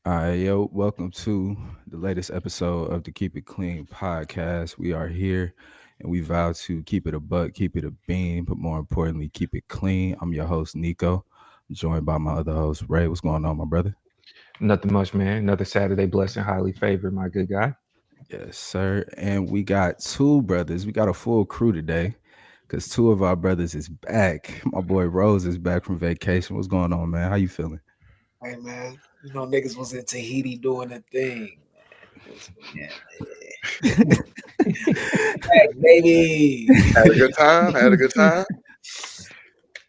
All right, yo, welcome to the latest episode of the Keep It Clean podcast. We are here and we vow to keep it a buck, keep it a bean, but more importantly, keep it clean. I'm your host, Nico, joined by my other host, Ray. What's going on, my brother? Nothing much, man. Another Saturday blessed and highly favored, my good guy. Yes, sir. And we got two brothers. We got a full crew today because two of our brothers is back. My boy Rose is back from vacation. What's going on, man? How you feeling? Hey man, niggas was in Tahiti doing a thing. Hey baby. Had a good time. Had a good time.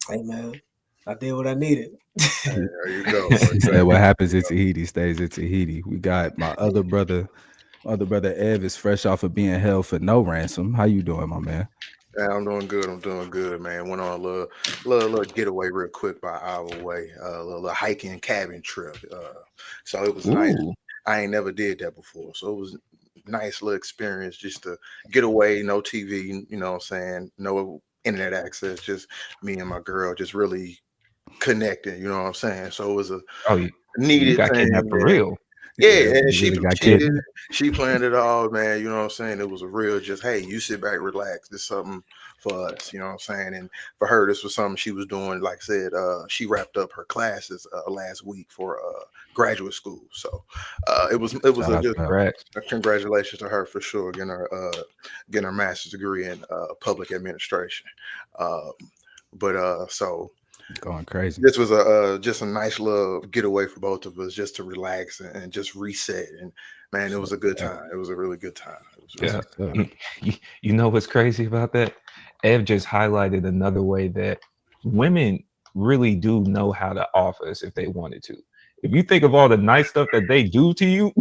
Hey man, I did what I needed. Hey, there you go. He said, "What happens in Tahiti stays in Tahiti." We got my other brother Ev is fresh off of being held for no ransom. How you doing, my man? Yeah, I'm doing good. I'm doing good, man. Went on a little getaway real quick by our way. Little hiking cabin trip. So it was nice. Ooh. I ain't never did that before, so it was a nice little experience just to get away. No TV, you know what I'm saying? No internet access. Just me and my girl, just really connecting. You know what I'm saying? So it was a Oh, you needed got thing. kidnapped for real. Yeah, and you she really got she, kicked. she planned it all, man. You know what I'm saying? It was a real just, hey, you sit back, relax. This is something for us. You know what I'm saying? And for her, this was something she was doing. Like I said, she wrapped up her classes last week for graduate school. So it was Shout out just to her. Correct. congratulations to her for sure getting her master's degree in public administration. Um, but so Going crazy. this was just a nice little getaway for both of us, just to relax and just reset. And man, it was a good time. It was a really good time. It was Yeah. That's what's up. You know what's crazy about that? Ev just highlighted another way that women really do know how to offer us if they wanted to. If you think of all the nice stuff that they do to you,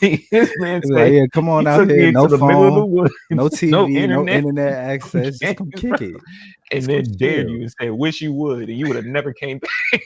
this man It's like, say yeah, come he on out took here. me No into the middle of the phone, woods, no no TV, no internet, internet access. Just come kick it. and Just come then dared chill. you and said, "Wish you would," and you would have never came back.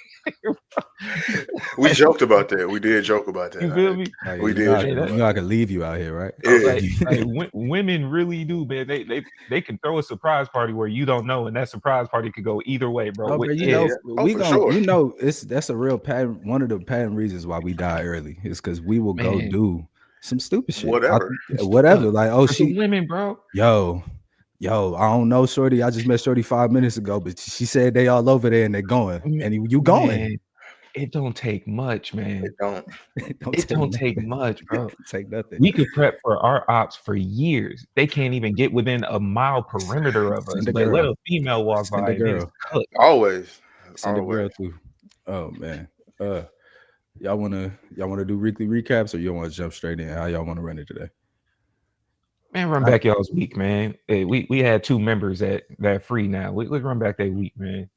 we joked about that. We did joke about You feel that. me? Like, We you did know, joke that- you about know I that. could leave you out here, right? Yeah. Women really do, man. They can throw a surprise party where you don't know, and that surprise party could go either way, bro. Oh, bro, you Yeah, know, yeah. Oh, we for gon' sure. you know, that's a real pattern. One of the pattern reasons why we die early is because we will go Man, do some stupid shit. Whatever. Whatever. Like, oh, for some she, women, bro. yo, I don't know, Shorty. I just met Shorty 5 minutes ago, but she said they all over there and they're going. And you going. Man, it don't take much, man. It don't. It don't It take don't take nothing. much, bro. Take nothing. We could prep for our ops for years. They can't even get within a mile perimeter of us. Send a But let girl. a female walk Send by a and it's girl. cooked. Always. Send a girl Always. too. Oh man. Uh y'all wanna do weekly recaps or you want to jump straight in? How y'all want to run it today? Man, run back y'all's week, man. Hey, we had two members that free now. Let's run back that week, man.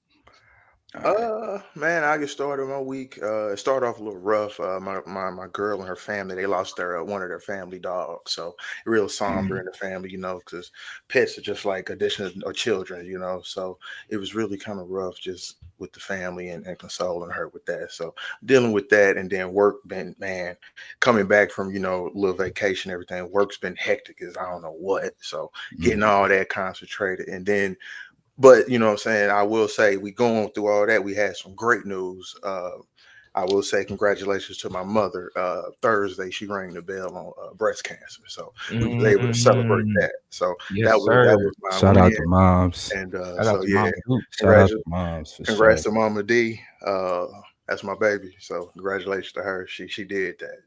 Man, I get started my week. It started off a little rough. My girl and her family, they lost their one of their family dogs. So real somber in the family, because pets are just like additional or children, So it was really kind of rough just with the family and consoling her with that. So dealing with that, and then work been, man, coming back from, little vacation, everything, work's been hectic as I don't know what. So getting all that concentrated, and then but you know what I'm saying, I will say we going through all that. We had some great news. I will say congratulations to my mother. Thursday, she rang the bell on breast cancer. So we was able to celebrate that. So Yes, that sir. was my Shout out win. to moms. And Shout out so to yeah, Mama Duke. Shout out congrats, to moms for congrats sure. to Mama D. That's my baby. So congratulations to her. She did that.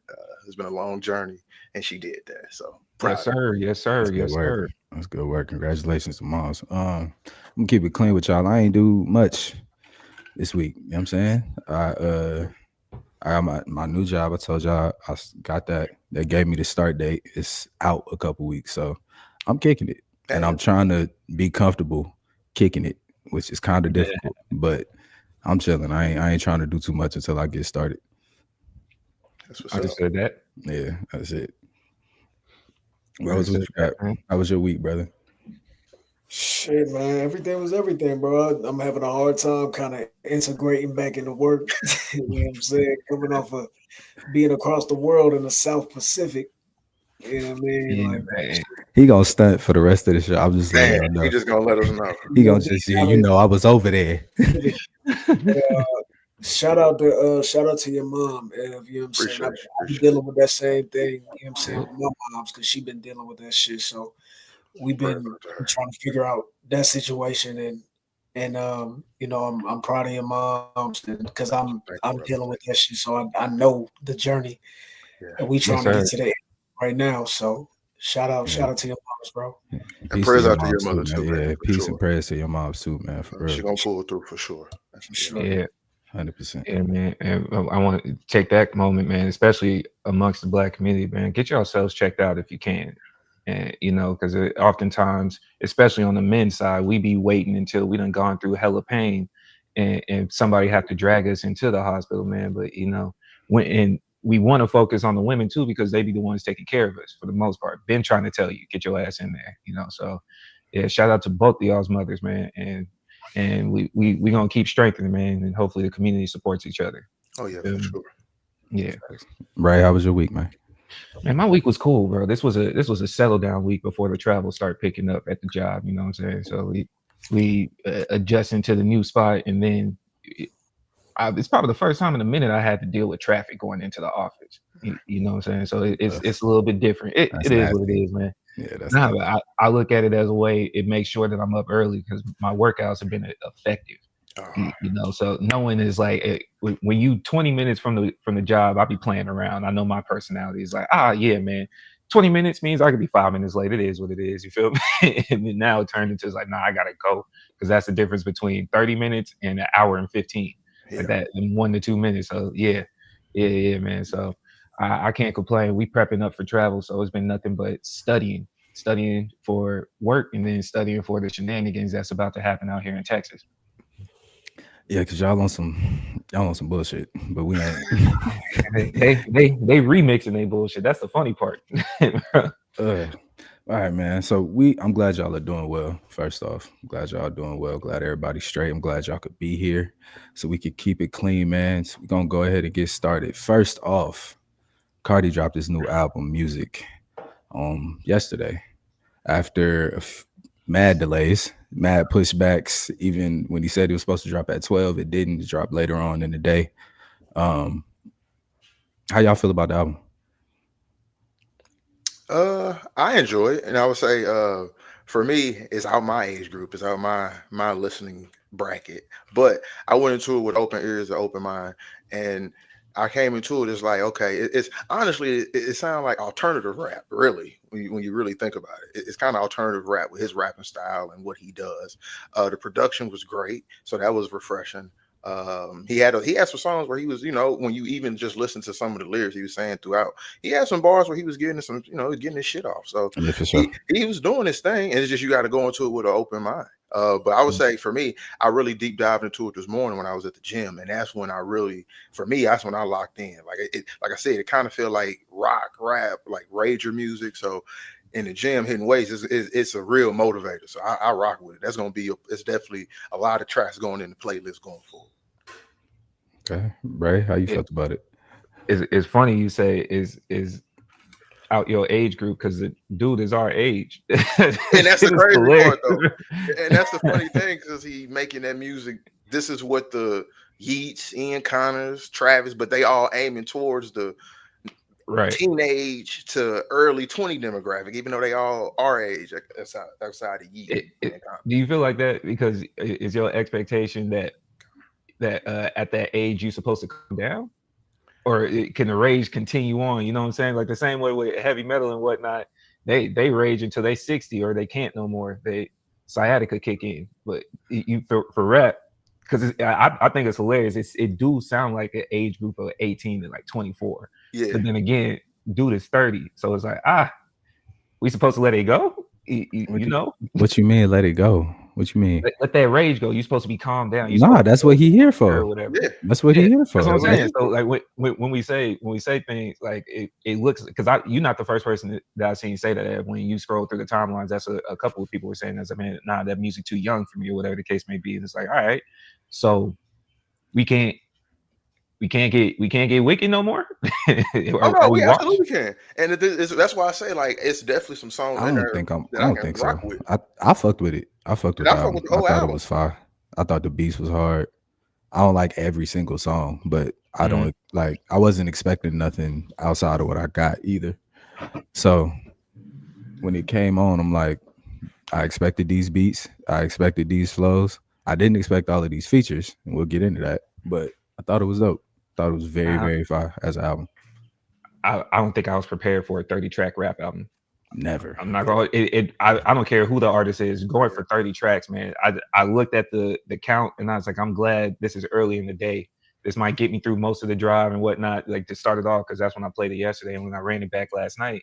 It's been a long journey, and she did that. So proud. Yes, sir. Yes, sir. That's good Yes, work. sir. That's good work. Congratulations to moms. I'm gonna keep it clean with y'all. I ain't do much this week. You know what I'm saying? I got my new job. I told y'all got that. They gave me the start date. It's out a couple weeks. So I'm kicking it. And I'm trying to be comfortable kicking it, which is kind of Yeah. difficult. But I'm chilling. I ain't trying to do too much until I get started. That's what's I up. just said that. Yeah, that's it. I Rose, just what said you got? that, man. How was your week, brother? Shit, man, everything was everything, bro. I'm having a hard time kind of integrating back into work. You know what I'm saying? Coming off of being across the world in the South Pacific. You know what I mean? Yeah, Like, man. He gonna stunt for the rest of the show. I'm just letting Man, y'all know. he just gonna let us know. He gonna just, yeah, I was over there. Pacific. Shout out to your mom, Ev. You know what I'm saying? Appreciate I've you. been Appreciate dealing with that same thing. You know what I'm saying Yep. with my mom's because she been dealing with that shit. So we've Prayers been out to her. trying to figure out that situation and you know I'm proud of your moms because I'm Thank you, dealing brother. with that shit. So I know the journey Yeah. and we Yes, trying to get sir. to that right now. So Yeah. shout out to your moms, bro. And Peace to prayers your out to mom your too, mother man. too, man, Yeah, for peace and sure. prayers to your mom too, man. For She real, gonna pull through for sure. That's For for sure. sure. Yeah. 100%. Yeah, man. And I want to take that moment, man, especially amongst the black community, man. Get yourselves checked out if you can. And, you know, because oftentimes, especially on the men's side, we be waiting until we done gone through hella pain and somebody have to drag us into the hospital, man. But, you know, and we want to focus on the women too, because they be the ones taking care of us for the most part. Been trying to tell you, get your ass in there, you know. So, yeah, shout out to both of y'all's mothers, man. And we gonna keep strengthening, man, and hopefully the community supports each other. Oh yeah, You for feel me? sure. Yeah, Right, how was your week, man? man, my week was cool, bro. This was a settle down week before the travel started picking up at the job. You know what I'm saying? So we adjusting to the new spot, and then it's probably the first time in a minute I had to deal with traffic going into the office. You know what I'm saying? So it's a little bit different. That's It is what it nasty. is, man. Yeah, that's Nah, nasty. but I look at it as a way it makes sure that I'm up early because my workouts have been effective. Oh, You know, so knowing is like when you 20 minutes from the job, I be playing around. I know my personality is like, yeah, man, 20 minutes means I could be 5 minutes late. It is what it is. You feel me? And then now it turned into it's like, nah, I gotta go because that's the difference between 30 minutes and an hour and 15, yeah. like that in 1 to 2 minutes. So yeah, man. So I can't complain. We prepping up for travel, so it's been nothing but studying for work and then studying for the shenanigans that's about to happen out here in Texas. Yeah, cause y'all on some bullshit, but we ain't. They remixing they bullshit. That's the funny part. All right, man. So I'm glad y'all are doing well. First off, I'm glad y'all doing well. Glad everybody's straight. I'm glad y'all could be here, so we could keep it clean, man. So we're gonna go ahead and get started. First off, Cardi dropped his new album, Music, yesterday. After mad delays, mad pushbacks. Even when he said he was supposed to drop at 12, it didn't. It dropped later on in the day. Um, how y'all feel about the album? I enjoy it, and I would say, for me, it's out my age group, it's out my listening bracket. But I went into it with open ears, and open mind, and I came into it. It's like, okay, it's honestly, it sounds like alternative rap, really, when you really think about it. It's kind of alternative rap with his rapping style and what he does. The production was great, so that was refreshing. He had some songs where he was, when you even just listen to some of the lyrics he was saying throughout, he had some bars where he was getting some, getting his shit off. So Yeah, for sure. he was doing his thing, and it's just you got to go into it with an open mind. But I would say for me, I really deep dived into it this morning when I was at the gym, and that's when that's when I locked in. Like I said, it kind of feel like rock, rap, like rager music. So in the gym, hitting weights, it's a real motivator. So I rock with it. That's gonna be it's definitely a lot of tracks going in the playlist going forward. Okay, Ray, how you it, felt about it? it's funny you say is out your age group because the dude is our age. And that's the Shit is crazy hilarious. part, though. And that's the funny thing because he making that music. This is what the Yeats, Ian Connors, Travis, but they all aiming towards the Right. teenage to early 20 demographic, even though they all our age outside of Yeats. Do you feel like that because is your expectation that at that age you're supposed to come down, or can the rage continue on? You know what I'm saying? Like the same way with heavy metal and whatnot, they rage until they 60 or they can't no more. They sciatica kick in. But you for rap, because I think it's hilarious. It do sound like an age group of 18 to like 24. Yeah. But then again, dude is 30, so it's like we supposed to let it go. You know What you mean? Let it go? What you mean? let that rage go. You're supposed to be calmed down. Nah, that's what he here for. Or whatever. Yeah. That's what he here for. That's what I'm Right? saying. So like when we say things like it looks, because you're not the first person that I've seen say that. When you scroll through the timelines, that's a couple of people were saying that's man, nah, that music too young for me or whatever the case may be. And it's like, all right, so we can't get wicked no more. No, we absolutely can, and that's why I say like it's definitely some songs I in don't there think that I can rock so. with. I fucked with it. I fucked with And the I fuck album. with the I whole thought it album. was fire. I thought the beats was hard. I don't like every single song, but I don't like. I wasn't expecting nothing outside of what I got either. So when it came on, I'm like, I expected these beats, I expected these flows. I didn't expect all of these features, and we'll get into that. But I thought it was dope. Thought it was very, I, very fire as an album. I don't think I was prepared for a 30-track rap album. Never. I'm not going. I don't care who the artist is. Going for 30 tracks, man. I looked at the count and I was like, I'm glad this is early in the day. This might get me through most of the drive and whatnot. Like to start it off, because that's when I played it yesterday. And when I ran it back last night,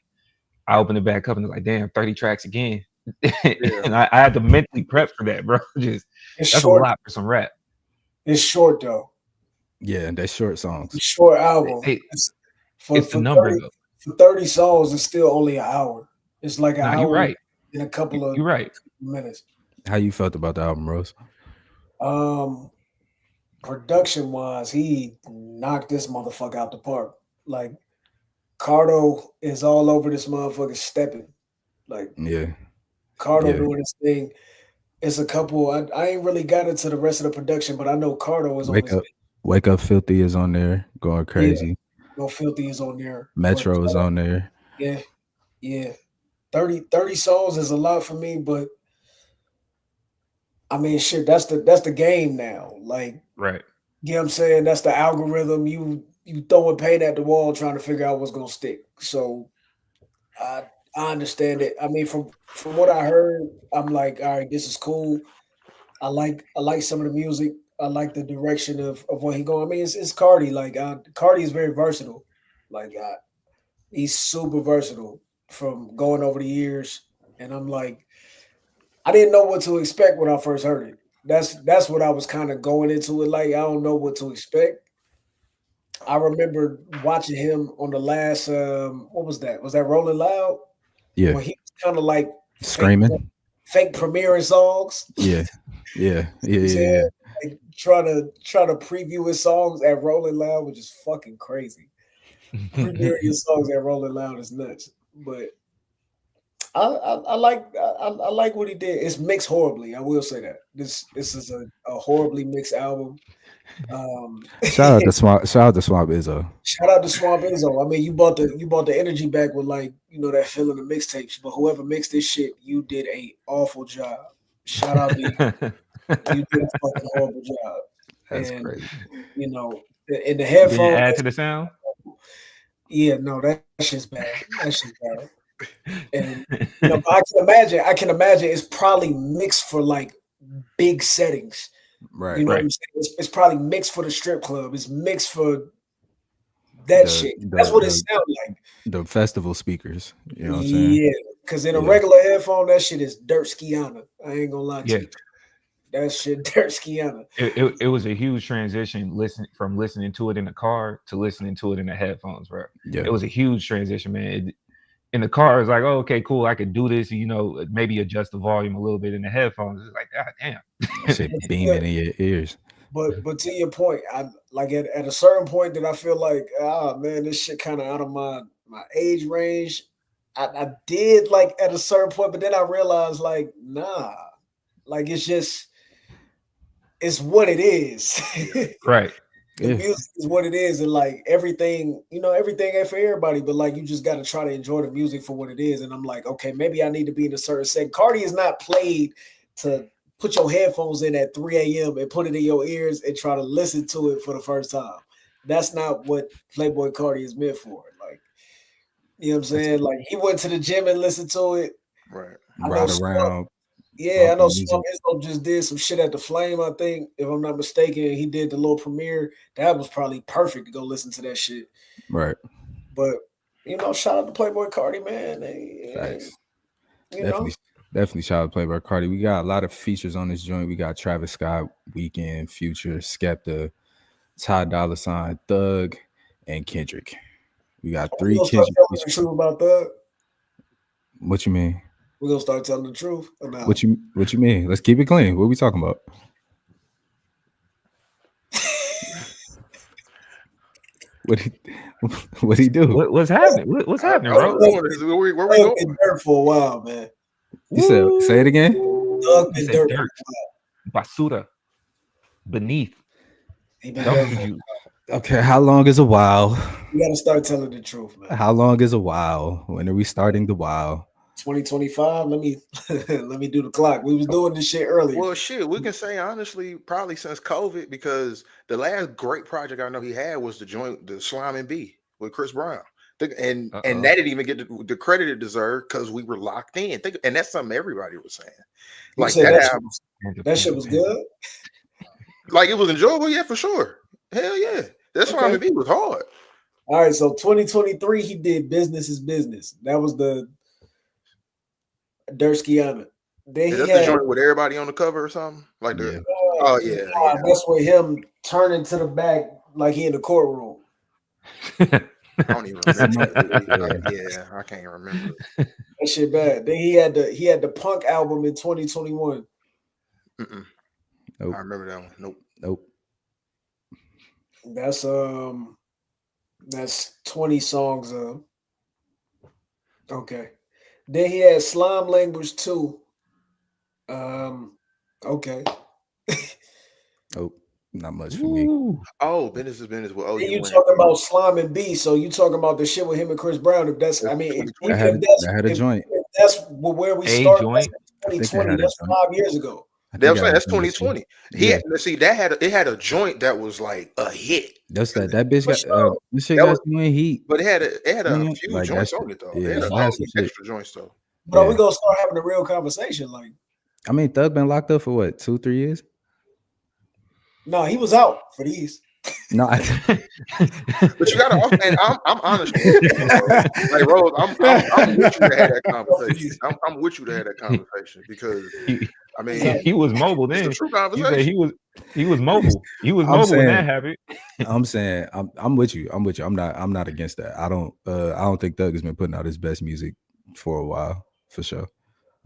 I opened it back up and was like, damn, 30 tracks again. And I had to mentally prep for that, bro. That's short. a lot for some rap. It's short though. Yeah, they're short songs. It's a short album. It's the number 30, though. For 30 songs, it's still only an hour. It's like an hour. You're right. In a couple of minutes. How you felt about the album, Rose? Production wise, he knocked this motherfucker out the park. Like Cardo is all over this motherfucker stepping. Like Cardo doing his thing. It's a couple. I ain't really got into the rest of the production, but I know Cardo is on Wake Up Filthy is on there, going crazy. Yeah. No Filthy is on there. Metro is on there. Yeah. 30 songs is a lot for me, but I mean, shit, that's the game now. Like, right. You know what I'm saying? That's the algorithm. You throwing paint at the wall trying to figure out what's gonna stick. So I understand it. I mean, from what I heard, I'm like, all right, this is cool. I like some of the music. I like the direction of what he going. I mean, it's Carti. Like Carti is very versatile. Like he's super versatile from going over the years. And I'm like, I didn't know what to expect when I first heard it. That's what I was kind of going into it. Like, I don't know what to expect. I remember watching him on the last what was that? Was that Rolling Loud? Yeah. When he was kind of like screaming, fake premiering songs. Yeah. Like, try to preview his songs at Rolling Loud, which is fucking crazy. Premiering your songs at Rolling Loud is nuts. But I like what he did. It's mixed horribly. I will say that this is a horribly mixed album. Shout out to Swamp Izzo. Shout out to Swamp Izzo. I mean, you bought the energy back with, like, you know, that feeling of mixtapes. But whoever mixed this shit, you did a awful job. Shout out to you. You did a fucking horrible job. That's crazy. You know, in the headphones. Did it add to the sound? Yeah, no, that shit's bad. That shit's bad. And you know, I can imagine it's probably mixed for like big settings. Right. You know what I'm saying? It's probably mixed for the strip club. It's mixed for that shit. That's what it sounds like. The festival speakers. You know what I'm saying? Yeah, because in a regular headphone, that shit is dirt skiana. I ain't gonna lie to you. That shit dirt skiana. It was a huge transition from listening to it in the car to listening to it in the headphones, bro. Yeah. It was a huge transition, man. In the car, it's like, oh, okay, cool, I could do this, you know, maybe adjust the volume a little bit. In the headphones, it's like, god damn. Shit beaming in your ears. But to your point, I like at a certain point that I feel like, man, this shit kind of out of my age range. I did like at a certain point, but then I realized, like, nah, like it's what it is. Right. The music is what it is, and like everything, you know, everything ain't for everybody, but like you just got to try to enjoy the music for what it is. And I'm like, okay, maybe I need to be in a certain setting. Carti is not played to put your headphones in at 3 a.m. and put it in your ears and try to listen to it for the first time. That's not what Playboi Carti is meant for. Like, you know what I'm saying? Like, he went to the gym and listened to it. Right. Ride around. Yeah, I know Swamp Izzo just did some shit at the Flame, I think, if I'm not mistaken. He did the little premiere. That was probably perfect to go listen to that shit. Right. But, you know, shout out to Playboi Carti, man. Definitely shout out to Playboi Carti. We got a lot of features on this joint. We got Travis Scott, Weeknd, Future, Skepta, Ty Dolla $ign, Thug, and Kendrick. We got 3 Kendrick features. True about Thug? What you mean? We're gonna start telling the truth. Or not? What you mean? Let's keep it clean. What are we talking about? What he do? What's happening? What's happening, bro? Where we going? Been dirt for a while, man. You said, say it again. Thug been dirt. Basura. Beneath. He been Don't dead think for. you. Okay, how long is a while? You got to start telling the truth, man. How long is a while? When are we starting the while? 2025. Let me let me do the clock. We was doing this shit earlier. Well, shit, we can say honestly, probably since COVID, because the last great project I know he had was the Slime and B with Chris Brown. And Uh-oh. that didn't even get the credit it deserved because we were locked in. And that's something everybody was saying. You Like said that that shit album, that shit was good. like it was enjoyable, yeah, for sure. Hell yeah. That Slime and B was hard. All right, so 2023, he did Business is Business. That was the Doechii Iman. Then Is he that the had joint with everybody on the cover or something? Like the Yeah. oh yeah, yeah. that's with him turning to the back like he in the courtroom. I don't even That's remember. yeah. Yeah, I can't remember. That shit bad. Then he had the Punk album in 2021. Mm-mm. Nope. I remember that one. Nope. Nope. That's 20 songs of. Okay. Then he had Slime Language 2. Okay. Nope. Not much for me. Ooh. Oh, Business is Business with Then you OU. talking about Slime and B, so you talking about the shit with him and Chris Brown. If that's, I mean, That even had a joint. if that's where we A start, joint. that's I think it 2020. had a That's joint. 5 years ago. I That's think it had a that's joint too. 2020. He Yeah. had, let's see, it had a joint that was like a hit. That's that bitch For got sure. this shit That got was, some heat. but it had a Yeah, few like joints that's on it though. yeah, It had a that's few some shit. extra joints though. But are we Yeah. gonna start having a real conversation? Like, I mean, Thug been locked up for what, 2-3 years? no, he was out for these. No, But you gotta also, and I'm honest with you, Rose. Like Rose, I'm with you to have that conversation. I'm with you to have that conversation because I mean He was mobile it's then. a true You said conversation. he was mobile. He was I'm mobile when that saying, happened. I'm saying, I'm with you. I'm with you. I'm not against that. I don't think Thug has been putting out his best music for a while, for sure.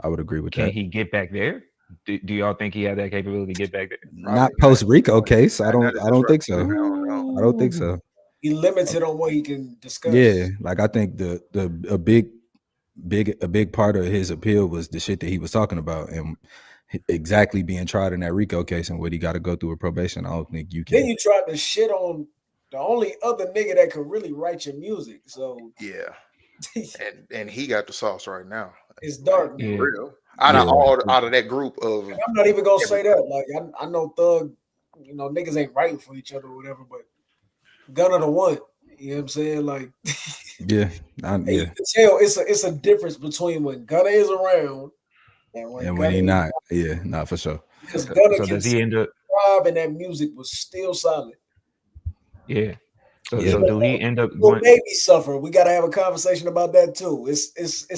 I would agree with Can that. he get back there? Do y'all think he had that capability to get back there? Not post Rico case. I Not don't at this think rate. so. I don't know. I don't think so. He limited on what he can discuss. Yeah, like I think a big part of his appeal was the shit that he was talking about and exactly being tried in that Rico case and what he got to go through with probation. I don't think you Then can. you tried to shit on the only other nigga that could really write your music. So Yeah. And he got the sauce right now. it's dark. Yeah. For real. Out of that group of And I'm not even gonna say that. Like I know Thug, niggas ain't writing for each other or whatever, but Gunna the one. You know what I'm saying? Like Yeah, and you can tell it's a difference between when Gunna is around and when and Gunna when he is not, yeah, not for sure. because Gunna So can does he end up? thrive and that music was still solid. Yeah. So Yeah. so do he end up Little going? baby suffer. We gotta have a conversation about that too. It's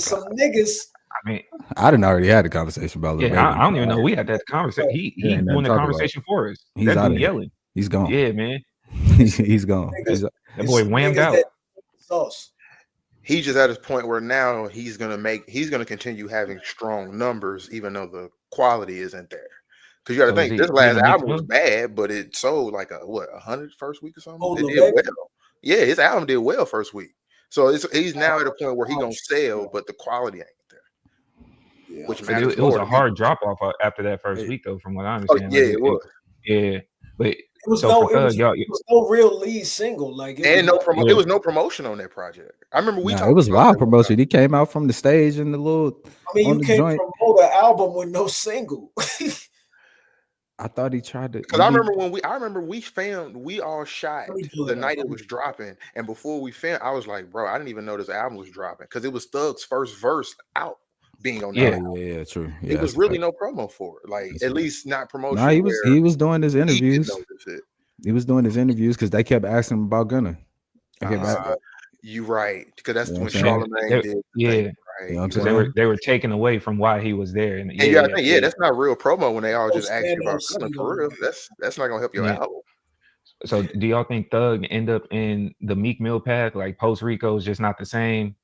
some niggas. I mean, I didn't already had a conversation about Lil yeah, Baby. I don't even know we had that conversation. He ain't nothing doing to the talk about. conversation for us. He's That out dude of here. yelling. He's gone. Yeah, man. He's gone. Niggas- That boy it's whammed niggas out. that sauce. he's just at his point where now he's gonna continue having strong numbers, even though the quality isn't there. Because you got to So think is this he last in the mix album was now? bad, but it sold like 100 first week or something. Oh, It Lil did Baby? well. Yeah, his album did well first week. So he's now at a point where he gonna sell, but the quality ain't there, Yeah. which But matters it was more a to me. hard drop off after that first Hey. week, though, from what I Oh, understand. yeah, Like, it was. yeah, but It was so for Thug, y'all, it was no real lead single. Like it And was it was no promotion on that project. I remember we Nah, talked it was about wild that one promotion. time. He came out from the stage in the little I mean, on you the can't joint. promote an album with no single. I thought he tried to. Because I remember we all shot Let me pull the it up. night it was dropping, and before we filmed, I was like, bro, I didn't even know this album was dropping because it was Thug's first verse out being on that. Yeah. album. Yeah, true. Yeah, It was that's a really fact. no promo for it, like That's at a least not promotion. Nah, he was doing his he did interviews. notice it. He was doing his interviews because they kept asking him about Gunna. They kept asking, You right, because that's You know when what I'm saying? Charlamagne did. yeah, Right, You know what I'm because saying? they were taken away from why he was there, and and yeah, I think that's not real promo when they all No just ask you stand-up about Gunna for real. single. That's not gonna help your Yeah. album. So do y'all think Thug end up in the Meek Mill path? Like post Rico is just not the same?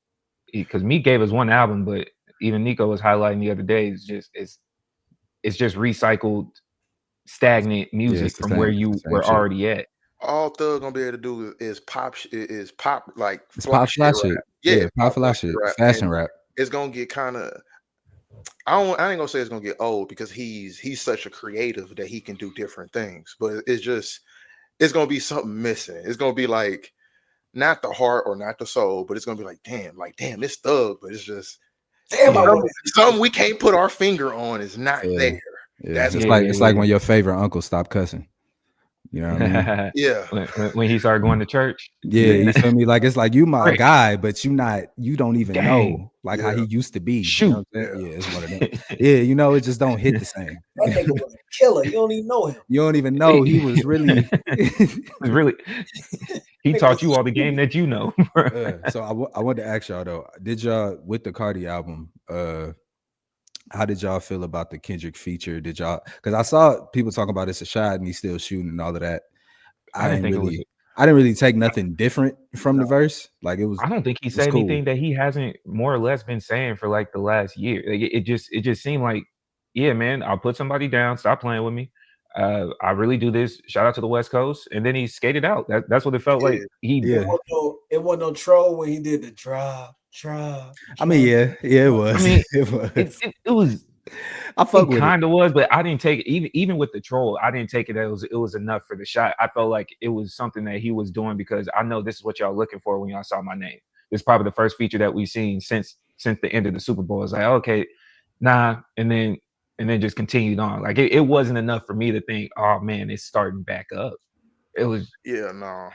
Because Meek gave us one album, but even Nico was highlighting the other day, it's just recycled stagnant music it's the from same- where it's you the same were shit. already at. All Thug gonna be able to do is pop like It's fly pop fly shit shit. rap. Yeah, pop pop fly fly shit. rap, Fashion and rap. it's gonna get kind of. I ain't gonna say it's gonna get old because he's such a creative that he can do different things. But it's just it's gonna be something missing. It's gonna be like not the heart or not the soul, but it's gonna be like damn, this thug, but it's just Damn, I Yeah. wanted something we can't put our finger on is not Yeah. there. Yeah, That's it's Yeah, like yeah, it's like yeah. when your favorite uncle stopped cussing. You know what I mean? yeah. when he started going to church. Yeah, you feel me? Like it's like you my Right. guy, but you don't even Dang. know like how Yeah. he used to be. You know Shoot. what I'm saying? Yeah. Yeah, it's one of them. Yeah, you know, it just don't hit the same. that nigga was a killer. You don't even know him. You don't even know he was really. Really, he taught you all the game that you know. So I wanted to ask y'all though, did y'all with the Carti album? How did y'all feel about the Kendrick feature? Did y'all? Because I saw people talking about it's a shot and he's still shooting and all of that. I didn't think it was. I didn't really take nothing different from the verse. Like it was. I don't think he was said cool. anything that he hasn't more or less been saying for like the last year. Like it just seemed like, yeah, man, I'll put somebody down, stop playing with me. I really do this. Shout out to the West Coast, and then he skated out. That's what it felt like. He Yeah. It wasn't no troll when he did the drop. I mean, yeah, it was. I mean, it was. it was. I fuck It with it. kind of was, but I didn't take it. Even with the troll, I didn't take it as it was enough for the shot. I felt like it was something that he was doing because I know this is what y'all looking for when y'all saw my name. This is probably the first feature that we've seen since the end of the Super Bowl. It's like, okay, nah, and then just continued on. Like it wasn't enough for me to think, oh man, it's starting back up. It was No.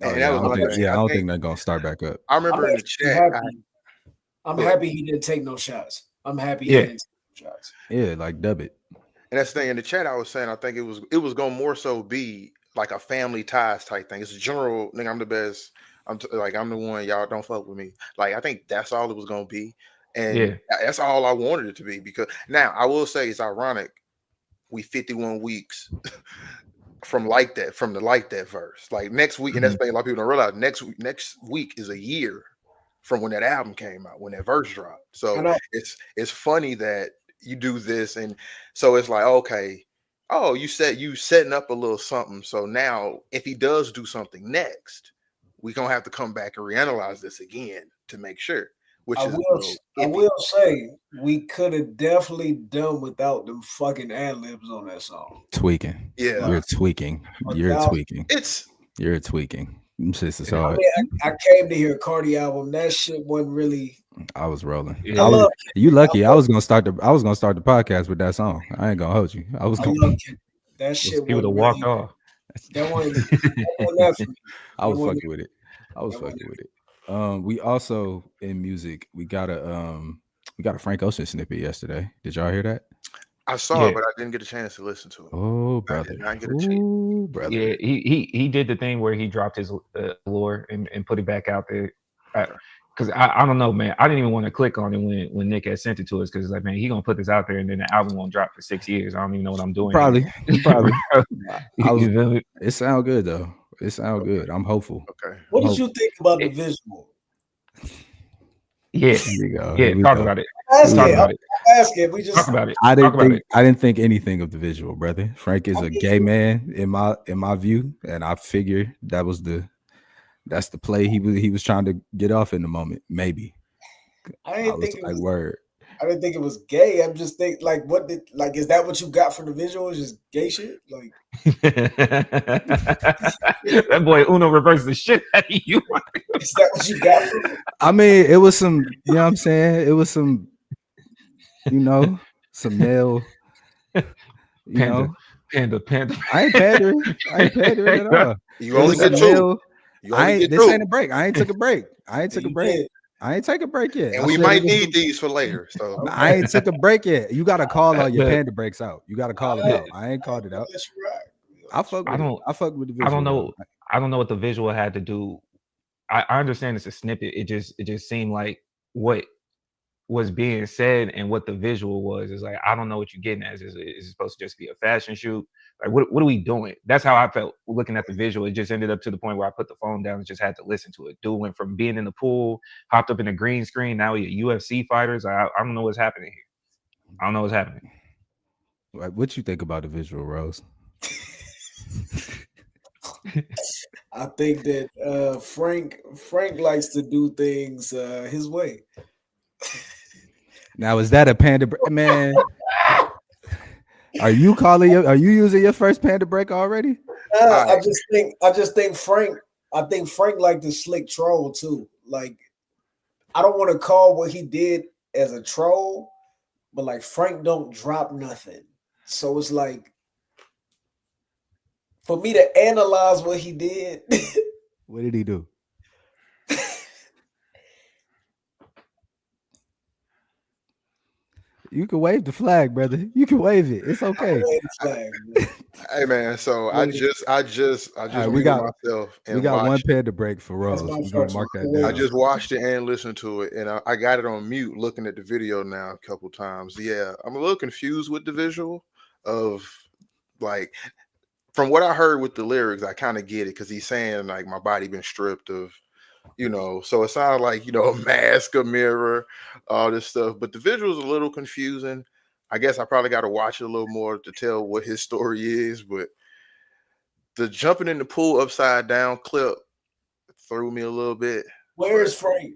Oh, And yeah, that was my thing. I don't think they're gonna start back up. I remember in the chat. I'm happy he didn't take no shots. I'm happy he Yeah. didn't take no shots. Yeah, like dub it. And that's the thing in the chat. I was saying, I think it was gonna more so be like a family ties type thing. It's a general nigga. I'm the best. I'm the one. Y'all don't fuck with me. Like I think that's all it was gonna be, and Yeah. that's all I wanted it to be. Because now I will say it's ironic. We 51 weeks from the like that verse. Like next week, and that's the thing a lot of people don't realize. Next week is a year from when that album came out, when that verse dropped. So it's funny that you do this, and so it's like, okay, oh, you setting up a little something. So now if he does do something next, we're gonna have to come back and reanalyze this again to make sure. I will say we could have definitely done without them fucking ad-libs on that song. Tweaking. Yeah. You're tweaking. You're tweaking. You're tweaking. I came to hear a Carti album. That shit wasn't really. I was rolling. Yeah. You lucky. I was gonna start the podcast with that song. I ain't gonna hold you. I was gonna. That shit. He would have walked off. That wasn't that for me. I was fucking with it. I was fucking with it. We also in music. We got a Frank Ocean snippet yesterday. Did y'all hear that? I saw it, but I didn't get a chance to listen to it. Oh, brother! I did not get a chance. Brother. Yeah, he did the thing where he dropped his lore and put it back out there. Because I don't know, man. I didn't even want to click on it when Nick had sent it to us because it's like, man, he gonna put this out there and then the album won't drop for 6 years. I don't even know what I'm doing. Probably. It sound good though. It sound good. I'm hopeful. Okay. What did you think about the visual? Yeah, here we go. Yeah, talk about it. Ask it. We just talk about it. I didn't think anything of the visual, brother. Frank is a gay man in my view, and I figured that's the play he was trying to get off in the moment. Maybe. I didn't think it was word. gay. I'm just thinking, is that what you got from the visual? Is just gay shit? Like that boy Uno reverses the shit out of you. Is that what you got from it? I mean, it was some, you know what I'm saying? It was some, some male, Panda. I ain't pandering at all. You only get two. This ain't a break. I ain't took a break. I ain't take a break yet. And we might need these for later. So I ain't took a break yet. You gotta call all your panda breaks out. You gotta call it out. I ain't called it out. I fuck with the visual. I don't know what the visual had to do. I understand it's a snippet. It just seemed like what was being said and what the visual was is like, I don't know what you're getting at. Is it supposed to just be a fashion shoot? Like, what are we doing? That's how I felt looking at the visual. It just ended up to the point where I put the phone down and just had to listen to it. Dude went from being in the pool, hopped up in a green screen. Now he a UFC fighters. I don't know what's happening here. I don't know what's happening. What you think about the visual, Rose? I think that Frank likes to do things his way. Now, is that a panda man? Are you using your first panda break already? I just think Frank. I think Frank like the slick troll too. Like, I don't want to call what he did as a troll, but like Frank don't drop nothing. So it's like for me to analyze what he did. What did he do? You can wave the flag, brother. You can wave it. It's okay. Hey man, so I just right, muted myself and we got one watched pair to break for Rose. We're gonna mark that down. I just watched it and listened to it, and I got it on mute looking at the video now a couple times. Yeah, I'm a little confused with the visual of like from what I heard with the lyrics, I kind of get it because he's saying like my body been stripped of, you know, so it sounded like, you know, a mask, a mirror, all this stuff. But the visual's a little confusing. I guess I probably got to watch it a little more to tell what his story is. But the jumping in the pool upside down clip threw me a little bit. Where is Frank?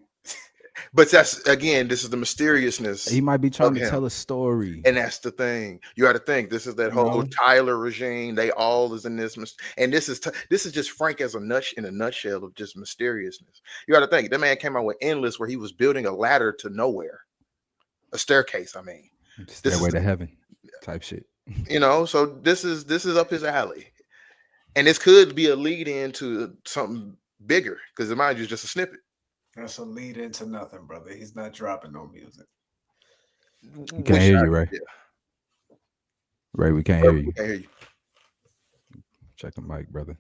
But that's, again, this is the mysteriousness. He might be trying to tell a story. And that's the thing. You got to think, this is that whole Tyler regime. They all is in this. And this is just Frank as in a nutshell of just mysteriousness. You got to think, that man came out with Endless where he was building a ladder to nowhere. A staircase, I mean. Stairway to heaven type shit. You know, so this is up his alley. And this could be a lead into something bigger because, mind you, it's just a snippet. That's a lead into nothing, brother. He's not dropping no music. Can't hear you, Ray. Yeah. Ray, we can't hear you. Can't hear you. Check the mic, brother.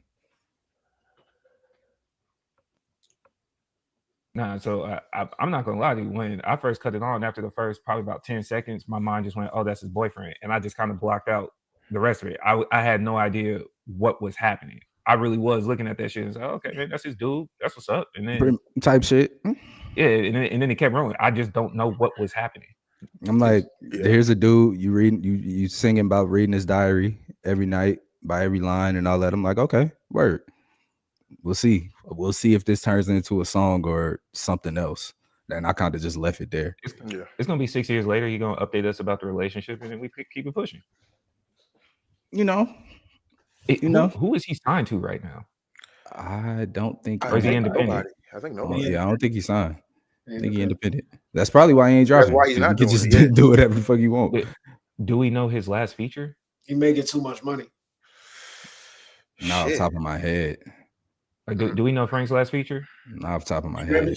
Nah, so I'm not gonna lie to you. When I first cut it on, after the first probably about 10 seconds, my mind just went, "Oh, that's his boyfriend," and I just kind of blocked out the rest of it. I had no idea what was happening. I really was looking at that shit and said, "Oh, okay, man, that's his dude. That's what's up." And then type shit. Yeah, and then it kept rolling. I just don't know what was happening. I'm like, here's a dude you singing about reading his diary every night by every line and all that. I'm like, okay, word. We'll see if this turns into a song or something else. And I kind of just left it there. It's gonna be 6 years later. You're gonna update us about the relationship, and then we keep it pushing. You know, who is he signed to right now? I don't think. Or is he independent? Nobody. I think nobody. Yeah, I don't think he's signed. I think he's independent. That's probably why he ain't dropping. That's why he's not doing just it. do whatever the fuck you want. Do we know his last feature? He making too much money. Not off the top of my head. Like, do we know Frank's last feature? Not off the top of my head.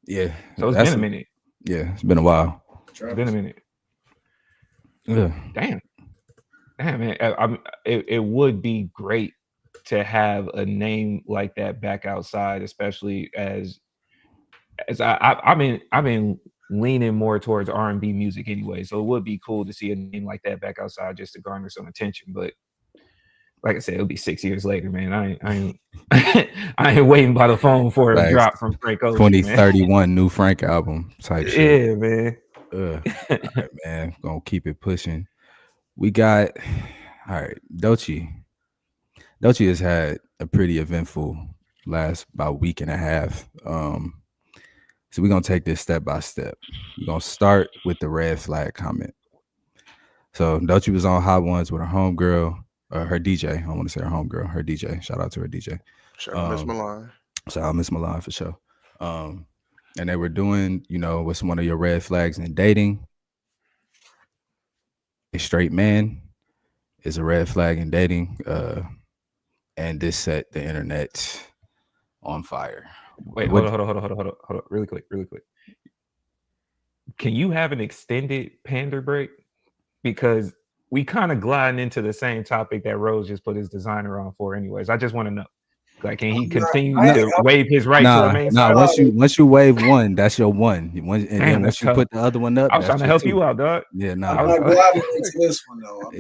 Yeah. So it's been a minute. Yeah, it's been a while. It's been a minute. Yeah. Damn, man. It would be great to have a name like that back outside, especially as I've been leaning more towards R&B music anyway. So it would be cool to see a name like that back outside just to garner some attention. But like I said, it'll be 6 years later, man. I ain't waiting by the phone for a drop from Frank Ocean. 2031 new Frank album type shit. Yeah, man. All right, man. Gonna keep it pushing. We got Doechii. Doechii has had a pretty eventful last about week and a half. So we're gonna take this step by step. We're gonna start with the red flag comment. So Doechii was on Hot Ones with her homegirl. Her DJ, I don't want to say her homegirl, her DJ. Shout out to her DJ. Shout out Miss Milan. Shout out Miss Milan for sure. And they were doing, what's one of your red flags in dating? A straight man is a red flag in dating. And this set the internet on fire. Wait, hold on. Really quick. Can you have an extended pander break? Because we kind of gliding into the same topic that Rose just put his designer on for anyways. I just want to know. Like, can he continue to wave his right to the main side? Once you wave one, that's your one. Then once you put the other one up, I was trying to help you out, dog. Yeah, I'm not glad into this one though.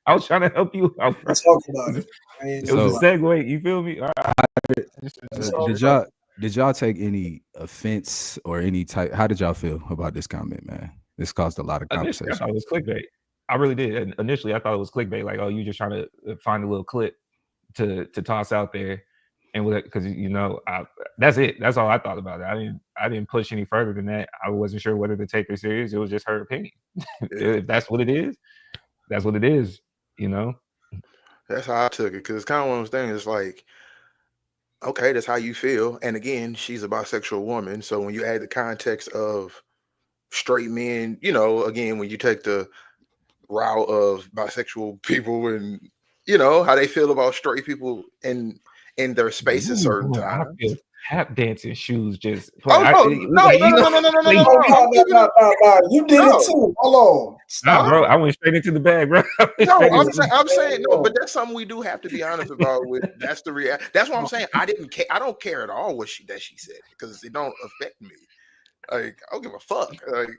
I was trying to help you out. Let's talk about it. It was a segue. You feel me? All right. Did y'all take any offense or any type? How did y'all feel about this comment, man? This caused a lot of conversation. I thought it was clickbait. I really did. And initially, I thought it was clickbait. Like, oh, you just trying to find a little clip to toss out there, and because that's it. That's all I thought about it. I didn't push any further than that. I wasn't sure whether to take her serious. It was just her opinion. If that's what it is, that's what it is. That's how I took it, because it's kind of one of those things. It's like, okay, that's how you feel. And again, she's a bisexual woman. So when you add the context of straight men, again, when you take the route of bisexual people and how they feel about straight people in their space at certain Boy, I times. feel tap dancing shoes just. Oh No. You did it too. Hold on. Nah, Stop. bro, I went straight into the bag, bro. I'm saying no, but that's something we do have to be honest about. That's the reality. That's what I'm saying. I don't care at all what she said, because it don't affect me. Like, I don't give a fuck. Like,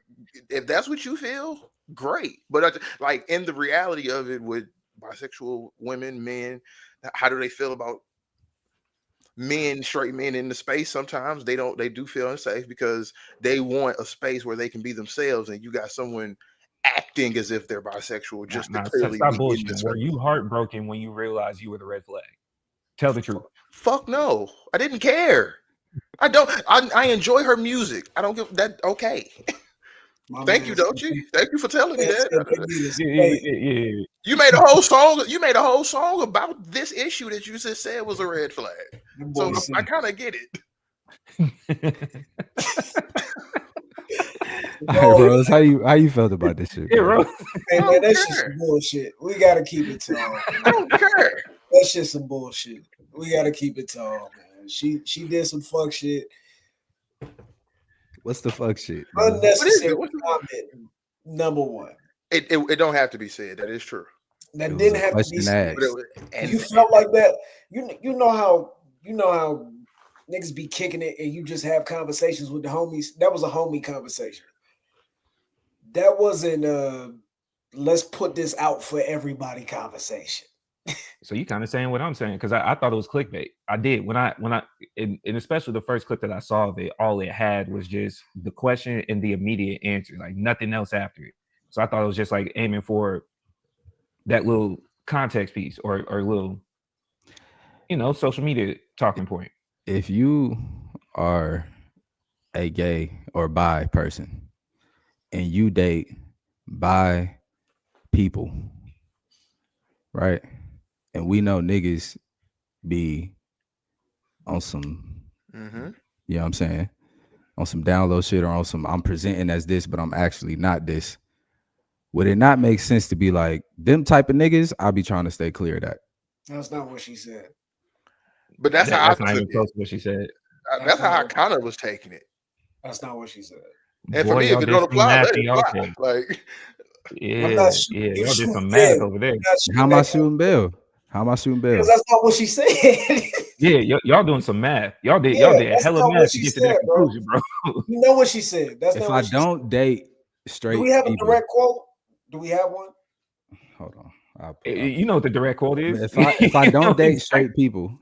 if that's what you feel, great. But like, in the reality of it, with bisexual women, men, how do they feel about men, straight men in the space? Sometimes they do feel unsafe because they want a space where they can be themselves, and you got someone acting as if they're bisexual just to clearly stop be in bullshit. this Were space. you heartbroken when you realized you were the red flag? Tell the truth. Fuck no. I didn't care. I enjoy her music. I don't give that. Okay. Thank you, Doechii. Thank you for telling me that. Yeah. You made a whole song. You made a whole song about this issue that you just said was a red flag. So I kind of get it. All right, Rose, how you felt about this shit? Yeah, bro. Hey man, that's just some bullshit. We gotta keep it tall. I don't care. That's just some bullshit. We gotta keep it tall, man. She did some fuck shit. What's the fuck shit? Bro? Unnecessary comment. Number one. It don't have to be said. That is true. That didn't have to be said. And you felt like that. You know how niggas be kicking it and you just have conversations with the homies. That was a homie conversation. That wasn't let's put this out for everybody conversation. So you kind of saying what I'm saying, because I thought it was clickbait. I did when I and especially the first clip that I saw of it, all it had was just the question and the immediate answer, like nothing else after it. So I thought it was just like aiming for that little context piece or little, social media talking point. If you are a gay or bi person and you date bi people, right? And we know niggas be on some, you know what I'm saying, on some download shit or on some I'm presenting as this, but I'm actually not this. Would it not make sense to be like, them type of niggas, I'll be trying to stay clear of that? That's not what she said. But that's how that's I not took even close to what she said. That's how I kind of was taking it. That's not what she said. And for me, if it don't apply, let it apply. Like, y'all did some math over there. How am I shooting Bill? Because that's not what she said. Yeah, y'all doing some math. Y'all did hella math to get to that conclusion, bro. You know what she said. That's if not I what she don't said. date straight Do we have people, a direct quote? Do we have one? Hold on. You know what the direct quote is? If I don't date straight people,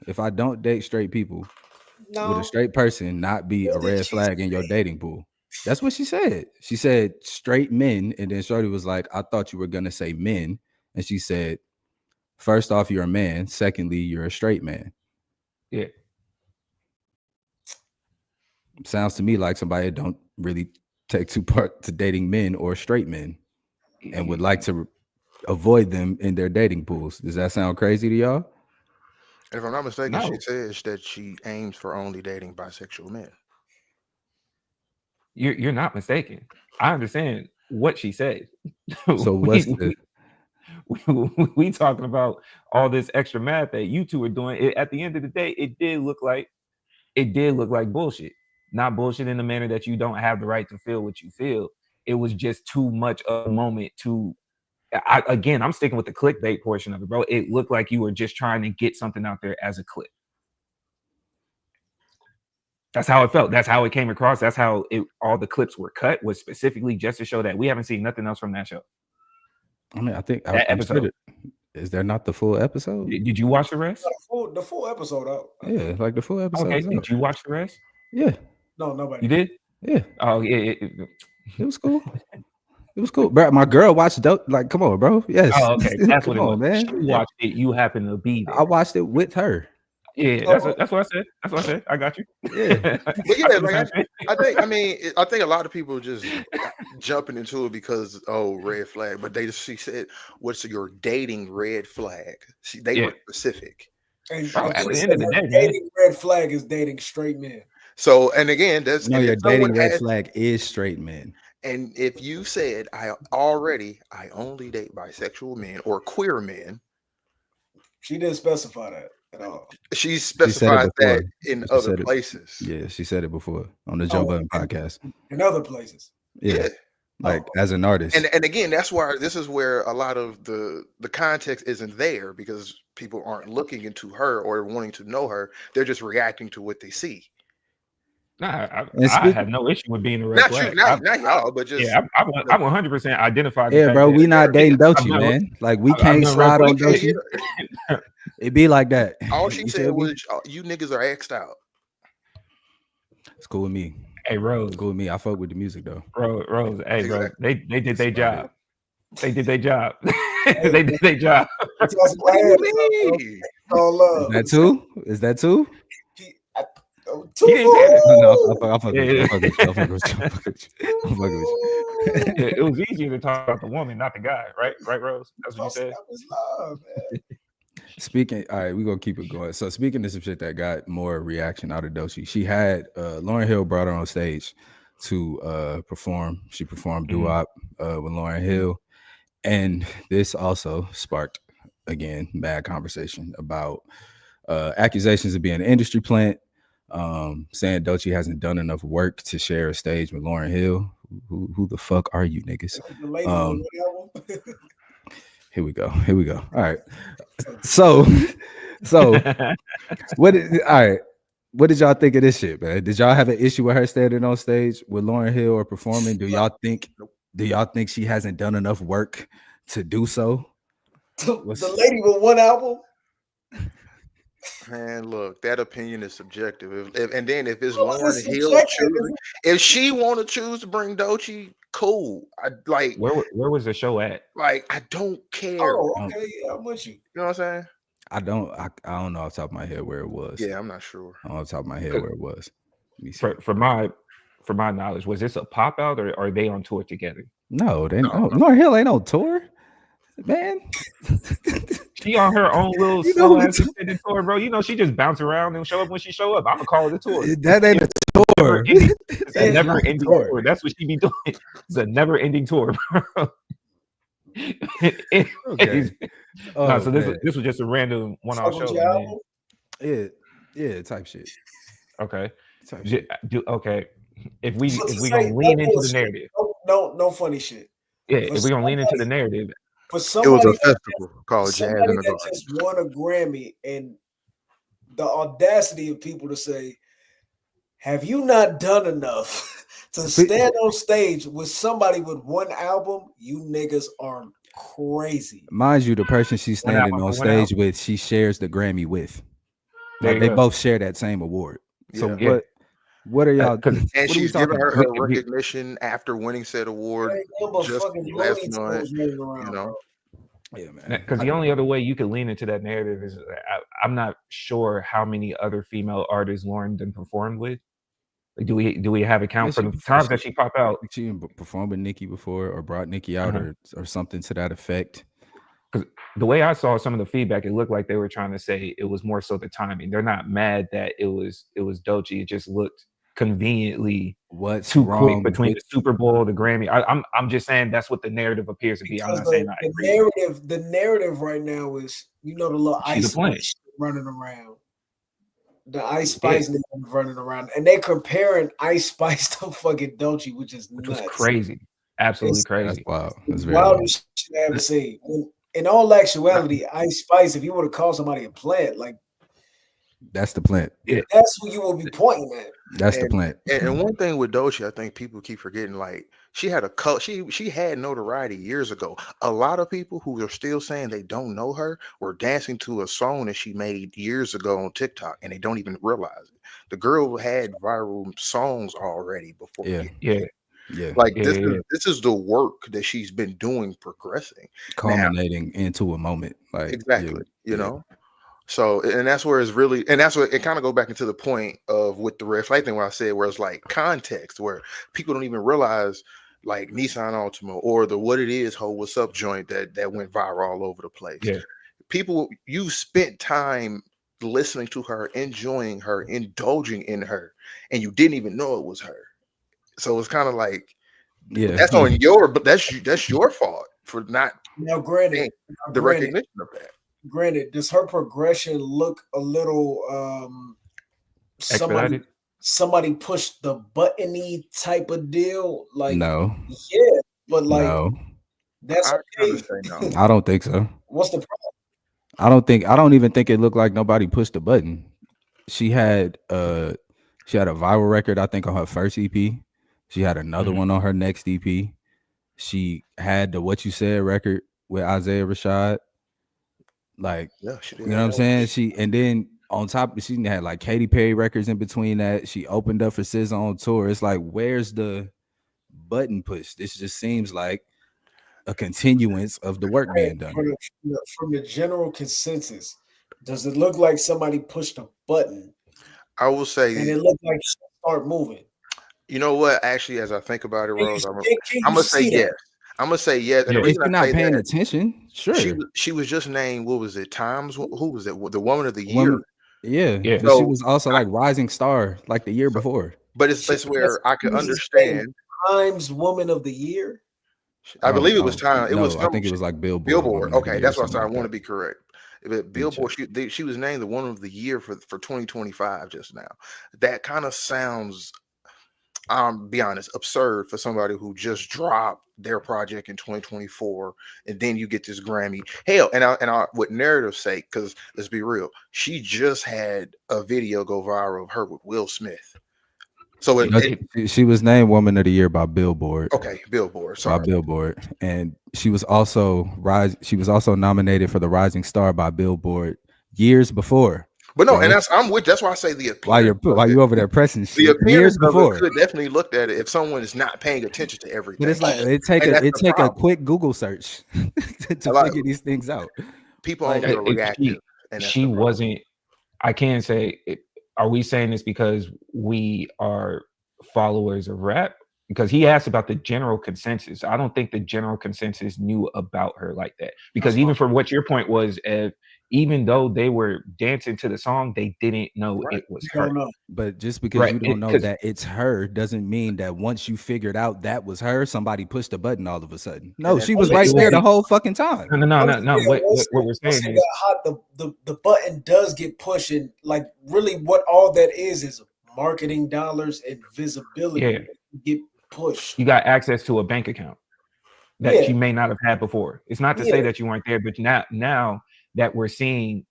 no. Would a straight person not be a red flag in your dating pool? That's what she said. She said straight men, and then Shorty was like, I thought you were gonna say men. And she said, first off, you're a man. Secondly, you're a straight man. Yeah. Sounds to me like somebody that don't really take to part to dating men or straight men and would like to avoid them in their dating pools. Does that sound crazy to y'all? If I'm not mistaken, No. she says that she aims for only dating bisexual men. You're not mistaken. I understand what she said. So what's we talking about all this extra math that you two are doing? At the end of the day, it did look like bullshit. Not bullshit in the manner that you don't have the right to feel what you feel. It was just too much of a moment to. I'm sticking with the clickbait portion of it, bro. It looked like you were just trying to get something out there as a clip. That's how it felt. That's how it came across. That's how all the clips were cut, was specifically just to show that we haven't seen nothing else from that show. I mean, I think that episode. Is there not the full episode? Did you watch the rest? The full episode out. Yeah, like the full episode. Okay, did you watch the rest? Yeah. No, nobody. You did? Yeah. Oh, yeah. It was cool. It was cool, bro. My girl watched like, come on, bro. Yes. Oh, okay. That's what it was. Man. She watched it. You happen to be there. I watched it with her. Yeah, that's what I said. That's what I said. I got you. Yeah. But I yeah, said the like same thing. I think a lot of people just jumping into it because red flag. But she said, "What's your dating red flag?" They were Yeah. specific. And Bro, at she the said end of the her day, man. dating red flag is dating straight men. So, and again, that's No, and your if someone dating red has, flag is straight men. and if you said I only date bisexual men or queer men, She didn't specify that at all. she She said it specifies before. that in She other said it. places. Yeah, she said it before on the Joe Oh, Budden podcast. in other places. Yeah, Yeah. like Oh. as an artist. And again, that's why this is where a lot of the context isn't there because people aren't looking into her or wanting to know her. They're just reacting to what they see. Nah, And I have no issue with being a red Not you, flag. not y'all, but just Yeah, I 100% identify the Yeah, fact bro, that we not dating I've Doechii, done- man. Like we I've can't done red slide on flags. Doechii. It be like that. all she You said feel me? was you niggas are X'd out. It's cool with me. Hey, Rose, It's cool with me. I fuck with the music though. Rose. Hey, bro, Exactly. they did their That's about job. They did their job. They did their job. It's also What do bad, you bro. mean? All love. Is that two? Is that two? Two He didn't say that. No, I'll fuck with you. Yeah. I'll fuck with you. I'll fuck with you. I'll fuck with you. I'll fuck with you. Yeah, it was easier to talk about the woman, not the guy, right? Right, Rose? That's what you said. Love, man. Speaking, all right, we're gonna keep it going. So speaking of some shit that got more reaction out of Doechii, she had Lauryn Hill brought her on stage to perform. She performed doo-wop with Lauryn Hill. And this also sparked again mad conversation about accusations of being an industry plant, saying Doechii hasn't done enough work to share a stage with Lauryn Hill. Who the fuck are you niggas? The lady on the album. Here we go. Here we go. All right. So what did y'all think of this shit, man? Did y'all have an issue with her standing on stage with Lauryn Hill or performing? Do y'all think she hasn't done enough work to do so? The lady with one album. Man, look, that opinion is subjective. If it's How is Lauryn it Hill subjective? choosing, if she want to choose to bring Doechii, cool. I like. Where was the show at? Like, I don't care. Oh, okay, yeah, I'm with you. You know what I'm saying? I don't know off the top of my head where it was. Yeah, I'm not sure. I don't know off the top of my head where it was. Let me see. For my knowledge, was this a pop out or are they on tour together? No, Lauryn Hill ain't on tour, man. She on her own little You know slow what ass extended tour, bro. You know she just bounce around and show up when she show up. I'm gonna call it a tour. That ain't a tour. It's a never ending tour. That's what she be doing. It's a never ending tour, bro. Okay. No, so this was just a random one-off Fuck with show. your Man. album? Yeah, type shit. Okay. Type shit. Okay. If we Say, gonna lean into the bullshit. narrative. No funny shit. Yeah, if we gonna lean into the narrative. For It somebody was a that festival called Jazz somebody in the that Garden. just won a Grammy and the audacity of people to say, have you not done enough to stand on stage with somebody with one album? You niggas are crazy. Mind you, the person she's One standing album on for one stage album. with, she shares the Grammy with. There Like you they go. both share that same award. So Yeah. what are y'all? Because And what are we she's giving talking her about? her recognition after winning said award Ain't nothing but just fucking last Looney month. Tunes running around, You know, bro. Yeah, man. Because the only other way you could lean into that narrative is I'm not sure how many other female artists Lauryn done performed with. Like, do we have a count for the times that she popped out? She performed with Nicki before, or brought Nicki out, or something to that effect. Because the way I saw some of the feedback, it looked like they were trying to say it was more so the timing. They're not mad that it was Doechii. It just looked conveniently too quick between the Super Bowl, the Grammy. I'm just saying that's what the narrative appears to be. I'm not saying I agree. The narrative right now is, you know, the little Ice Spice running around. The Ice Spice niggas running around, and they comparing Ice Spice to fucking Doechii, which is nuts. Which was crazy, absolutely crazy. That's wild. That's very wild wild. shit I ever seen. In all actuality, Ice Spice, if you would have called somebody a plant, like that's the plant. Yeah, that's who you will be pointing at. That's the plant. And one thing with Doechii, I think people keep forgetting, like she had she had notoriety years ago. A lot of people who are still saying they don't know her were dancing to a song that she made years ago on TikTok, and they don't even realize it. The girl had viral songs already before. Yeah. Like this is the work that she's been doing, progressing, culminating into a moment. Like exactly, you know. So, and that's where it's really, and that's what it kind of go back into the point of with the red flag thing where I said, where it's like context, where people don't even realize like Nissan Altima or the What It Is Ho What's Up joint that went viral all over the place. Yeah. People, you spent time listening to her, enjoying her, indulging in her, and you didn't even know it was her. So it's kind of like, Yeah, that's on your, but that's your fault for not Now, getting granted, the recognition of that. granted, does her progression look a little Expedited. somebody pushed the buttony type of deal? Like, no, yeah, but like no, that's I kind okay. of say no. I don't think so. What's the problem? I don't even think it looked like nobody pushed the button. She had she had a viral record, I think, on her first EP. She had another one on her next EP. She had the What You Said record with Isaiah Rashad. Like, Yeah, she did you know have what I'm that. saying? She, and then on top, she had like Katy Perry records in between that. She opened up for SZA on tour. It's like, where's the button push? This just seems like a continuance of the work being done. From the general consensus, does it look like somebody pushed a button I will and say, it looked like she start moving? you know what? Actually, as I think about it, Can you, Rose, can I'm you gonna say see yes. that? I'm gonna say yes. And the Yeah. If reason you're I not say paying that, attention, sure. she was just named, what was it? Times? Who was it? The Woman of the Year. Woman, yeah, Yeah. but she So, was also like rising star like the year so before. but She, it's where I she could was just named understand. Times Woman of the Year. I I don't believe it was know. time. It was No, I some think it was like Billboard Billboard. Woman of the Okay, Year or that's what I something said. I like want that. to be correct. But Let me Billboard, check. she was named the Woman of the Year for 2025 just now. That kind of sounds, be honest, absurd for somebody who just dropped their project in 2024, and then you get this Grammy. Hell, and I with narrative sake, because let's be real, she just had a video go viral of her with Will Smith. So Yeah. She was named Woman of the Year by Billboard. okay, Billboard. By Sorry, Billboard, and she was also She was also nominated for the Rising Star by Billboard years before. but no, and Bro, I'm with. That's why I say the appearance of while it. you over there pressing The shit appearance years of it before. could definitely looked at it if someone is not paying attention to But everything, it's like and that's it the take a problem. quick Google search to A lot figure these things out. people Like, only are reactive, and that's She the problem. wasn't. I can't say. Are we saying this because we are followers of rap? Because he asked about the general consensus. I don't think the general consensus knew about her like that. Because That's even my for what your point was, even though they were dancing to the song, they didn't know Right. it was you her. don't know. but just because Right? you don't know Because that it's her doesn't mean that once you figured out that was her, somebody pushed a button all of a sudden. No, And that's she I'm was it, right it just was there the saying. whole fucking time. no. What we're Once saying it is got hot, the button does get pushed, and like really, what all that is marketing dollars and visibility yeah, get pushed. you got access to a bank account that Yeah, you may not have had before. It's not to yeah. say that you weren't there, but now that we're seeing,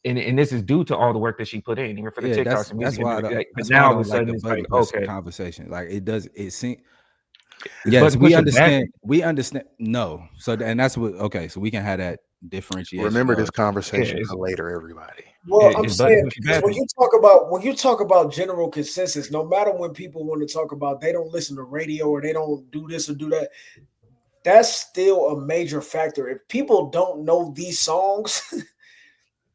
and this is due to all the work that she put in, even for the Yeah, TikToks and music. But that's why now I all of a don't like sudden the it's button like, push okay, conversation. Like it seems. is Yes, button push a bad thing? we understand. No, so and that's what. Okay, so we can have that differentiation remember this of. Yeah, conversation for later, everybody. Well, I'm is button saying push a because bad when thing? you talk about general consensus, no matter when people want to talk about they don't listen to radio or they don't do this or do that, that's still a major factor. If people don't know these songs,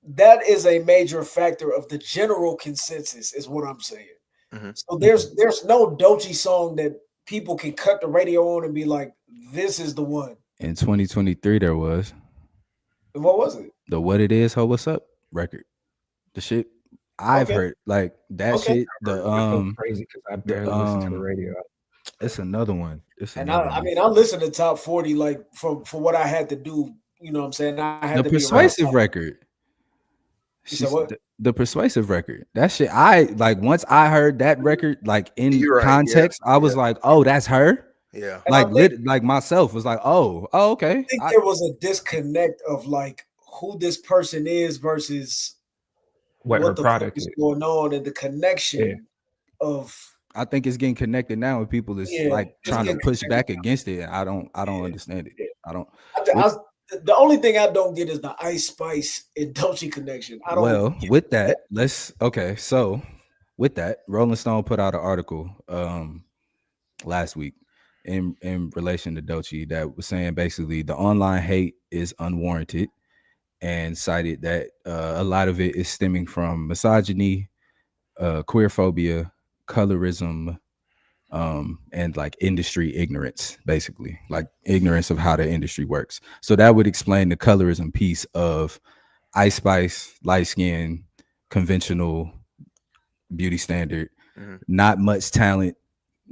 that is a major factor of the general consensus, is what I'm saying. Hmm. So there's no Doechii song that people can cut the radio on and be like, this is the one. In 2023, there was And what was it? the "What It Is Ho What's Up" record. The shit I've Okay, heard, like that okay. shit. I feel crazy because I The barely listen to the radio. it's another one. It's And another I one. mean, I listened to top 40 like for what I had to do. You know what I'm saying? I had The to be around. Persuasive record. You said She's what? the Persuasive record. That shit. I like once I heard that record, like in You're right. Yeah, context, I was yeah, like, oh, that's her. yeah. And I think Like myself was like, oh, okay. there was a disconnect of like who this person is versus What her what the fuck product is is? going on and the Yeah, connection of I think it's getting connected now, and people is yeah, like it's trying to getting push connected. back against it. I don't Yeah, understand it. yeah. I don't. I, I, the only thing I don't get is the Ice Spice and Doechii connection. I don't Well, get with that. that, so with that, Rolling Stone put out an article last week in relation to Doechii that was saying basically the online hate is unwarranted and cited that a lot of it is stemming from misogyny, queerphobia, colorism, and like industry ignorance, basically, like ignorance of how the industry works. So that would explain the colorism piece of Ice Spice, light skin, conventional beauty standard, Mm-hmm. not much talent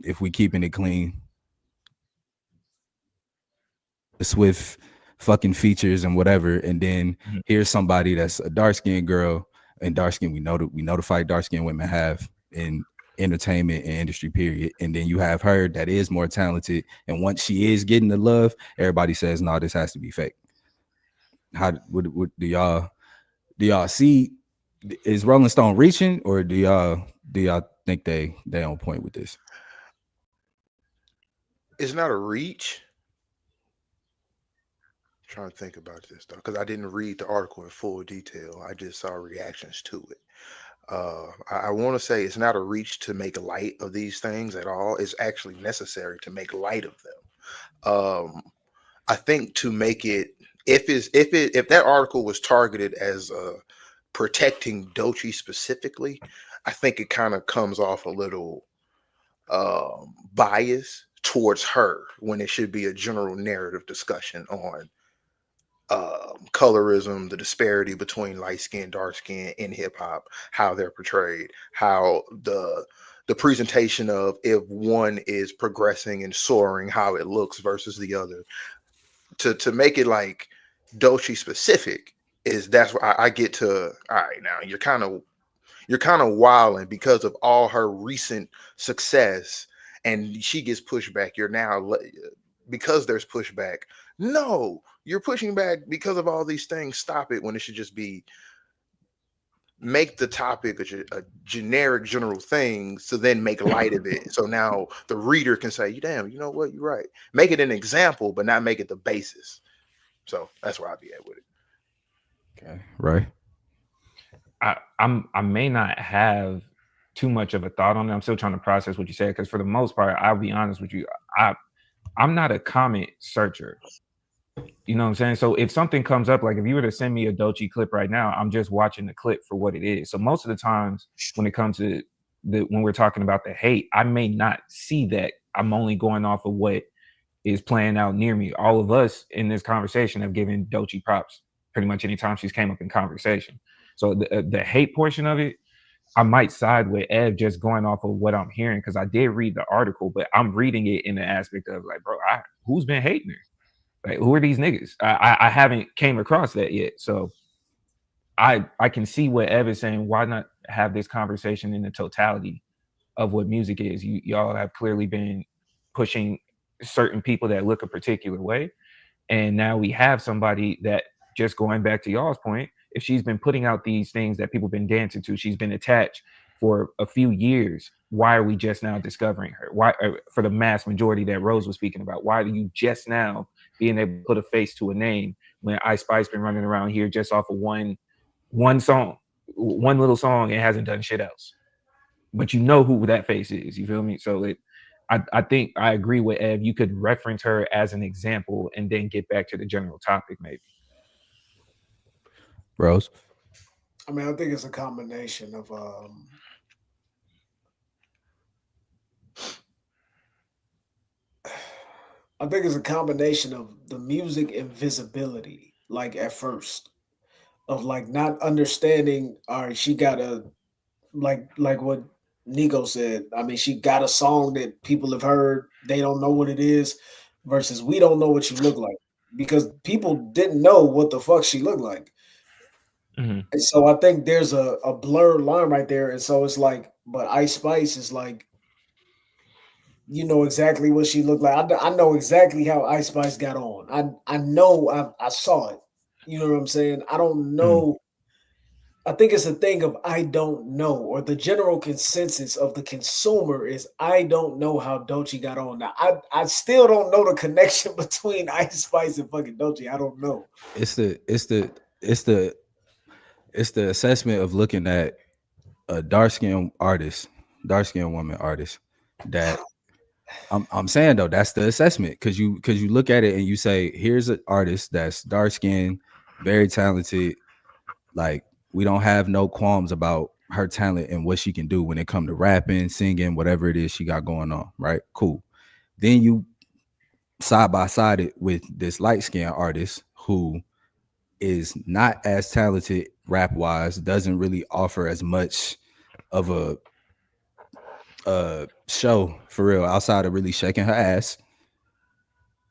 if we keeping it clean. Swift fucking features and whatever, and then Mhm. here's somebody that's a dark skinned girl, and dark skin we know that we notify dark skinned women have in entertainment and industry period, and then you have her that is more talented, and once she is getting the love, everybody says no, this has to be fake. How would do y'all see, is Rolling Stone reaching, or do y'all think they on point with this? It's not a reach. Trying to think about this though, because I didn't read the article in full detail. I just saw reactions to it. I want to say it's not a reach to make light of these things at all. It's actually necessary to make light of them. I think to make it, if that article was targeted as protecting Doechii specifically, I think it kind of comes off a little bias towards her when it should be a general narrative discussion on colorism, the disparity between light skin, dark skin in hip hop, how they're portrayed, how the presentation of if one is progressing and soaring, how it looks versus the other. To make it like Doechii specific is that's where I get to. All right, now you're kind of wilding because of all her recent success, and she gets pushed back. You're now because there's pushback. No, you're pushing back because of all these things. Stop it when it should just be make the topic a generic general thing, so then make light of it. So now the reader can say, "You damn, you know what? You're right." Make it an example, but not make it the basis. So that's where I'd be at with it. Okay, right. I may not have too much of a thought on it. I'm still trying to process what you said, because for the most part, I'll be honest with you, I'm not a comment searcher. You know what I'm saying? So if something comes up, like if you were to send me a Doechii clip right now, I'm just watching the clip for what it is. So most of the times when it comes to when we're talking about the hate, I may not see that. I'm only going off of what is playing out near me. All of us in this conversation have given Doechii props pretty much anytime she's came up in conversation. So the hate portion of it, I might side with Ev just going off of what I'm hearing, because I did read the article, but I'm reading it in the aspect of like, bro, who's been hating her? Like, who are these niggas? I haven't came across that yet. So I can see what Ev is saying. Why not have this conversation in the totality of what music is? Y'all have clearly been pushing certain people that look a particular way. And now we have somebody that, just going back to y'all's point, if she's been putting out these things that people been dancing to, she's been attached for a few years. Why are we just now discovering her? Why, for the mass majority that Rose was speaking about, why are you just now being able to put a face to a name when Ice Spice been running around here just off of one song, one little song, and hasn't done shit else? But you know who that face is. You feel me? So I think I agree with Ev. You could reference her as an example and then get back to the general topic, maybe. Rose. I mean, I think it's a combination of I think it's a combination of the music and visibility, like at first, of like not understanding, all right, she got a like what Nico said. I mean, she got a song that people have heard, they don't know what it is, versus we don't know what you look like. Because people didn't know what the fuck she looked like. Mm-hmm. And so I think there's a blurred line right there. And so it's like, but Ice Spice is like, you know exactly what she looked like. I know exactly how Ice Spice got on. I know I saw it. You know what I'm saying? I don't know. I think it's a thing of I don't know, or the general consensus of the consumer is I don't know how Doechii got on. Now I still don't know the connection between Ice Spice and fucking Doechii. I don't know. It's the assessment of looking at a dark skinned woman artist that I'm saying though, that's the assessment, because you look at it and you say, here's an artist that's dark skinned, very talented. Like, we don't have no qualms about her talent and what she can do when it come to rapping, singing, whatever it is she got going on, right? Cool. Then you side by side it with this light skinned artist who is not as talented rap wise, doesn't really offer as much of a show for real outside of really shaking her ass.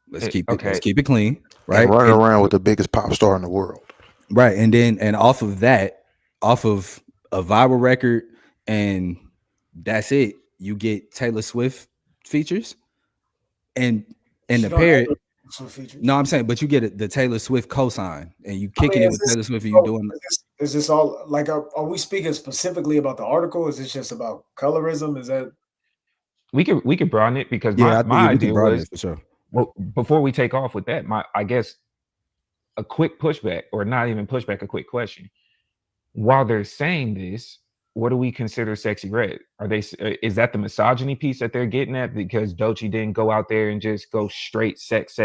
Let's keep it clean, right? And running around with the biggest pop star in the world. Right. And off of that, off of a viral record, and that's it. You get Taylor Swift features and the pair. No, I'm saying, but you get the Taylor Swift cosign and you kicking it with Taylor Swift and you doing. Is this all like, are we speaking specifically about the article? Is this just about colorism? Is that we could broaden it, because my idea was, for sure. Well, before we take off with that, I guess a quick pushback, or not even pushback, a quick question. While they're saying this, what do we consider Sexy Red? Is that the misogyny piece that they're getting at? Because Doechii didn't go out there and just go straight sex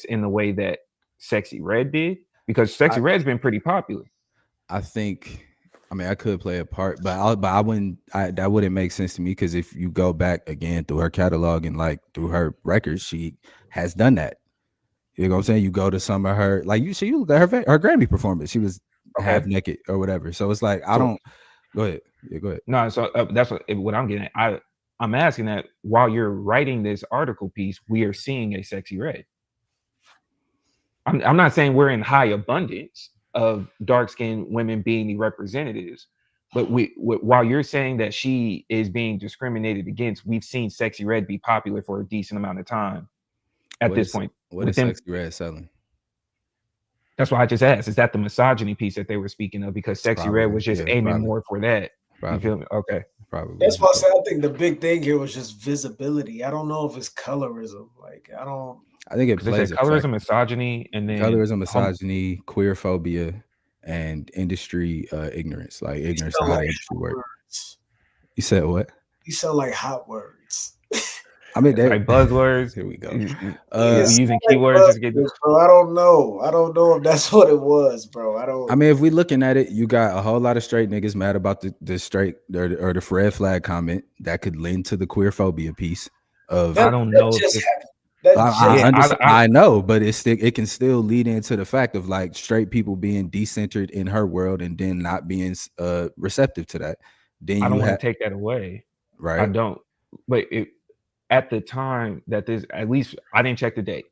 in the way that Sexy Red did? Because Sexy Red's been pretty popular. I think, I mean, I could play a part, but I wouldn't. That wouldn't make sense to me, because if you go back again through her catalog and like through her records, she has done that. You know what I'm saying? You go to some of her, like you look at her Grammy performance. She was half naked or whatever. So it's like, I don't. Go ahead. Yeah, go ahead. No, so that's what I'm getting at. I'm asking that while you're writing this article piece, we are seeing a Sexy Red. I'm not saying we're in high abundance of dark-skinned women being the representatives, but while you're saying that she is being discriminated against, we've seen Sexy Red be popular for a decent amount of time at this point. What is Sexy Red selling? That's why I just asked. Is that the misogyny piece that they were speaking of? Because Sexy Red was just aiming more for that. You feel me? Okay. Probably. That's why I said I think the big thing here was just visibility. I don't know if it's colorism. Like, I think it plays colorism, misogyny, and then colorism, misogyny, queer phobia, and industry ignorance. Like ignorance of how the industry works. You said what? You sound like hot words. I mean, like buzzwords. Here we go. Using keywords just get. Bro, I don't know if that's what it was, bro. I mean, if we looking at it, you got a whole lot of straight niggas mad about the straight or the red flag comment that could lend to the queer phobia piece. Of I don't know. I know, but it can still lead into the fact of like straight people being decentered in her world and then not being receptive to that. Then I don't want to take that away. Right. I don't. But at the time that this, at least I didn't check the date,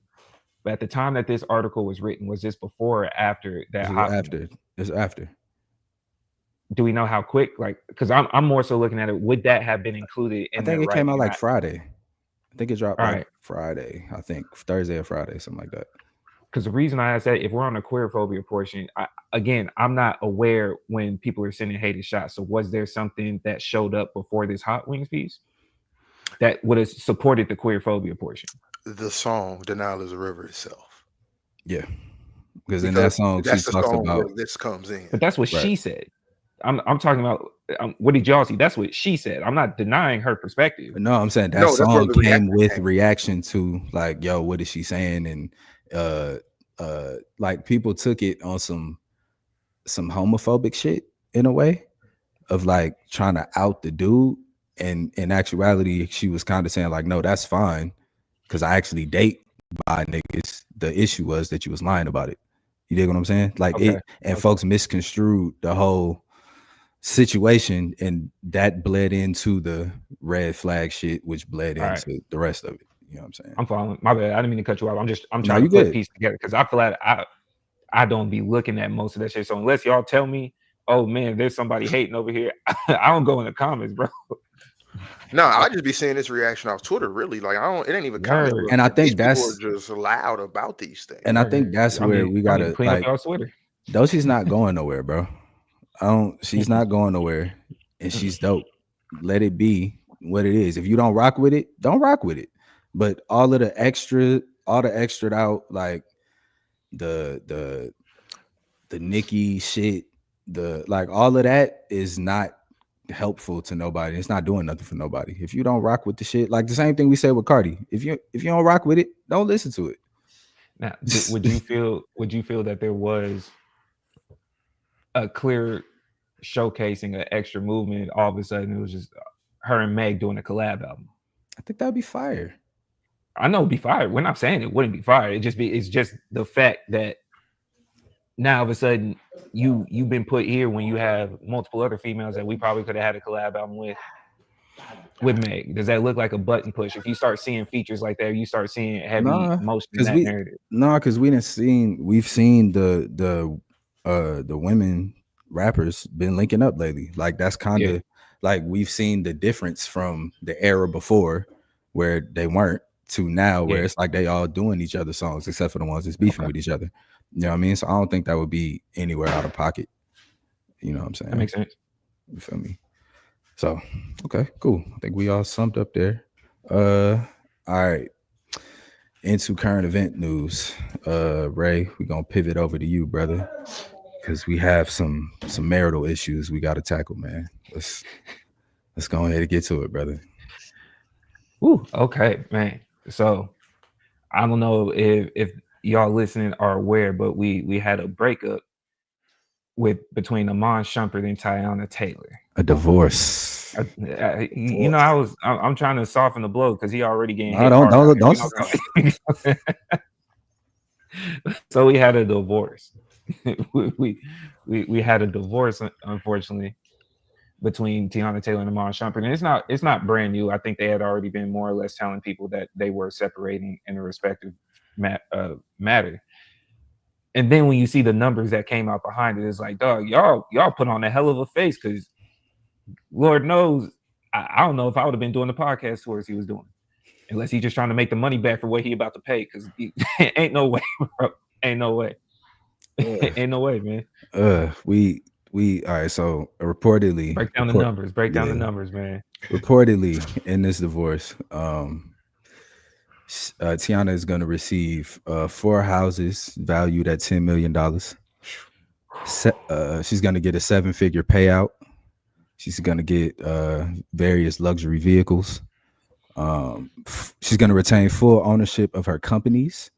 but at the time that this article was written, was this before or after that? It's after. Do we know how quick? Like, because I'm more so looking at it. Would that have been included in? I think it came out like Friday. I think it dropped like Friday. I think Thursday or Friday, something like that. Because the reason I asked that, if we're on the queer phobia portion, I'm not aware when people are sending hated shots. So was there something that showed up before this Hot Wings piece that would have supported the queer phobia portion? The song "Denial Is a River" itself. Yeah, because in that song she talks about this comes in. But that's what she said. I'm talking about. What did y'all see? That's what she said. I'm not denying her perspective. No, I'm saying that song came with reaction to like, yo, what is she saying? And like people took it on some homophobic shit in a way of like trying to out the dude. And in actuality, she was kind of saying like, no, that's fine because I actually date bi niggas. The issue was that you was lying about it. You dig what I'm saying? Like folks misconstrued the whole situation, and that bled into the red flag shit, which bled into the rest of it. You know what I'm saying? I'm following. My bad. I didn't mean to cut you off. I'm trying to put piece together because I feel like I don't be looking at most of that shit. So unless y'all tell me, oh man, there's somebody hating over here, I don't go in the comments, bro. No, I just be seeing this reaction off Twitter. Really, like it ain't even comment. And I think that's just loud about these things. And I think that's where we gotta clean up y'all Twitter. Doechii's not going nowhere, bro. She's not going nowhere, and she's dope. Let it be what it is. If you don't rock with it, don't rock with it. But all the extra out, like the Nicki shit, all of that is not helpful to nobody. It's not doing nothing for nobody. If you don't rock with the shit, like the same thing we said with Carti. If you don't rock with it, don't listen to it. Now, would you feel that there was a clear showcasing an extra movement. All of a sudden, it was just her and Meg doing a collab album. I think that'd be fire. I know it'd be fire. We're not saying it wouldn't be fire. It's just the fact that now all of a sudden you've been put here when you have multiple other females that we probably could have had a collab album with Meg. Does that look like a button push? If you start seeing features like that, you start seeing heavy motion in that narrative. Because we've seen the women rappers been linking up lately. Like that's kind of like we've seen the difference from the era before where they weren't to now where it's like they all doing each other's songs except for the ones that's beefing with each other. You know what I mean? So I don't think that would be anywhere out of pocket. You know what I'm saying? That makes sense. You feel me? So, okay, cool. I think we all summed up there. All right. Into current event news. Ray, we're gonna pivot over to you, brother. Because we have some marital issues we gotta tackle, man. Let's go ahead and get to it, brother. Ooh, okay, man. So I don't know if y'all listening are aware, but we had a breakup between Iman, Shumpert, and Teyana Taylor. A divorce. You know, I'm trying to soften the blow because he already getting don't. So we had a divorce. we had a divorce, unfortunately, between Teyana Taylor and Iman Shumpert, and it's not brand new. I think they had already been more or less telling people that they were separating in a respective matter. And then when you see the numbers that came out behind it, it's like, dog, y'all put on a hell of a face because Lord knows, I don't know if I would have been doing the podcast tours he was doing, unless he's just trying to make the money back for what he about to pay. Because ain't no way, bro. Ain't no way. Ain't no way, man. We all right. So reportedly, break down the numbers. Break down the numbers, man. Reportedly, in this divorce, Teyana is going to receive 4 houses valued at $10 million. She's going to get a 7-figure payout. She's going to get various luxury vehicles. She's going to retain full ownership of her companies.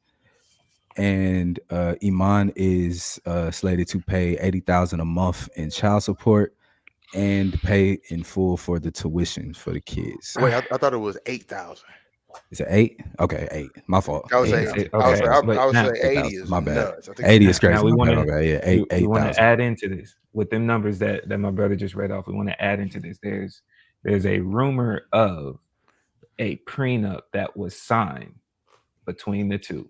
And Iman is slated to pay $80,000 a month in child support and pay in full for the tuition for the kids. Wait, I thought it was 8,000. Is it 8? Okay, 8. My fault. I was saying 80 is my bad. Nuts. 80 is crazy. Now we want to 8. We want to add into this with them numbers that my brother just read off. We want to add into this. There's a rumor of a prenup that was signed between the two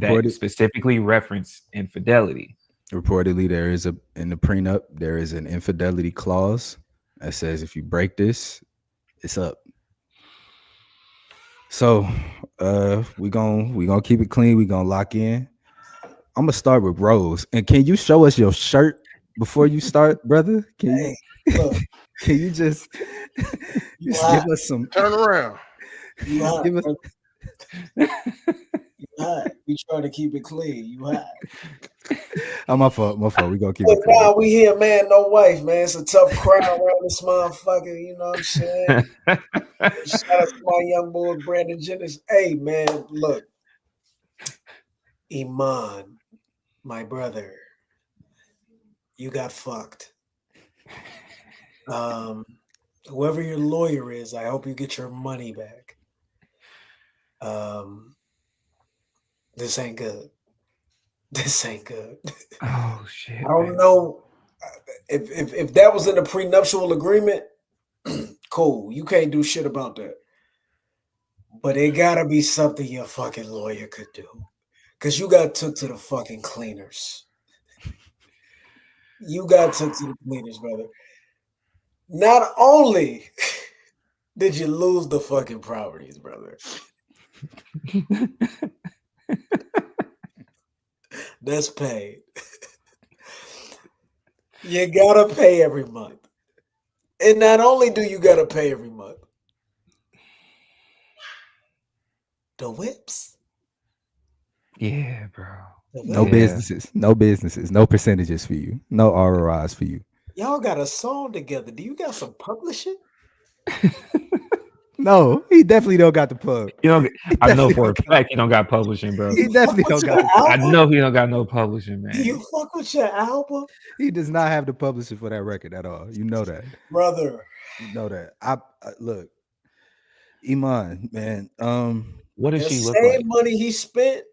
that specifically reference infidelity. Reportedly, in the prenup there is an infidelity clause that says if you break this, it's up. So we gonna keep it clean. We gonna lock in. I'm gonna start with Rose. And can you show us your shirt before you start, brother? Can you just give us some? Turn around. You hot, give us. You hot. We trying to keep it clean. You hot. Oh, my fault. We gonna keep it clean. Now we here, man. No wife, man. It's a tough crowd around this motherfucker. You know what I'm saying? Shout out to my young boy Brandon Jennings. Hey, man, look, Iman, my brother, you got fucked. Whoever your lawyer is, I hope you get your money back. This ain't good. This ain't good. Oh shit! I don't know if that was in the prenuptial agreement. Cool, you can't do shit about that. But it gotta be something your fucking lawyer could do, because you got took to the fucking cleaners. You got took to the cleaners, brother. Not only did you lose the fucking properties, brother. That's paid. You gotta pay every month. And not only do you gotta pay every month, the whips. Yeah, bro. No businesses, no percentages for you, no ROIs for you. Y'all got a song together. Do you got some publishing? No, he definitely don't got the pub. You know, He I know definitely for a don't got- fact he don't got publishing, bro. He definitely don't got the I know he don't got no publishing, Do you man. fuck with your album, He does not have the publishing for that record at all. You know that. brother? You know that. I look, Iman, man. What does That she look same like? money he spent,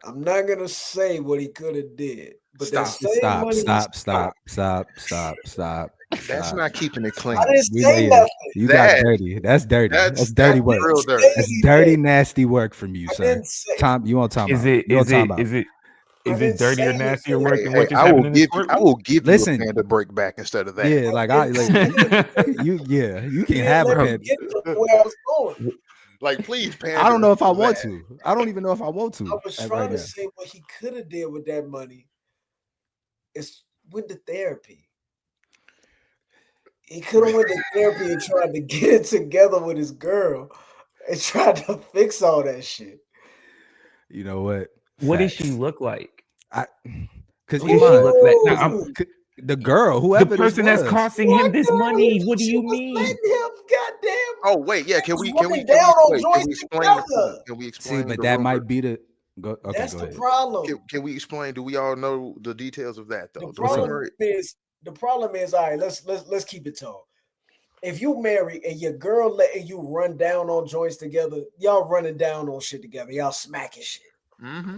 I'm not gonna say what he could have did, but that Stop. same money Stop. That's not keeping it clean. I didn't We say yeah, nothing. you That- got dirty. That's dirty. That's That's dirty work. real Say dirty. That's anything. dirty, nasty work from you, I sir. didn't say. Tom, you want to talk Is about? it You want is to talk it about? is it I is didn't it dirtier, say nastier anything. work Hey, than hey, what just I will happened in this give court? I will give Listen. you a panda break back instead of that. Yeah, like you can have a Let me pen. get to where I was going. Like, please, panda. I don't know if I do want that. to. I don't even know if I want to. I was right trying to now. say what he could have did with that money is with the therapy. He could have went to therapy and tried to get it together with his girl and tried to fix all that shit. You know what? What does she Facts. look like? Because What does she look like? Now, Ooh. the girl, whoever the person this that's was, costing him this money. What do She you was mean? letting him, goddamn. Oh wait, yeah. Can we running down on wait, can joints we explain the together. point? Can we see, explain but the that rumor? might be the. Go, okay, That's go the ahead. problem. Can we explain? Do we all know the details of that though? The problem is, all right, let's keep it tall. If you marry and your girl letting you run down on joints together, y'all running down on shit together, y'all smacking shit. Mm-hmm.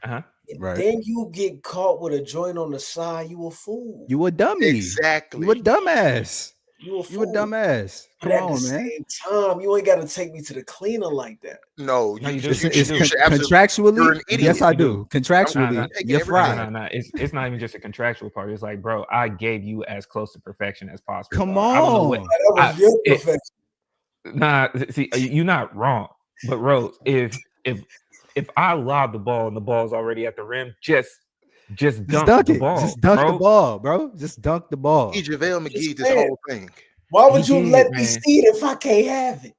Uh-huh. And Right. then you get caught with a joint on the side, you a fool. You a dummy. Exactly. You a dumbass. You a fool. You a dumbass. But Come at on, the man. same time, you ain't got to take me to the cleaner like that. No, No, you do. It's, You it's do. should absolutely- contractually. you're an idiot. Yes, I You do. do. Contractually, Nah. Taking you're everything. fried. No. It's not even just a contractual part. It's like, bro, I gave you as close to perfection as possible. Come dog. I don't know what. on. That was your perfection. Nah, see, you're not wrong. But Rose, if I lob the ball and the ball's already at the rim, just Just dunk dunk the it. ball. Just dunk bro. the ball, bro. Just dunk the ball. He JaVale McGee this saying. whole thing. Why would He you did, let me man. see it if I can't have it?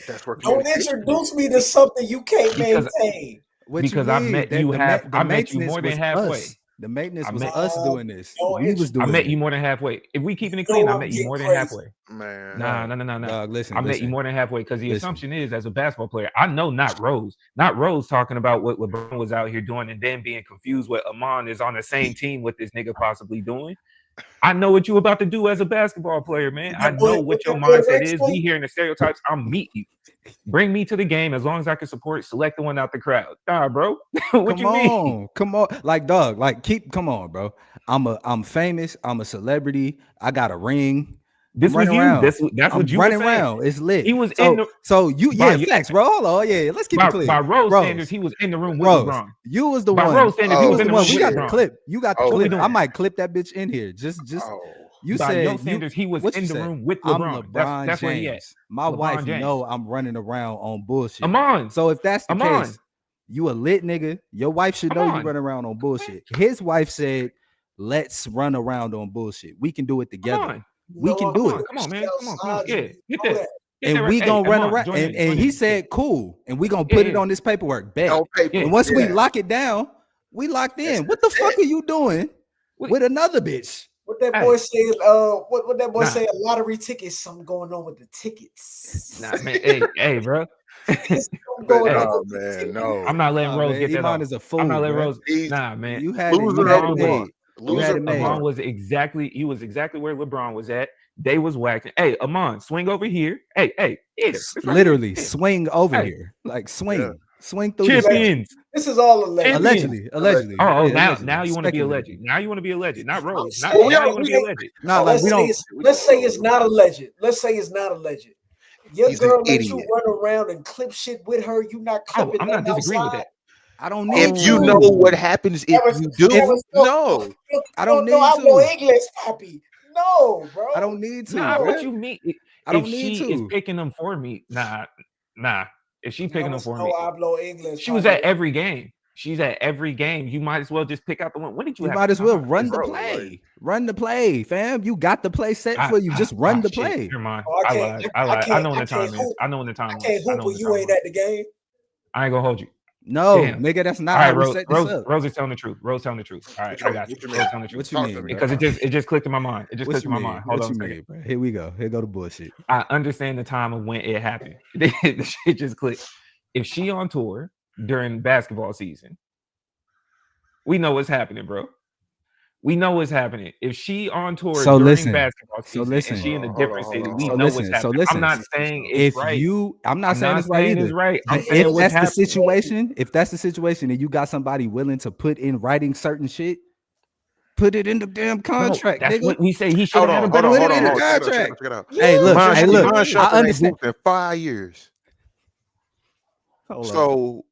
That's where Don't communication introduce me to something you can't Because- maintain. What because you I mean? met That- you the half- ma- I the met you maintenance more than was halfway. us. The maintenance I was met- us doing this. don't We was introduce- doing I met it. you more than halfway. If we keeping it You clean, know I I'm met you getting more than crazy. halfway. man. Nah. Dog, listen, I met you listen. more than halfway because the Listen. assumption is, as a basketball player, I know not Rose talking about what LeBron was out here doing and then being confused what Iman is on the same team with this nigga possibly doing. I know what you about to do as a basketball player, man. I That boy- know what your that boy mindset Rex is. play? We hearing the stereotypes. I'll meet you. Bring me to the game as long as I can support. Select the one out the crowd. Nah, bro. What you mean? Come on, like dog, like come on, bro. I'm famous. I'm a celebrity. I got a ring. This I'm was running you. around. That's I'm what you were running saying. around. It's lit. He was so, in the so you by yeah, you- flex, bro. Hold on, yeah. Let's keep it clear. by Rose Rose, standards. He was in the room with Rose, LeBron. you was the By one. Rose standards, he You was was in the the one. room We with got the LeBron. clip. You got the Oh, clip. we I doing? might clip that bitch in here. Just Oh, you By said your you- standards, he was what in you the said? room with I'm LeBron. LeBron That's where he at. James. My LeBron wife James. know I'm running around on bullshit. Amon. So if that's the Amon. case, you a lit nigga. Your wife should know you Amon. run around on bullshit. His wife said, "Let's run around on bullshit. We can do it together." Come on. We can do it. Come on, man. Come on. Outside Yeah. you. Get Know that. Get that And we right. gonna Hey, run Amon, around. join And in, join he in. said, "Cool." And we gonna put it Yeah. on this paperwork. Bet. no paper. Yeah. And once we Yeah. lock it down, we locked in. That's What the fuck are you doing What- with another bitch? What that Hey. boy said, what that boy Nah. say, a lottery ticket, something going on with the tickets. Nah, man. Hey, bro. Something going Hey. on Oh with the man, tickets. no. I'm not letting Nah, Rose man, get that Iman off. is a fool. I'm not letting bruh. Rose. He's Nah, man. You had it. You Loser had of it the made. month. You Loser had of it the made. Amon month. was exactly where LeBron was at. They was whacking. Hey, Amon, swing over here. Hey, here. It's right Literally here. swing over Hey. here, like swing, Yeah. swing through this. Champions. This is all alleged. Champions. Allegedly. Oh, Yeah, now allegedly. you want to be alleged. Speculatively. Now you want to be alleged. Not Rose. Not, saying- now you want to be alleged. Nah, like we don't. Let's say it's not alleged. Let's say it's not alleged. Your He's an girl let you idiot. run around and clip shit with her. You not Oh, clipping I'm not nothing disagreeing with outside? that. I don't need If you to. know what happens if you do, no. I don't No, need I to. know English, Papi. No, bro. I don't need to. Nah, bruh. what you mean? I don't If need she is to. picking them for me, nah. If she picking them for No, me, hablo English. she was Papi. at every game. She's at every game. You might as well just pick out the one. When did you? You have might as well time? run the bro, play. like- Run the play, fam. You got the play set for you. Just run the shit. play. Never mind. Oh, I lied. I know when the time is. hoop. I know when the time I was. can't I know hoop when when the you time ain't was. at the game. I ain't gonna hold you. No, Damn. nigga, that's All not right, how we Rose. set this Rose, up. Rose is telling the truth. Rose telling the truth. All right, What you I got mean? you. What you Rose mean? telling the truth. What you Talk mean, to me. bro? Because it just clicked in my mind. It just What clicked you in my mean? mind. Hold What on a you second. mean, bro? Here we go. Here go the bullshit. I understand the time of when it happened. The shit just clicked. If she on tour during basketball season, we know what's happening, bro. We know what's happening. If she on tour So during listen. basketball So season and she in a Hold on, different hold on, city, hold we on. know what's So happening. listen. I'm not saying it's right. I'm not saying it's right saying either. it's right. I'm But saying if what's that's the happening. situation, and you got somebody willing to put in writing certain shit, put it in the damn Bro, contract, that's nigga. what we say. He should Hold have had on, a hold better on, Put hold it on, in the hold on. Check it out, check it contract. out, check it out. Hey, look. Yeah, Hey, look. Iman I Shumpert ain't understand. hooped in 5 years. Hold on. So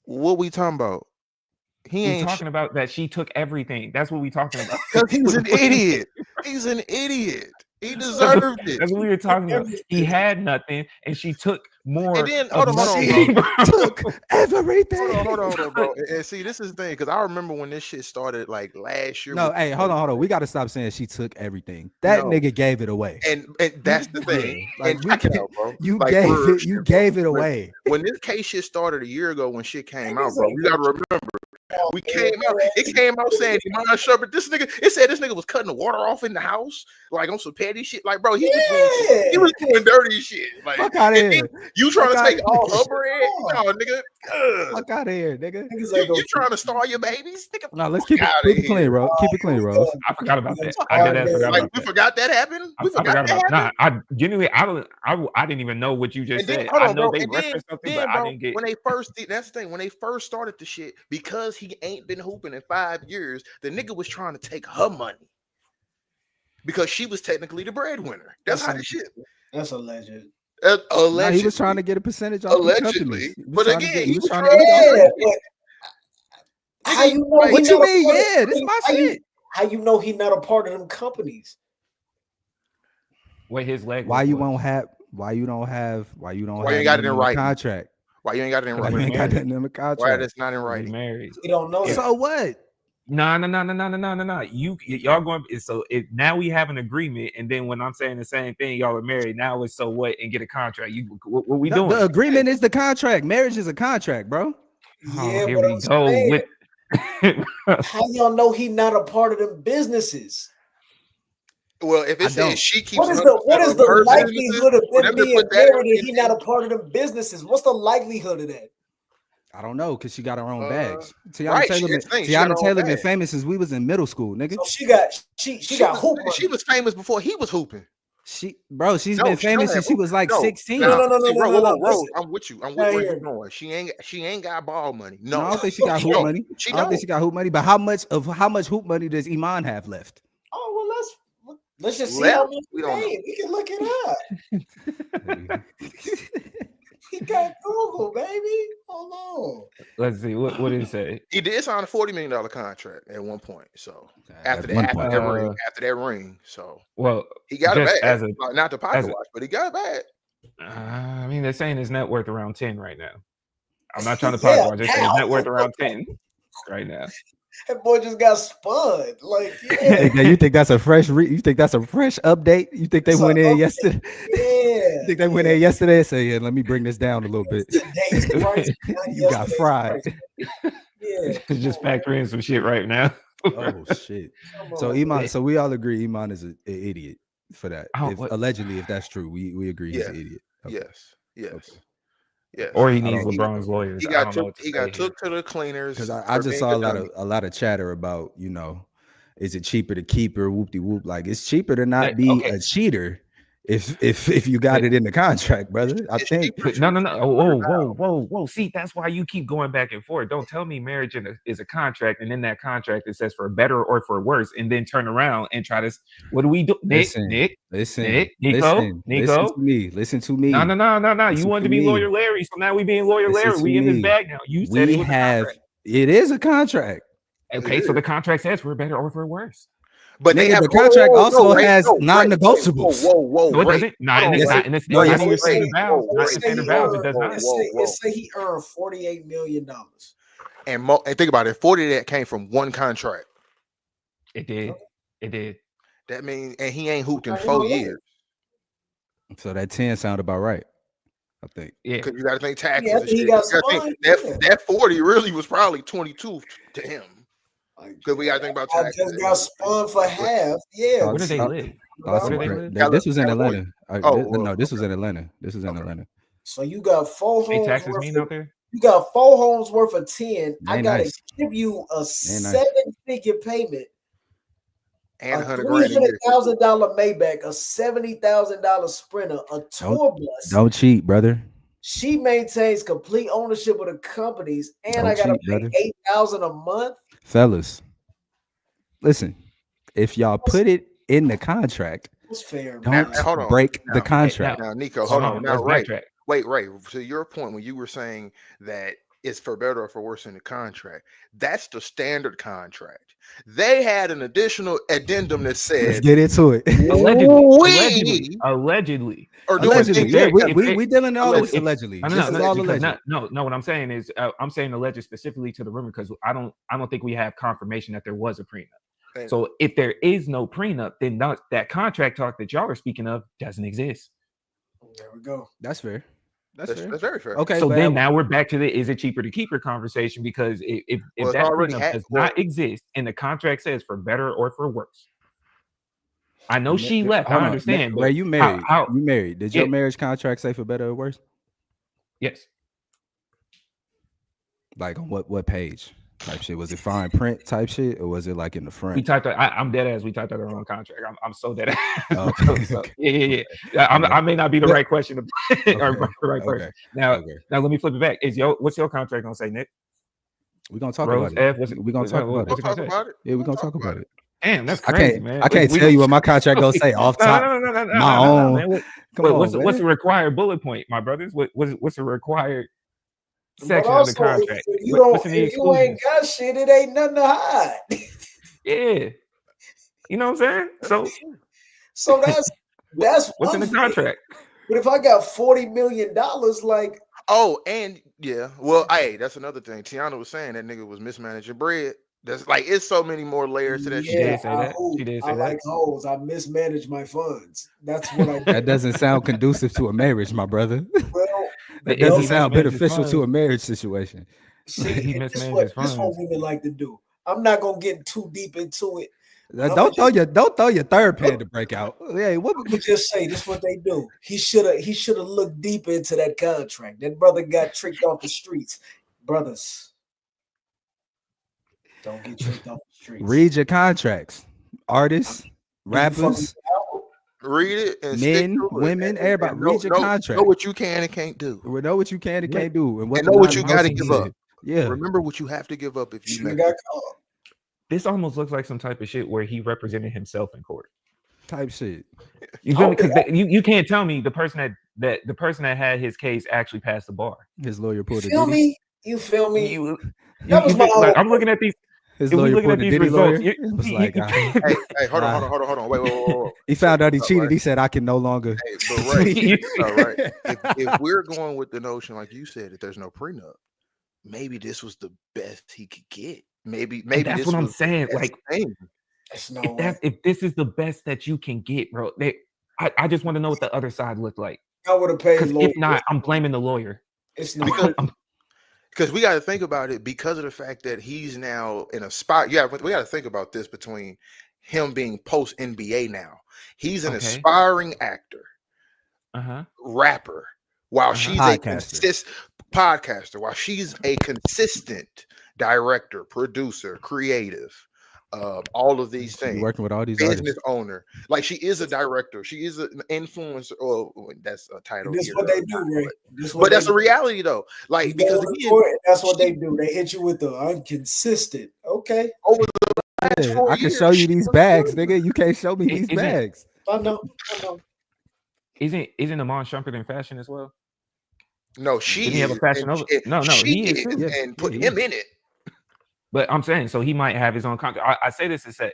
what we talking about? He We ain't talking about that she took everything. That's what we talking about. because he's an idiot. He's an idiot. He deserved it. That's what we were talking about. He had nothing, and she took more. And then of hold on, nothing, bro. bro. Took everything. Hold on, bro. And see, this is the thing because I remember when this shit started like last year. No, with- hey, hold on. We got to stop saying she took everything. That No. nigga gave it away. And that's the thing. Like, And we check it can't- out, bro. You Like, gave real it. You shit, bro. gave it When- away. When this case shit started a year ago, when shit came out, Niggas bro, ain't we gotta remember. We came out. It came out saying Iman Shumpert. This nigga. It said this nigga was cutting the water off in the house, like on some petty shit. Like, bro, he was doing dirty shit. Like, Fuck out of and here. then you trying to Fuck take outta all here. her bread? No, nigga. Ugh. Fuck out of here, nigga. Niggas ain't You trying to star your babies? Nigga, No, let's fuck keep outta it clean, here. bro. Keep it clean, Rose. I forgot about that. Fuck I did out ass forgot Like, about we that. forgot that happened. We I forgot forgot that about. happened. Nah, I genuinely, I didn't even know what you just And then, said. hold I on, know bro. they And referenced something, then, but bro, I didn't get. when they first that's the thing. When they first started the shit, because he ain't been hooping in 5 years, the nigga was trying to take her money because she was technically the breadwinner. That's how the shit. That's alleged. Allegedly, No, he was trying to get a percentage off the allegedly. companies. But again, he was trying trying to eat Yeah, off. but how you know he What you not a mean? part of- Yeah, this is my how you- shit. How you know he not a part of them companies? What his leg? Why you was. won't have? Why you don't have? Why you don't Why you have ain't got it nothing in the writing? contract? Why you ain't got it in Because Why you we're ain't writing? got married. nothing in the Why contract? that's not in We writing? married. We don't know that. So what? No. Y'all going so now we have an agreement, and then when I'm saying the same thing, y'all are married. Now it's so what and get a contract. What we doing? The agreement is the contract. Marriage is a contract, bro. Yeah, here but we I'm go saying, with. how y'all know he not a part of them businesses? Well, if I it don't. says she keeps What is 100% the of her businesses, likelihood of for them them to being put that married and in- he not a part of them businesses? What's the likelihood of that? I don't know because she got her own bags. Tiana right, Taylor, it's the thing, she got her Tiana own Taylor been bag. famous since we was in middle school, nigga. So she got hoop money. She was famous before he was hooping. She's No, been she don't famous have since she hoop- was like no, 16. No, see, no, Rose, listen. Rose, I'm with you. I'm Now with where hear you're me. going. She ain't got ball money. No, No, I don't think she got She hoop don't. money. She I don't think don't. she got hoop money. But how much hoop money does Iman have left? Oh well, let's just see Left? how much We he don't know. made. We can look it up. He got Google, baby. Hold on. Let's see what did it say. He did sign a $40 million contract at one point. So after At one that, point. after that ring, so Well, he got it just back. as a, Not the pocket as a- watch, but he got it back. I mean, they're saying his net worth around 10 right now. I'm not trying to Yeah, pocket watch. They're saying his net worth around 10 right now. That boy just got spun. Like, yeah. You think that's a fresh? You think that's a fresh update? You think they went in yesterday? Yeah. You think they went in yesterday and say, "Yeah, let me bring this down a little bit." Today's price, not You got yesterday's fried. price. Yeah. Just factor in some shit right now. Oh shit! Come So on, Iman, man. so we all agree Iman is an idiot for that. Oh, If, what? allegedly, if that's true, we agree he's Yeah. an idiot. Okay. Yes. Okay. Yes. Or he I needs don't- LeBron's lawyers. He I got don't know took. what to He say got here. took to the cleaners Because I for just being saw dummy. a lot of chatter about, is it cheaper to keep her? Whoop de whoop. Like, it's cheaper to not be Okay. a cheater if you got it in the contract, brother. I It's think. cheaper to No. keep Whoa. See, that's why you keep going back and forth. Don't tell me marriage is a contract, and in that contract it says for better or for worse, and then turn around and try to. What do we do? Listen Nico. to me. Listen to me. No. You Listen wanted to to be me. Lawyer Larry, so now we being Lawyer Listen Larry. to We in this me. bag now. You said We it was a have. contract. It is a contract. Okay, so the contract says for better or for worse. But they Nigga, have the contract also has Whoa, non-negotiables. No, it Ray. doesn't. Not in Hold on, the Ray. not in the No, not yes, in your it standard does. vows. Not in Say standard he vows. It earned- does not. it say he earned $48 million. And think about it. 40 of that came from one contract. It did. It did. That means, and he ain't hooped in I know 4 that. years. So that 10 sound about right. I think. Yeah. Because you got to think taxes. Yeah, and he shit. got You gotta think spun. that 40 really was probably 22 to him. Like, Because we got to think about I taxes. just got spun for half. Yeah. Where do they Thoughts- live? thoughts Where and do they pra- live? This was in California. Atlanta. Oh, No, this was okay. in Atlanta. This was in Atlanta. So you got 4 Pay homes taxes worth mean of, out there? you got 4 homes worth of 10. I Ain't gotta nice. give you a nice. 7-figure payment, And a $100,000 a year. $300,000 Maybach, a $70,000 Sprinter, a tour bus. Don't cheat, brother. She maintains complete ownership of the companies, and Don't I gotta cheat, brother. pay $8,000 a month. Fellas, listen. If y'all put it in the contract, That's fair, don't man. Hold on. break the Now, contract. Now, Nico, Hold hold on, on. Now, let's Ray, backtrack. wait. To your point, when you were saying that it's for better or for worse in the contract, that's the standard contract. They had an additional addendum that Let's said get into it. Allegedly. are doing Allegedly, things yeah, together. we dealing all So this allegedly. No, This is all because alleged. no. What I'm saying is, I'm saying alleged specifically to the rumor because I don't think we have confirmation that there was a prenup. And- So if there is no prenup, then that contract talk that y'all are speaking of doesn't exist. There we go. That's fair. That's fair. That's very fair. Okay, So but then now we're back to the is it cheaper to keep her conversation because if Well, it's that already prenup does not exist and the contract says for better or for worse. I know she left. hold I on. understand. Ray, But you married. how- You married. Did your Yeah. marriage contract say for better or worse? Yes. Like on what page? Type shit. Was it fine print type shit, or was it like in the front? We typed that. I'm dead ass. We typed that on contract. I'm so dead ass. Oh, So, okay. yeah. I may not be the right question or the right person. Now let me flip it back. What's your contract gonna say, Nick? We're gonna talk Rose about it. F. We're gonna talk about We'll it. talk about it. Yeah, we're gonna talk about it. Damn, that's crazy, man. I can't tell you what my contract gonna say off top. My own. Man. What's the required bullet point, my brothers? What's the required section of the contract? If you What's in the if you ain't exclusions? got shit, it ain't nothing to hide. Yeah, you know what I'm saying. So that's what's in the thing. contract. But if I got $40 million, like, Oh, and yeah, well, hey, that's another thing. Teyana was saying that nigga was mismanaging bread. That's like it's so many more layers to that She shit. did say that. She did say I that. like hoes. I mismanage my funds. That's what I do. That doesn't sound conducive to a marriage, my brother. Well, That If doesn't he sound mismanages beneficial to a funds. marriage situation. see, He this mismanages what funds. women like to do. I'm not gonna get too deep into it. Don't throw your third pan to break out. Yeah, what Let me just say this: what they do. He should have looked deeper into that contract. That brother got tricked off the streets. Brothers, don't get tricked off the streets. read your contracts. Artists, rappers, Read it and men, stick to it. women, everybody. Read your contract. Know what you can and can't do. We know what you can and can't do, and And the know what you got to non-negotiables give up. is. Yeah, Remember what you have to give up if you Should've make got it. caught. This almost looks like some type of shit where he represented himself in court. type shit. You feel me? Because you can't tell me the person that had his case actually passed the bar. His lawyer You pulled a feel Diddy. me? You feel me? That was like, I'm looking at these. His If we lawyer looking pulled at a these Diddy results, lawyer. It was like, Hey, hold on. Wait. he found out he Up, cheated. right? He said, "I can no longer." Hey, but right, right. If we're going with the notion, like you said, that there's no prenup, maybe this was the best he could get. Maybe that's this what I'm was saying. the best Like, thing. if this is the best that you can get, bro, I just want to know what the other side looked like. I would have paid. Because if not, I'm blaming the lawyer. It's not. Because we got to think about it because of the fact that he's now in a spot. Yeah, we got to think about this between him being post NBA now. He's an aspiring actor, rapper, while she's a podcaster, while she's a consistent director, producer, creative. All of these things. Working with all these business artists. owner, like she is a director, she is an influencer. Oh, that's a title. This is what they do, Ray. But that's a reality, though. Like because that's what they do. They hit you with the inconsistent. Okay. Over the last 4 I can years, show you these bags, nigga. You can't show me these bags. I know. Isn't Iman Shumpert in fashion as well? No, she didn't he have a fashion over? No, he is too. and put him in it. But I'm saying, so he might have his own contract. I say this to say,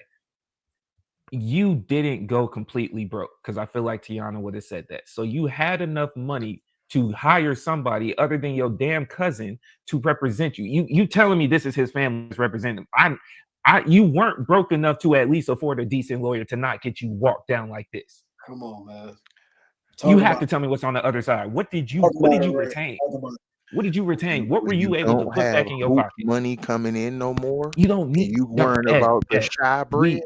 you didn't go completely broke because I feel like Teyana would have said that. So you had enough money to hire somebody other than your damn cousin to represent you. You telling me this is his family's representative? You weren't broke enough to at least afford a decent lawyer to not get you walked down like this. Come on, man. You have to tell me what's on the other side. What did you retain? What did you retain? What were you able to put back in your pocket? Money coming in no more. You don't need. You worrying about the shy bread,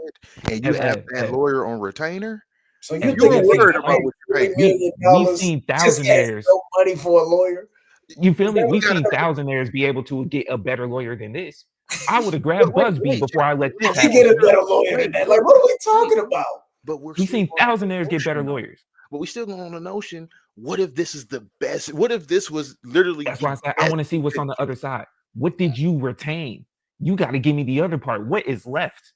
and you have that lawyer on retainer. So you were worried about what you paid. We've seen thousandaires. No money for a lawyer. You feel me? We've seen thousandaires be able to get a better lawyer than this. I would have grabbed Busby before I let this happen. Get a better lawyer than that. Like, what are we talking about? But we've seen thousandaires get better lawyers. But we still going on the notion. What if this is the best? What if this was literally? That's why I said I want to see what's on the other side. What did you retain? You got to give me the other part. What is left?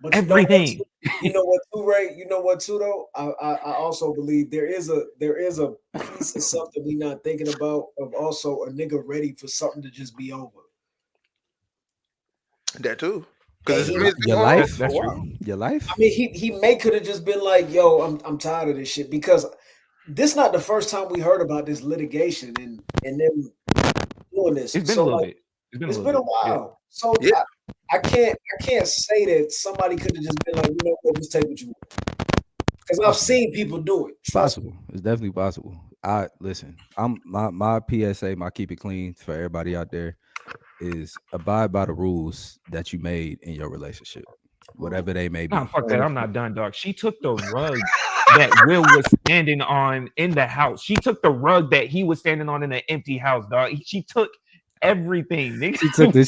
But everything. You know what, too, Ray? You know what, too, though? I also believe there is a piece of something we're not thinking about of also a nigga ready for something to just be over. That too. Because your life, that's true. Your life. I mean, he may could have just been like, "Yo, I'm tired of this shit," because this not the first time we heard about this litigation and them doing this. It's been a little bit. It's been a while. Yeah. So yeah. I can't say that somebody could have just been like, you know what, just take what you want. Because I've seen people do it. It's possible. It's definitely possible. Listen. I'm my PSA, my keep it clean for everybody out there is abide by the rules that you made in your relationship, whatever they may be. Nah, fuck that. I'm not done, dog. She took the rug that Will was standing on in the house. She took the rug that he was standing on in an empty house, dog. She took everything. Nigga.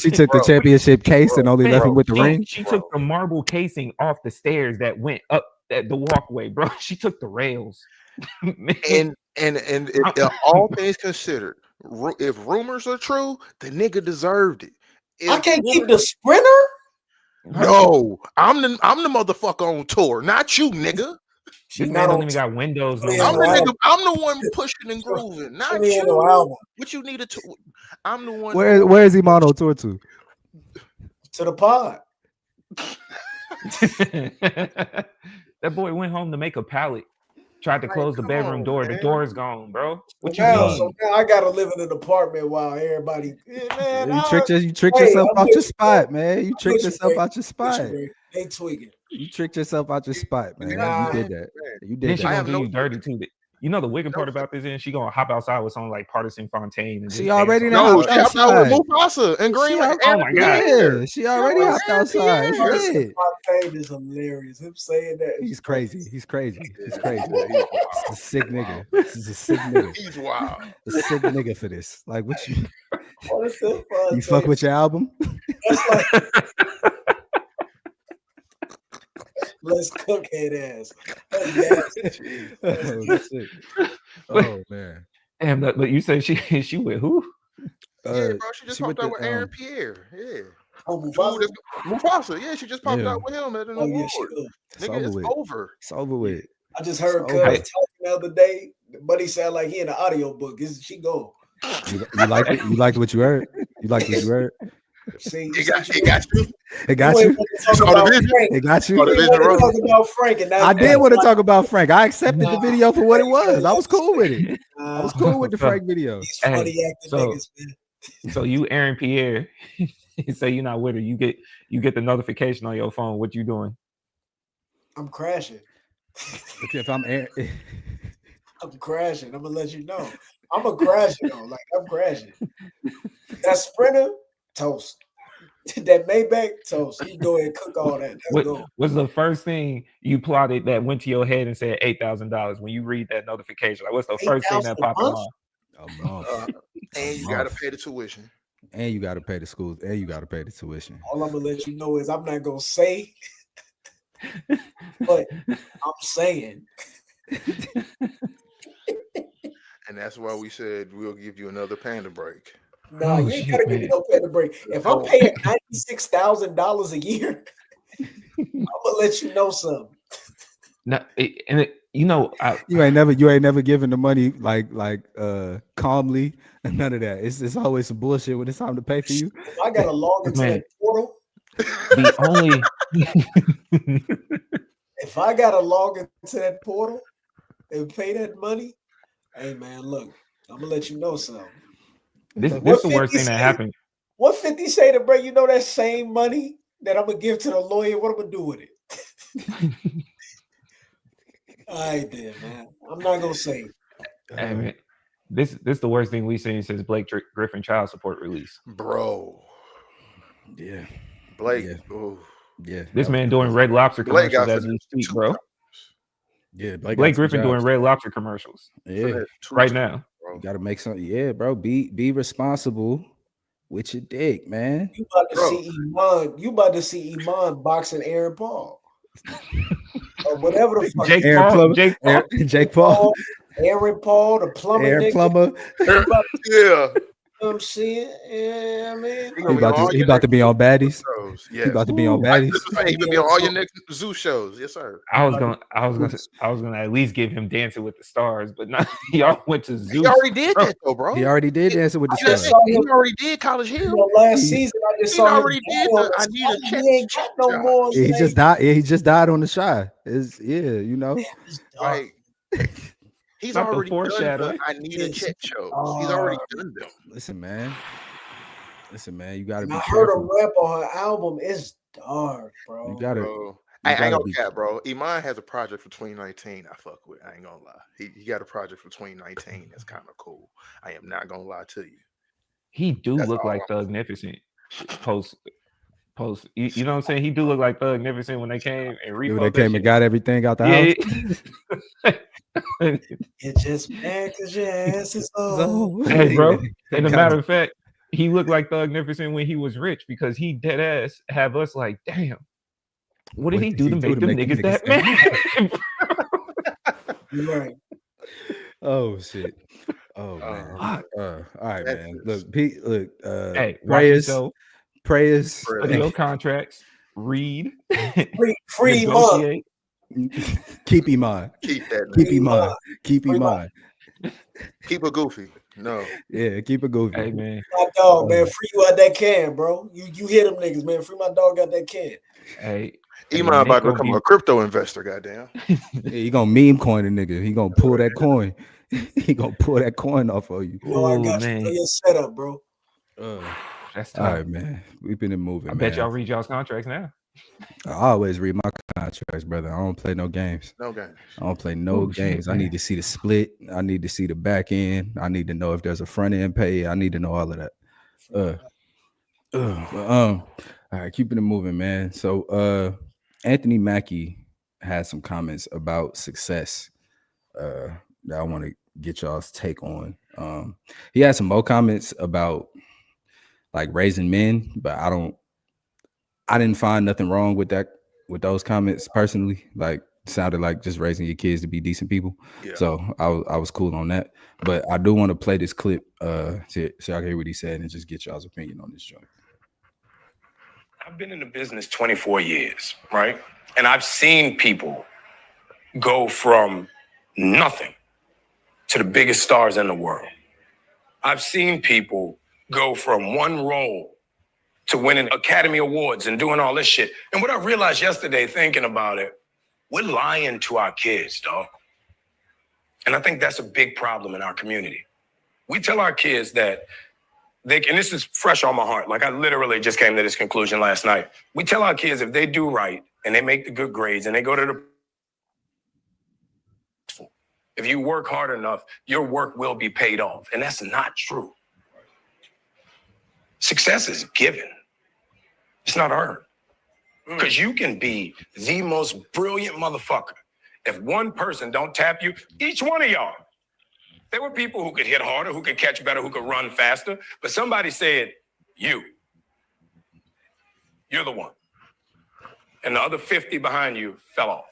She took the championship case and only left him with the ring. She took the marble casing off the stairs that went up the walkway, bro. She took the rails. and if all things considered, if rumors are true, the nigga deserved it. I can't keep the Sprinter. No, I'm the motherfucker on tour, not you, nigga. This man don't even got windows. I'm the one pushing and grooving, not you. What you need to? I'm the one. Where is Iman on tour to? To the pod. That boy went home to make a pallet. Tried to close the bedroom door. Man. The door is gone, bro. What you mean? So now I gotta live in an apartment while everybody. Man, you tricked yourself out your spot, man. You tricked yourself out your spot. They tweaking. You tricked yourself out your spot, man. You did that. You did then that. She gonna do you dirty too. You know the wicked part about this is she gonna hop outside with something like Partisan Fontaine. And she already know. She hopped out with Mufasa and Green. Oh my god! Yeah, she already hopped outside. Fontaine is hilarious. Him saying that. He's crazy. He's crazy. He's crazy. He's a sick nigga. This is a sick nigga. He's wild. A sick nigga for this. Like what you? So you fuck with your album? That's like. Let's cook head ass. Oh man. Damn, but you said she went who? Yeah, bro. She just popped out with Aaron Pierre. Yeah. Oh, Mufasa. Yeah, she just popped out with him at an award. Nigga, it's over. It's over with. I just heard Cuz talking the other day, but he sounded like he in an audio book. She go. You like it? You liked what you heard? You liked what you heard? See, it got you. It got you. It got you. Talk about Frank, and I did want to talk about Frank. I accepted the video for what it was. I was cool with it. I was cool with the Frank video. These funny acting niggas, man. So you, Aaron Pierre, say you're not with her. You get the notification on your phone. What you doing? I'm crashing. If I'm I'm crashing. I'm gonna let you know. I'm a crashing though. Like I'm crashing. That Sprinter. Toast. That Maybach toast. You go ahead and cook all that. What's the first thing you plotted that went to your head and said $8,000 when you read that notification? Like, what's the first thing that popped on? And you gotta pay the tuition. And you gotta pay the schools. And you gotta pay the tuition. All I'm gonna let you know is I'm not gonna say, but I'm saying. And that's why we said we'll give you another panda break. No, you ain't gotta give me no panda break. If I'm paying $96,000 a year, I'm gonna let you know something. No, you ain't never given the money like calmly and none of that. It's always some bullshit when it's time to pay for you. I gotta log into that portal. If I gotta log into that portal and pay that money, hey man, look, I'm gonna let you know something. This is the worst thing that happened. What 50 say to bring that same money that I'm gonna give to the lawyer? What I'm gonna do with it? I did, man. I'm not gonna say. Hey, man, this the worst thing we've seen since Blake Griffin child support release. Bro. Yeah. Blake. Yeah. Ooh. Yeah. This that- man doing Red Lobster Blake commercials got as we finessed speak, 2 bro. times. Yeah. Blake Griffin doing Red Lobster commercials Yeah. Finessed 2 right times, now. bro. You gotta make something. Yeah, bro. Be responsible with your dick, man. You about to Bro. see Iman. You about to see Iman boxing Aaron Paul. Or whatever the fuck. Jake Aaron Paul, Plumber. Jake Paul. Jake Paul. Aaron Paul, the plumber Aaron nigga. Plumber. You about Yeah. I'm seeing. Yeah, I mean, He He about to, he about to be on Baddies. shows. He Yes. about to be on Ooh. I Baddies. just was saying he would be on all your next zoo shows. Yes, sir. I was gonna at least give him Dancing with the Stars, but not y'all went to Zeus. He already did that though, bro. He already did Dancing with the I just Stars. saw He him. already did College You Hill. know, last He- season, I just he saw him. already did die on the I the Need a side. Check He ain't got no shot. more. He just died. Yeah, he just died on the Shy. You know. He's dark. Like he's Not the already done the foreshadowing. I Need a Yes. Check shows. He's already done them. Listen, man. You gotta And be I heard him careful. rap on her album. It's dark, bro. You gotta. Bro. You I ain't gotta gonna be- cap, bro. Iman has a project for 2019. I fuck with. I ain't gonna lie. He got a project for 2019 that's kind of cool. I am not gonna lie to you. He do That's look all like I'm- Thugnificent. Post. You know what I'm saying? He do look like Thugnificent when they came and When repo they came and got everything out the house. It's just bad because your ass is old. Hey, bro. Yeah. And a matter of fact, he looked like Thugnificent when he was rich because he dead ass have us like, damn. What did he do to make them niggas that mad? You're right. Oh shit. Oh man. All right, That's man. just- Look, Pete. Look. Hey, Prayers. studio contracts, read, Free Iman. negotiate. Keep him on. Keep that. Keep Nigga. him on. Keep him Free on. Keep it goofy. No. Yeah. Keep it goofy. Hey man, My dog, man. Free you out that can, bro. You hear them niggas, man. Free my dog out that can. hey, Iman about to Nico become be- a crypto investor. Goddamn. Yeah, he gonna meme coin a nigga. He gonna pull that coin. He gonna pull that coin off of you. You know, I Ooh, got man. you for your setup, bro. That's All tough. right, man. We've been moving. I man. bet y'all read y'all's contracts now. I always read my contracts, brother. I don't play no games. No games. I don't play no Oh, shit, games. I man. need to see the split. I need to see the back end. I need to know if there's a front end pay. I need to know all of that. All right, keeping it moving, man. So Anthony Mackie had some comments about success that I want to get y'all's take on. He had some more comments about like raising men, but I didn't find nothing wrong with those comments personally. Like sounded like just raising your kids to be decent people. Yeah. So I was cool on that. But I do want to play this clip so y'all can hear what he said and just get y'all's opinion on this joint. I've been in the business 24 years, right? And I've seen people go from nothing to the biggest stars in the world. I've seen people go from one role to winning Academy Awards and doing all this shit. And what I realized yesterday thinking about it, we're lying to our kids, dog. And I think that's a big problem in our community. We tell our kids that and this is fresh on my heart. Like I literally just came to this conclusion last night. We tell our kids if they do right and they make the good grades and they go to if you work hard enough, your work will be paid off. And that's not true. Success is given. It's not earned. Because you can be the most brilliant motherfucker. If one person don't tap you, each one of y'all. There were people who could hit harder, who could catch better, who could run faster. But somebody said, you're the one. And the other 50 behind you fell off.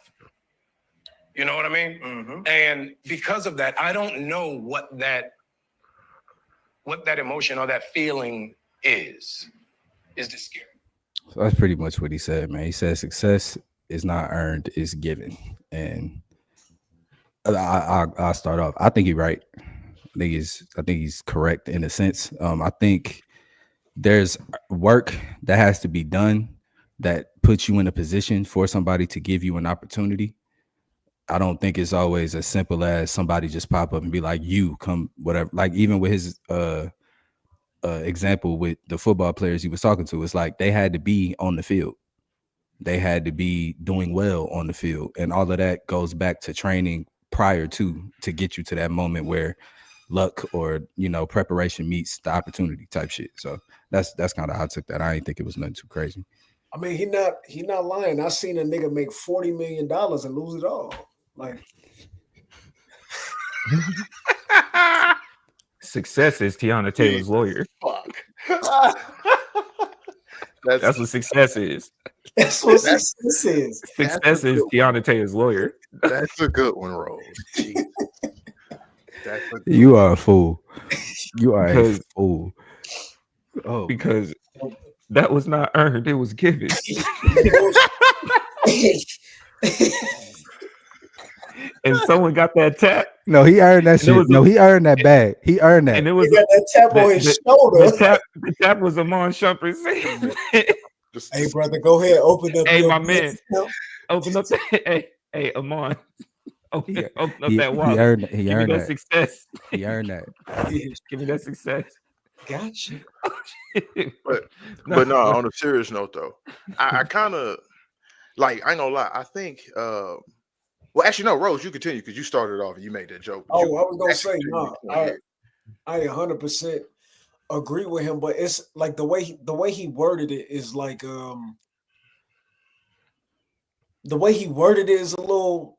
You know what I mean? Mm-hmm. And because of that, I don't know what that emotion or that feeling is. Is this scary? So that's pretty much what he said, man. He said success is not earned, it's given. And I'll start off. I think he's right. I think he's correct in a sense. I think there's work that has to be done that puts you in a position for somebody to give you an opportunity. I don't think it's always as simple as somebody just pop up and be like, you come, whatever. Like even with his example with the football players he was talking to, it's like they had to be on the field. they had to be doing well on the field, and all of that goes back to training prior to get you to that moment where luck or preparation meets the opportunity type shit. So that's kind of how I took that. I didn't think it was nothing too crazy. I mean, he not lying. I seen a nigga make $40 million and lose it all. Like, Success is Teyana Taylor's lawyer. Fuck. That's what success is. that's what success is. Success is Teyana Taylor's lawyer. That's a good one, Rose. Jeez. You are a fool. You are a Because- fool. Oh, Because that was not earned, it was given. And someone got that tap, no, he earned that And it shit. was No, he earned that bag. He earned that. and it He was got that tap on his shoulder. the tap was Iman Shumpert saying, Hey, brother, go ahead. Open up. Hey, your my man. business. open up that hey Iman. Open up He that wallet. earned that. He Give me earned that that. success. He earned that. Give me that success. Gotcha. But no, on a serious note though, I kind of like, I ain't gonna lie. I think well, actually no, Rose, you continue because you started off and you made that joke. Oh, You I was gonna actually say continue no. your point I 100% agree with him, but it's like the way he worded it is like the way he worded it is a little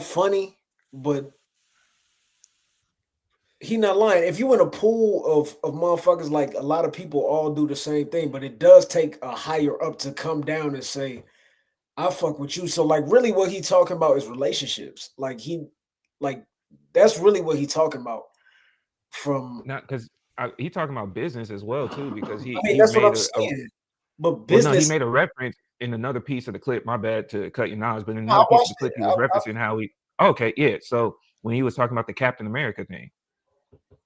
funny, but he not lying. If you in a pool of motherfuckers, like a lot of people all do the same thing, but it does take a higher up to come down and say, I fuck with you. So like really what he talking about is relationships. Like that's really what he talking about. From Not because he talking about business as well too, because he I mean he that's what made I'm a saying. But well, no, business, he made a reference in another piece of the clip. My bad to cut your knowledge, but in I another piece of watched the clip, it. he was referencing how he. Okay, yeah. So when he was talking about the Captain America thing,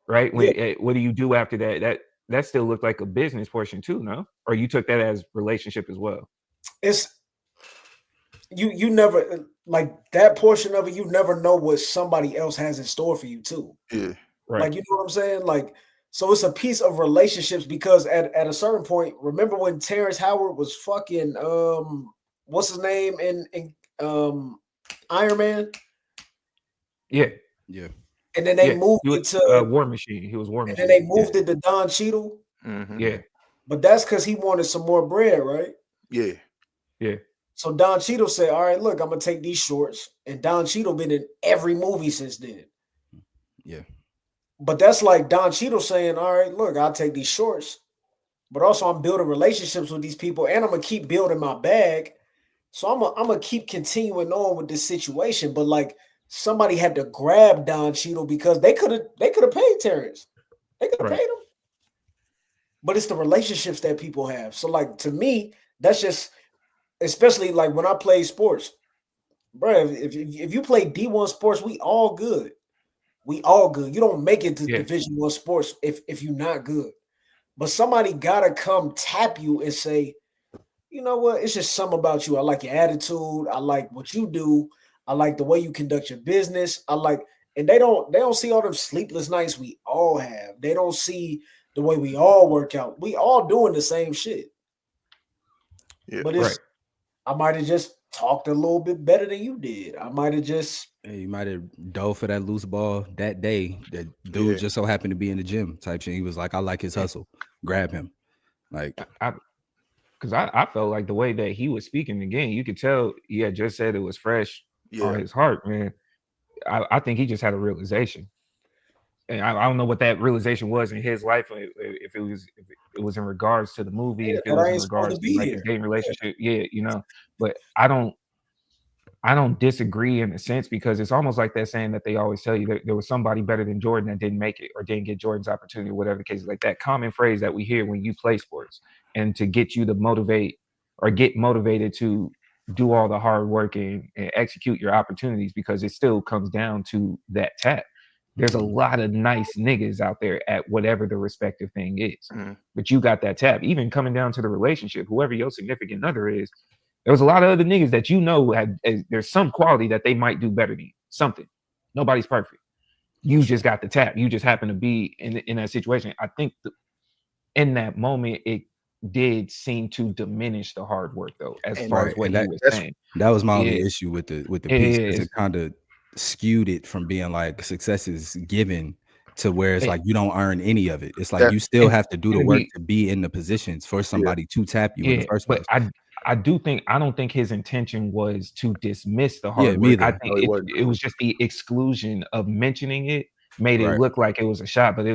right? When what do you do after that? That still looked like a business portion too, no? Or you took that as relationship as well? It's you never like that portion of it, you never know what somebody else has in store for you too. yeah. Right. Like, you know what I'm saying? Like, so it's a piece of relationships because at a certain point, remember when Terrence Howard was fucking what's his name in Iron Man? Yeah. Yeah. And then they Yeah. moved He it was to War Machine. He was War and Machine. then they moved it to Don Cheadle. Mhm. Yeah. But that's because he wanted some more bread, right? Yeah. Yeah. So Don Cheadle said, all right, look, I'm gonna take these shorts. And Don Cheadle been in every movie since then. Yeah. But that's like Don Cheadle saying, all right, look, I'll take these shorts. But also I'm building relationships with these people and I'm gonna keep building my bag. So I'm gonna keep continuing on with this situation. But like somebody had to grab Don Cheadle because they could have paid Terrence. They could have Right. paid him. But it's the relationships that people have. So like to me, that's just especially like when I play sports, bro. If you play D1 sports, we all good. We all good. You don't make it to Yeah. Division One sports if you're not good. But somebody gotta come tap you and say, you know what? It's just something about you. I like your attitude. I like what you do. I like the way you conduct your business. And they don't see all them sleepless nights we all have. They don't see the way we all work out. We all doing the same shit. Yeah. But it's Right. I might have just talked a little bit better than you did. I might have just Hey, you might have dove for that loose ball that day. That dude Yeah. just so happened to be in the gym type shit. He was like, I like his hustle. Grab him. Like, Because I felt like the way that he was speaking again, you could tell he had just said it was fresh Yeah. on his heart, man. I think he just had a realization, and I don't know what that realization was in his life. If it was in regards to the movie, if it that was I in ain't supposed regards to to be like here. a dating relationship, yeah. But I don't disagree in a sense because it's almost like that saying that they always tell you that there was somebody better than Jordan that didn't make it or didn't get Jordan's opportunity, or whatever the case is. Like that common phrase that we hear when you play sports, and to get you to motivate or get motivated to do all the hard work and execute your opportunities, because it still comes down to that tap. There's a lot of nice niggas out there at whatever the respective thing is, Mhm. but you got that tap. Even coming down to the relationship, whoever your significant other is, there was a lot of other niggas that there's some quality that they might do better than you. Something. Nobody's perfect. You just got the tap. You just happen to be in that situation. I think in that moment, it did seem to diminish the hard work though, as And far Right, as what and he was saying. that was my only Yeah, issue with the yeah, piece, yeah, because it kind of skewed it from being like success is given to where it's and, like you don't earn any of it. It's like that you still and, have to do the and to work be to be in the positions for yeah, somebody to tap you in the Yeah, first but place. I don't think his intention was to dismiss the Yeah, hard me work. I either. think no, it wasn't. it was just the exclusion of mentioning it made it Right. look like it was a shot, but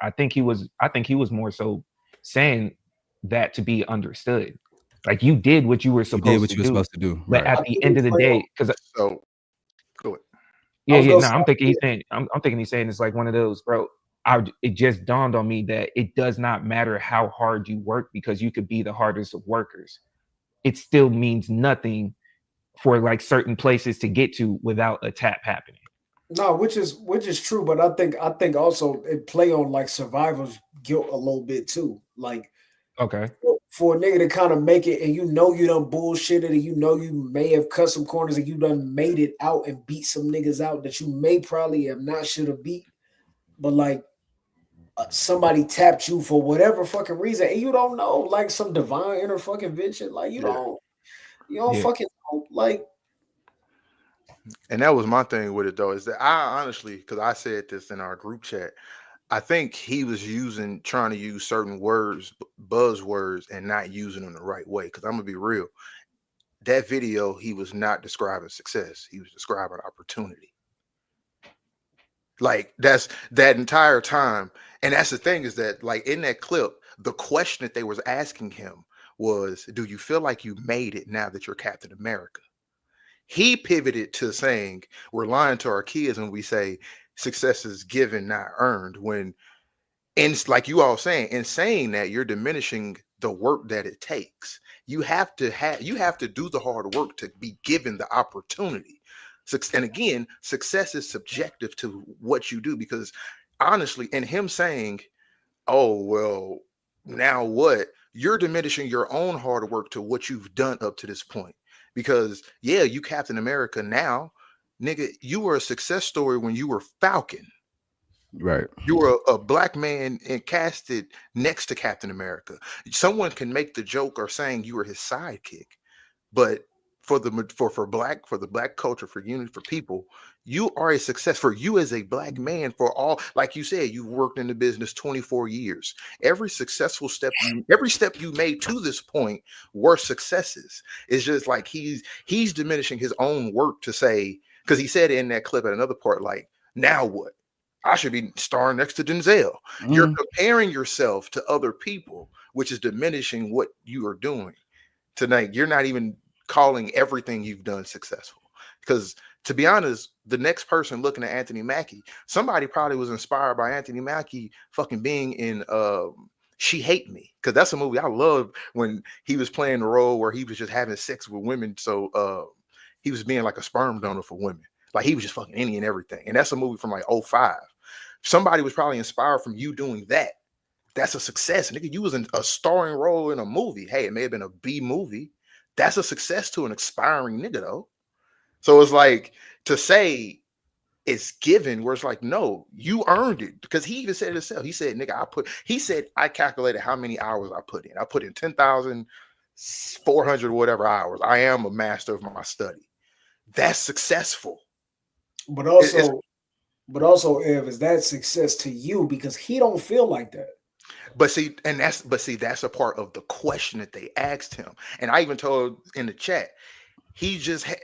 I think he was more so saying that to be understood. Like you did what you were You did supposed what to you were do, supposed to do. but Right. at I the think end he of the play on. day, because So go ahead. I was yeah, gonna no, say, I'm thinking he's saying, I'm thinking he's saying it's like one of those, bro. It just dawned on me that it does not matter how hard you work because you could be the hardest of workers. It still means nothing for like certain places to get to without a tap happening. no, which is true, but I think also it play on like survivor's guilt a little bit too. Like Okay. for a nigga to kind of make it, and you know you done bullshitted, and you know you may have cut some corners, and you done made it out and beat some niggas out that you may probably have not should have beat, but like somebody tapped you for whatever fucking reason, and you don't know, like some divine inner fucking vision, like Yeah. you don't Yeah. fucking know, like. And that was my thing with it though, is that I honestly, because I said this in our group chat, I think he was trying to use certain words, buzzwords, and not using them the right way. Because I'm gonna be real, that video he was not describing success; he was describing opportunity. Like that's that entire time, and that's the thing is that like in that clip, the question that they was asking him was, "Do you feel like you made it now that you're Captain America?" He pivoted to saying, "We're lying to our kids when we say success is given, not earned." When and like you all saying, in saying that, you're diminishing the work that it takes. You have to do the hard work to be given the opportunity. And again, success is subjective to what you do, because honestly, in him saying, "Oh, well, now what?" You're diminishing your own hard work to what you've done up to this point. Because yeah, you Captain America now, nigga, you were a success story when you were Falcon. Right. You were a black man and casted next to Captain America. Someone can make the joke or saying you were his sidekick, but for the black culture, for unity, for people, you are a success. For you as a black man, for all, like you said, you've worked in the business 24 years. Every step you made to this point were successes. It's just like he's diminishing his own work to say, because he said in that clip at another part, like, now what? I should be starring next to Denzel. You're comparing yourself to other people, which is diminishing what you are doing. Tonight, you're not even calling everything you've done successful. Because to be honest, the next person looking at Anthony Mackie, somebody probably was inspired by Anthony Mackie fucking being in She Hate Me. Because that's a movie I loved, when he was playing the role where he was just having sex with women. So he was being like a sperm donor for women. Like he was just fucking any and everything. And that's a movie from like 2005. Somebody was probably inspired from you doing that. That's a success. Nigga, you was in a starring role in a movie. Hey, it may have been a B movie. That's a success to an aspiring nigga, though. So it's like, to say it's given, where it's like, no, you earned it. Because he even said it himself. He said, nigga, I calculated how many hours I put in. I put in 10,400 whatever hours. I am a master of my study. That's successful. But also, Ev, is that success to you? Because he don't feel like that. That's a part of the question that they asked him. And I even told in the chat, he just had,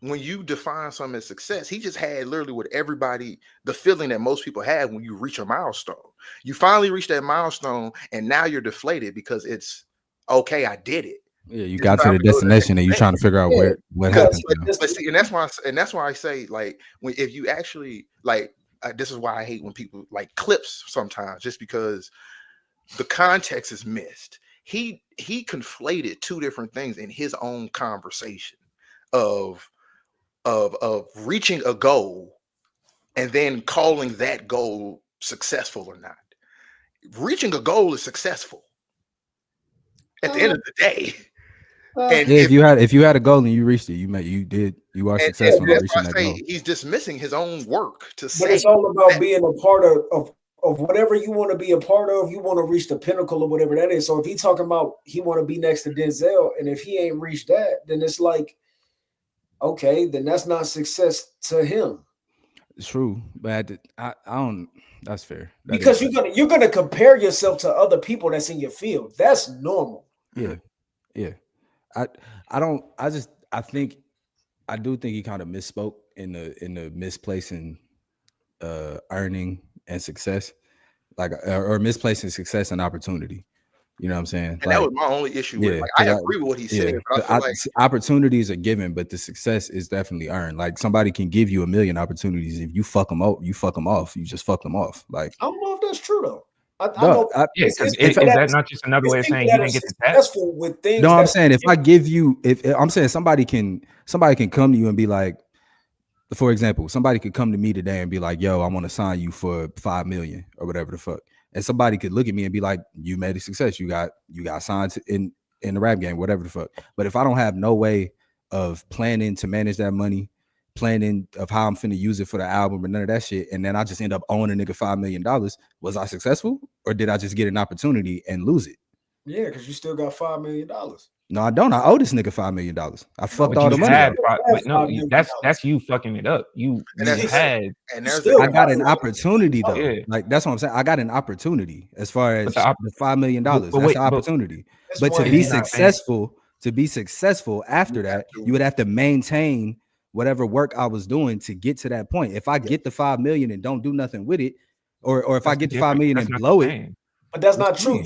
when you define something as success, he just had literally what everybody, the feeling that most people have when you reach a milestone. You finally reach that milestone, and now you're deflated because it's okay, I did it. Yeah, you It's got to time the to go to the next destination and you're thing. trying to figure out what happened. But see, and that's why I say, like, if you actually like, this is why I hate when people like clips sometimes, just because the context is missed. He conflated two different things in his own conversation of reaching a goal and then calling that goal successful or not. Reaching a goal is successful at the end of the day. And Yeah, if you had a goal and you reached it, you are successful in that's why reaching I that say goal. he's dismissing his own work to But say it's all about that. being a part of of whatever you want to be a part of, you want to reach the pinnacle of whatever that is. So if he talking about he want to be next to Denzel, and if he ain't reached that, then it's like, okay, then that's not success to him. It's true, but I don't. That's fair. That Because is you're gonna compare yourself to other people that's in your field. That's normal. fair. Yeah. I don't. I think I do think he kind of misspoke in the misplacing earning and success, like or misplacing success and opportunity. You know what I'm saying? And that was my only issue with. Yeah, Like, I 'cause agree with what he said, but I the feel like opportunities are given, but the success is definitely earned. Like somebody can give you a million opportunities. If you fuck them up, you fuck them off. You just fuck them off. Like, I don't know if that's true though. I no, know Yeah, it's because people is that that not just another way of it's people saying that you are didn't get the tap? successful with things. no, I'm that- saying if I give you, if I'm saying somebody can come to you and be like, for example, somebody could come to me today and be like, yo, I want to sign you for 5 million or whatever the fuck. And somebody could look at me and be like, you made a success. You got signed in the rap game, whatever the fuck. But if I don't have no way of planning to manage that money, planning of how I'm finna use it for the album or none of that shit, and then I just end up owing a nigga $5 million, was I successful? Or did I just get an opportunity and lose it? Yeah, because you still got $5 million. No, I don't. I owe this nigga $5 million. I fucked But all you the money had up. but no, $5 million. that's you fucking it up. You that's- had and there's Still I got an got it. opportunity though. Yeah. Like that's what I'm saying. I got an opportunity as far as the the $5 million. but That's wait, the but- opportunity. That's But to one be He's not saying- successful after You have that, to- you would have to maintain whatever work I was doing to get to that point. If I get the 5 million and don't do nothing with it, or if I that's get the different. 5 million That's and not blow the it, same. But that's What not you true. mean?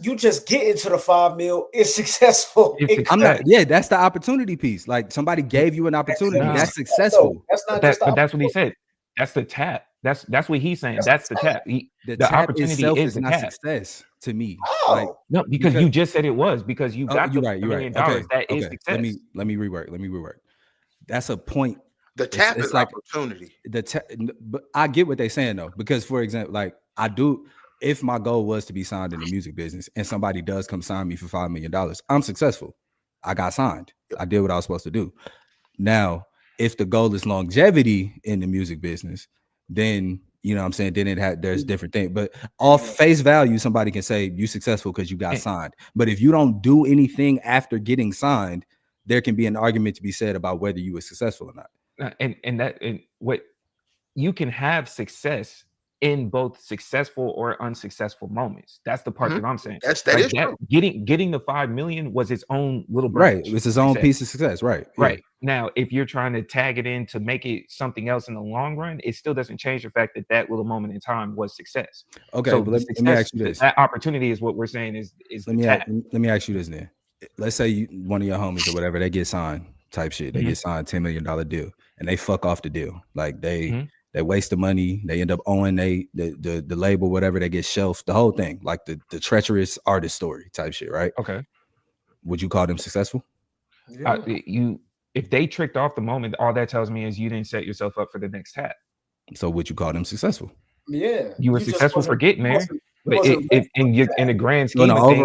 You just get into the 5 mil. It's successful. It's I'm not. success. Yeah, that's the opportunity piece. Like somebody gave you an opportunity. Nah. That's successful. That's not But just the that's what he said. That's the tap. That's what he's saying. That's That's the tap. The The tap opportunity itself is is the not tap. success to me. Oh, Like No, because Because- you just said it was because you Oh, got the you're right. $1 million. Okay. That is success. Let me rework. That's a point. the tap it's is like- opportunity. But I get what they're saying though, because for example, like I do, if my goal was to be signed in the music business and somebody does come sign me for $5 million, I'm successful. I got signed. I did what I was supposed to do. Now, if the goal is longevity in the music business, then you know what I'm saying, then there's different things. But off face value, somebody can say you successful because you got signed. But if you don't do anything after getting signed, there can be an argument to be said about whether you were successful or not. And what you can have success in both successful or unsuccessful moments. That's the part Mhm. that I'm saying. That Like is true. getting the 5 million was its own little Right. branch, It's his own success. piece of success. Right. Yeah. Right. Now, if you're trying to tag it in to make it something else in the long run, it still doesn't change the fact that that little moment in time was success. Okay, So but the let me ask you success- this. That opportunity is what we're saying is Let the tap. me ask you this then. Let's say one of your homies or whatever, they get signed type shit. They Mhm. get signed $10 million deal and they fuck off the deal. Like they Mhm. waste the money, they end up owing the label, whatever, they get shelved, the whole thing, like the treacherous artist story type shit, right? Okay. Would you call them successful? yeah. If they tricked off the moment, all that tells me is you didn't set yourself up for the next tap. So would you call them successful? Yeah. You were just successful for wasn't- getting there. But wasn't in the grand So in scheme the of things,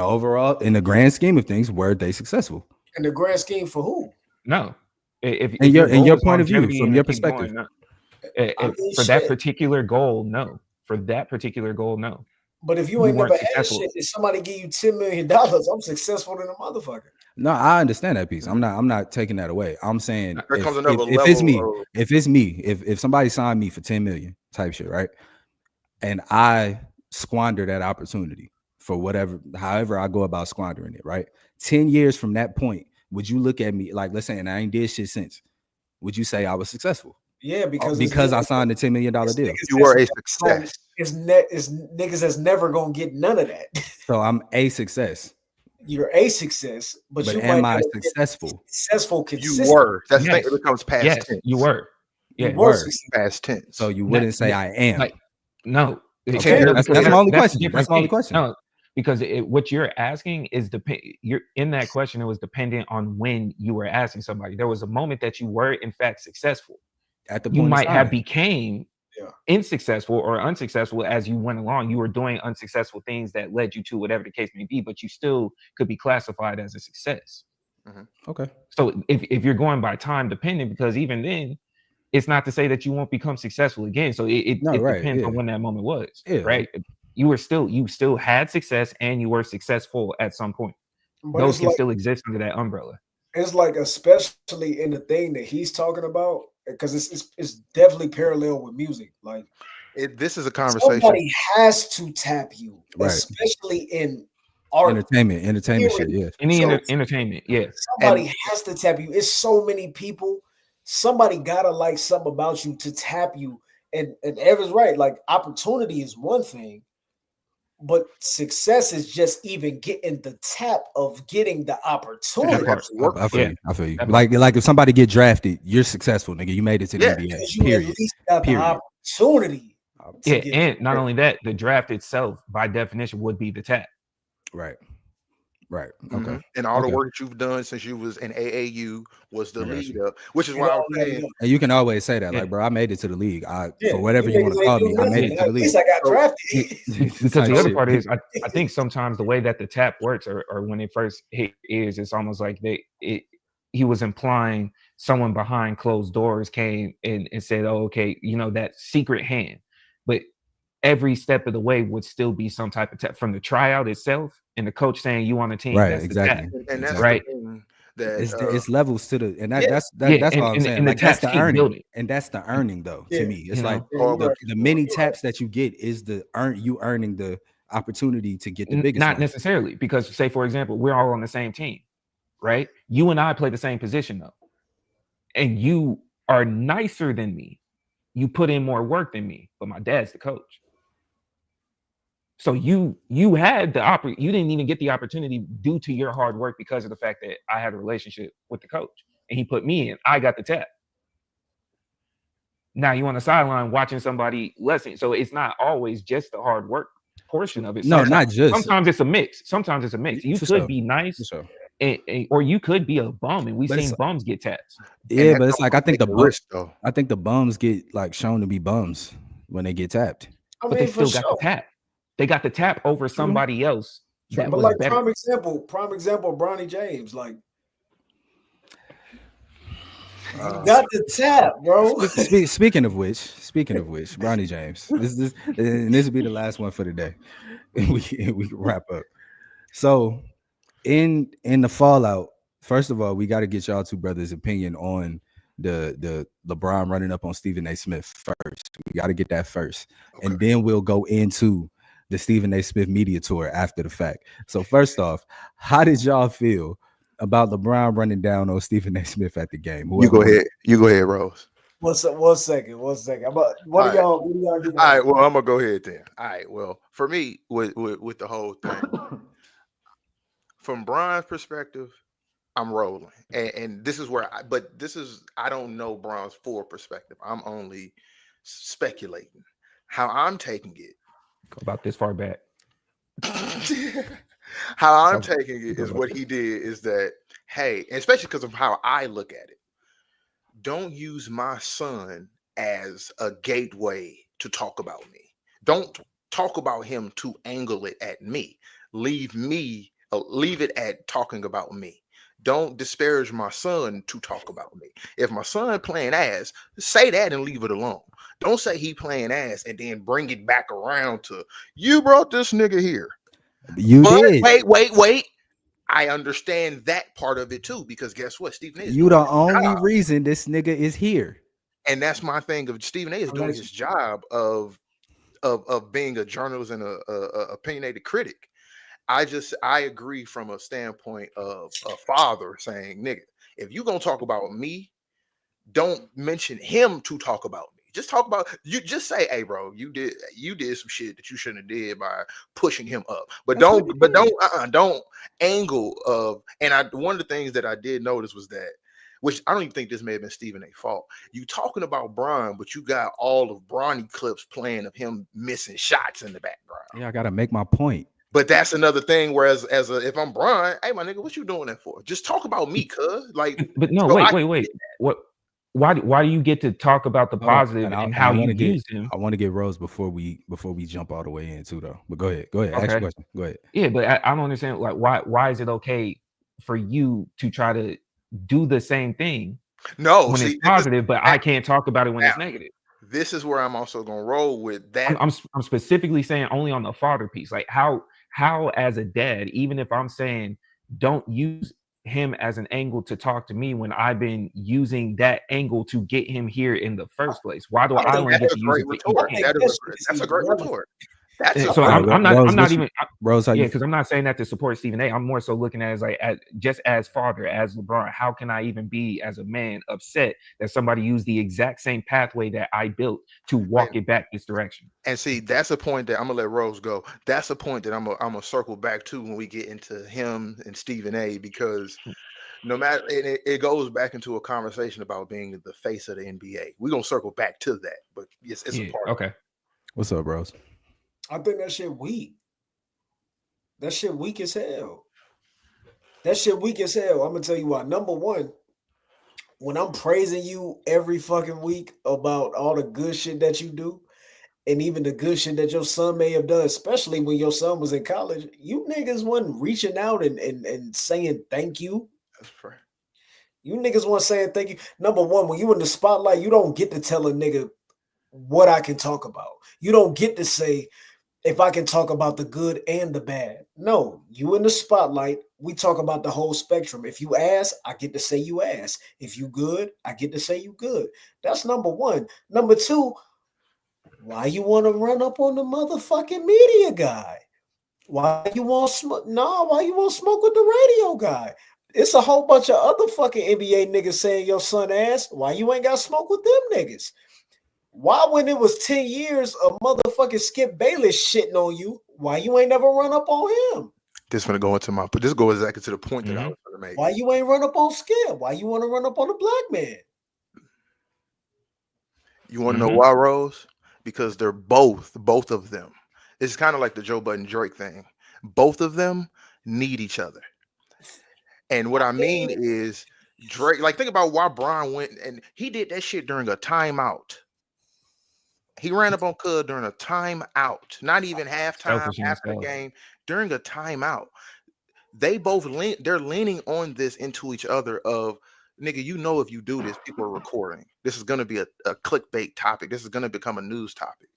overall, in the grand scheme of things, were they successful? in the grand scheme for who? no. If In your goal is point of view, longevity from and your to keep perspective. going, no. I mean, For that shit. particular goal, no. For that particular goal, no. But if you You ain't weren't never had successful. shit, if somebody give you $10 million, I'm successful than a motherfucker. No, I understand that piece. I'm not taking that away. I'm saying There comes another if it's me, level of- if somebody signed me for 10 million type shit, right? And I squander that opportunity for however I go about squandering it, right? 10 years from that point, would you look at me like, let's say, and I ain't did shit since, would you say I was successful? Yeah, because I signed a $10 million deal. niggas You were a that's- success. It's niggas that's never gonna get none of that. So I'm a success. You're a success, but you am might I never get successful? successful You consistent. were. That's the Yes. thing. It becomes past Yes, tense. you were. You Yeah. were Word. successful. Past tense. So you wouldn't say I am. Like, no. Okay, No, that's because my only a question. different That's my only thing. question. No, because what you're asking is you're in that question. It was dependent on when you were asking somebody. There was a moment that you were in fact successful. At the You point of might have signing. became Yeah. unsuccessful or unsuccessful as you went along. You were doing unsuccessful things that led you to whatever the case may be, but you still could be classified as a success. Okay. So if you're going by time dependent, because even then, it's not to say that you won't become successful again. So it No, right, depends on yeah. when that moment was, Yeah. right? You still had success and you were successful at some point. But Those it's can like still exist under that umbrella. it's like especially in the thing that he's talking about, because it's definitely parallel with music. Like This is a conversation. somebody has to tap you, Right. especially in art. Entertainment shit, yeah. Any So- entertainment, yeah. Somebody has to tap you. It's so many people. Somebody gotta like something about you to tap you. And Evan's right. Like opportunity is one thing, but success is just even getting the tap of getting the opportunity. part. I feel Yeah. you. I feel you. That Like if somebody get drafted, you're successful, nigga. You made it to the Yeah, NBA. Because you at Period. least got the Period. opportunity. to Yeah, get and not only that, the draft itself, by definition, would be the tap. Right. Right. Okay. Mhm. And all the Okay. work that you've done since you was in AAU was the I got lead you. up, which is You why know, I was saying, And you can always say that, Yeah. like, bro, I made it to the league. Yeah, For whatever you want to niggas call ain't me, do I made it nothing. to the At league. least I got So- drafted. Because Type the other shit. part is, I think sometimes the way that the tap works, or when it first hit ears, it's almost like he was implying someone behind closed doors came and said, "Oh, okay, that secret hand," but every step of the way would still be some type of tap from the tryout itself, and the coach saying you on the team. Right, That's exactly. The tap. and that's Right. the thing that It's levels to the, and Yeah. that's all I'm and saying. the Like that's taps the keep earning, building. and that's the earning though. Yeah, To me, it's you know. like Yeah, Or you're right. the many taps that you get is the earning the opportunity to get the biggest Not one. necessarily, because say for example, we're all on the same team, right? You and I play the same position though, and you are nicer than me. You put in more work than me, but my dad's the coach. So you had the you didn't even get the opportunity due to your hard work because of the fact that I had a relationship with the coach and he put me in. I got the tap. Now you on the sideline watching somebody lesson. So it's not always just the hard work portion of it. No, Sometimes, not just. sometimes it's a mix. Sometimes it's a mix. You For could sure. be nice, For sure. or you could be a bum, and we've But seen it's- bums get taps. Yeah, that's but it's how like I think the taking risk though. I think the bums get like shown to be bums when they get tapped. I But they mean, for still got sure. the tap. They got the tap over somebody else that But was like better. prime example, Bronny James. Like you got the tap, bro. Speaking of which, Bronny James. This will be the last one for the day. And we can wrap up. So in the fallout, first of all, we got to get y'all two brothers' opinion on the LeBron running up on Stephen A. Smith first. We got to get that first. Okay. And then we'll go into the Stephen A. Smith media tour after the fact. So first off, how did y'all feel about LeBron running down on Stephen A. Smith at the game? You go ahead. You go ahead, Rose. One second. But what All do y'all get? All right, well, I'm gonna go ahead then. All right, well, for me, with the whole thing, from Bron's perspective, I'm rolling, and this is where, I don't know Bron's full perspective. I'm only speculating how I'm taking it. Go about this far back. How I'm taking it is what he did is that, hey, especially because of how I look at it, don't use my son as a gateway to talk about me. Don't talk about him to angle it at me. Leave it at talking about me. Don't disparage my son to talk about me. If my son playing ass, say that and leave it alone. Don't say he playing ass and then bring it back around to you brought this nigga here. You did. Wait. I understand that part of it too, because guess what? Stephen A. is You doing the his only job. reason this nigga is here. And that's my thing of Stephen A. is doing his job of being a journalist and a opinionated critic. I agree from a standpoint of a father saying, nigga, if you gonna talk about me, don't mention him to talk about me. Just talk about you. Just say, hey, bro, you did some shit that you shouldn't have did by pushing him up. But don't angle of. And one of the things that I did notice was that, which I don't even think this may have been Stephen A.'s fault. You talking about Bron, but you got all of Bronny clips playing of him missing shots in the background. Yeah, I gotta make my point. But that's another thing. Whereas if I'm Bron, hey, my nigga, what you doing that for? Just talk about me, cuz. Like, But no, so wait. What? Why do you get to talk about the positive and how you use him? I want to get Rose before we jump all the way in too, though. But go ahead. Ask your question. Go ahead. Yeah, but I don't understand. Like, why is it okay for you to try to do the same thing No, when see, it's positive, but I can't talk about it when it's now, negative. this is where I'm also gonna roll with that. I'm specifically saying only on the father piece. Like how as a dad, even if I'm saying don't use him as an angle to talk to me when I've been using that angle to get him here in the first place. Why do I only get to use it? That's a great retort. So I'm not even Rose, because I'm not saying that to support Stephen A. I'm more so looking at it as like just as father, as LeBron. How can I even be as a man upset that somebody used the exact same pathway that I built to walk it back this direction? And see, that's a point that I'm gonna let Rose go. That's a point that I'm gonna circle back to when we get into him and Stephen A. Because no matter it goes back into a conversation about being the face of the NBA. We're gonna circle back to that, but it's a part. Okay. What's up, Rose? I think that shit weak. That shit weak as hell. That shit weak as hell. I'm gonna tell you why. Number one, when I'm praising you every fucking week about all the good shit that you do, and even the good shit that your son may have done, especially when your son was in college, you niggas wasn't reaching out and saying thank you. That's right. You niggas want saying thank you. Number one, when you in the spotlight, you don't get to tell a nigga what I can talk about. You don't get to say if I can talk about the good and the bad. No, you in the spotlight, we talk about the whole spectrum. If you ass, I get to say you ass. If you good, I get to say you good. That's number one. Number two, why you want to run up on the motherfucking media guy? Why you want smoke? No, why you want smoke with the radio guy? It's a whole bunch of other fucking NBA niggas saying your son ass. Why you ain't got smoke with them niggas? Why, when it was 10 years of motherfucking Skip Bayless shitting on you, why you ain't never run up on him? This goes exactly to the point that I was going to make. Why you ain't run up on Skip? Why you want to run up on a black man? You want to know why, Rose? Because they're both of them. It's kind of like the Joe Budden Drake thing. Both of them need each other. And what I mean is Drake, like, think about why Bron went and he did that shit during a timeout. He ran up on Cud during a timeout, not even halftime after the game, during a timeout. They both they're leaning on this into each other of, nigga, you know, if you do this, people are recording. This is going to be a clickbait topic. This is going to become a news topic.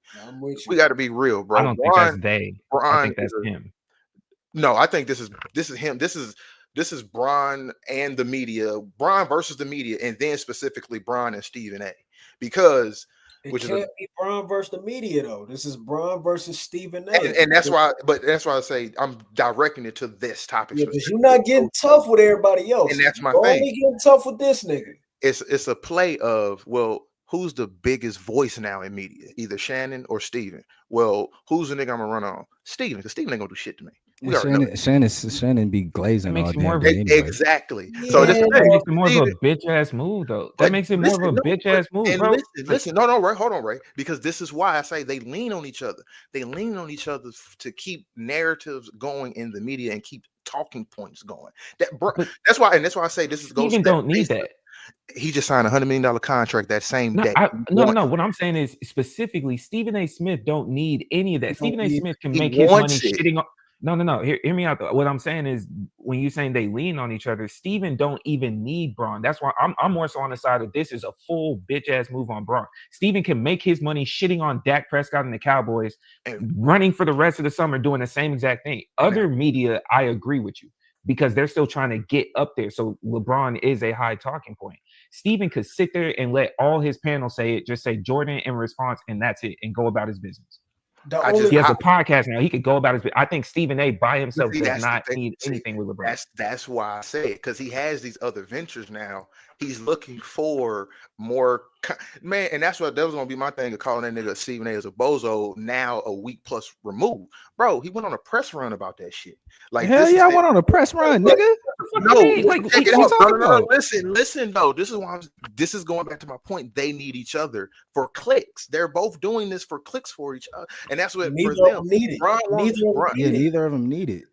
We got to be real, bro. I don't think that's they. I think that's him. No, I think this is him. This is Bron and the media, Bron versus the media, and then specifically Bron and Stephen A. Because it can't be Bron versus the media though. This is Bron versus Stephen A. And that's why I say I'm directing it to this topic. Yeah, because you're not getting tough with everybody else. And that's my you're thing. Only getting tough with this nigga. It's a play of, well, who's the biggest voice now in media? Either Shannon or Steven. Well, who's the nigga I'm gonna run on? Steven, because Steven ain't gonna do shit to me. Shannon be glazing all damn day anyway. Exactly. Yeah. So that makes it more of a bitch ass move, though. That makes it more of a bitch ass move, bro. Listen, no, Ray, hold on, Ray, because this is why I say they lean on each other. They lean on each other to keep narratives going in the media and keep talking points going. That's why I say this is. Stephen don't need that. He just signed $100 million contract that same day. No. What I'm saying is specifically Stephen A. Smith don't need any of that. Stephen A. Smith can make his money shitting on. No. Hear me out though. What I'm saying is when you're saying they lean on each other, Stephen don't even need Bron. That's why I'm more so on the side of this is a full bitch ass move on Bron. Stephen can make his money shitting on Dak Prescott and the Cowboys, and running for the rest of the summer doing the same exact thing. Other media, I agree with you, because they're still trying to get up there. So LeBron is a high talking point. Stephen could sit there and let all his panel say it, just say Jordan in response, and that's it, and go about his business. He has a podcast now. He could go about his business. I think Stephen A. by himself does not need anything with LeBron. That's why I say it, because he has these other ventures now. He's looking for more, man, and that was going to be my thing of calling that nigga Stephen A. as a bozo now a week plus removed. Bro, he went on a press run about that shit. Like, hell yeah, I went on a press run, nigga. No, like, check it out. No, listen, though. This is going back to my point. They need each other for clicks. They're both doing this for clicks for each other, and that's what neither for them. Of them need it. Neither of them need it.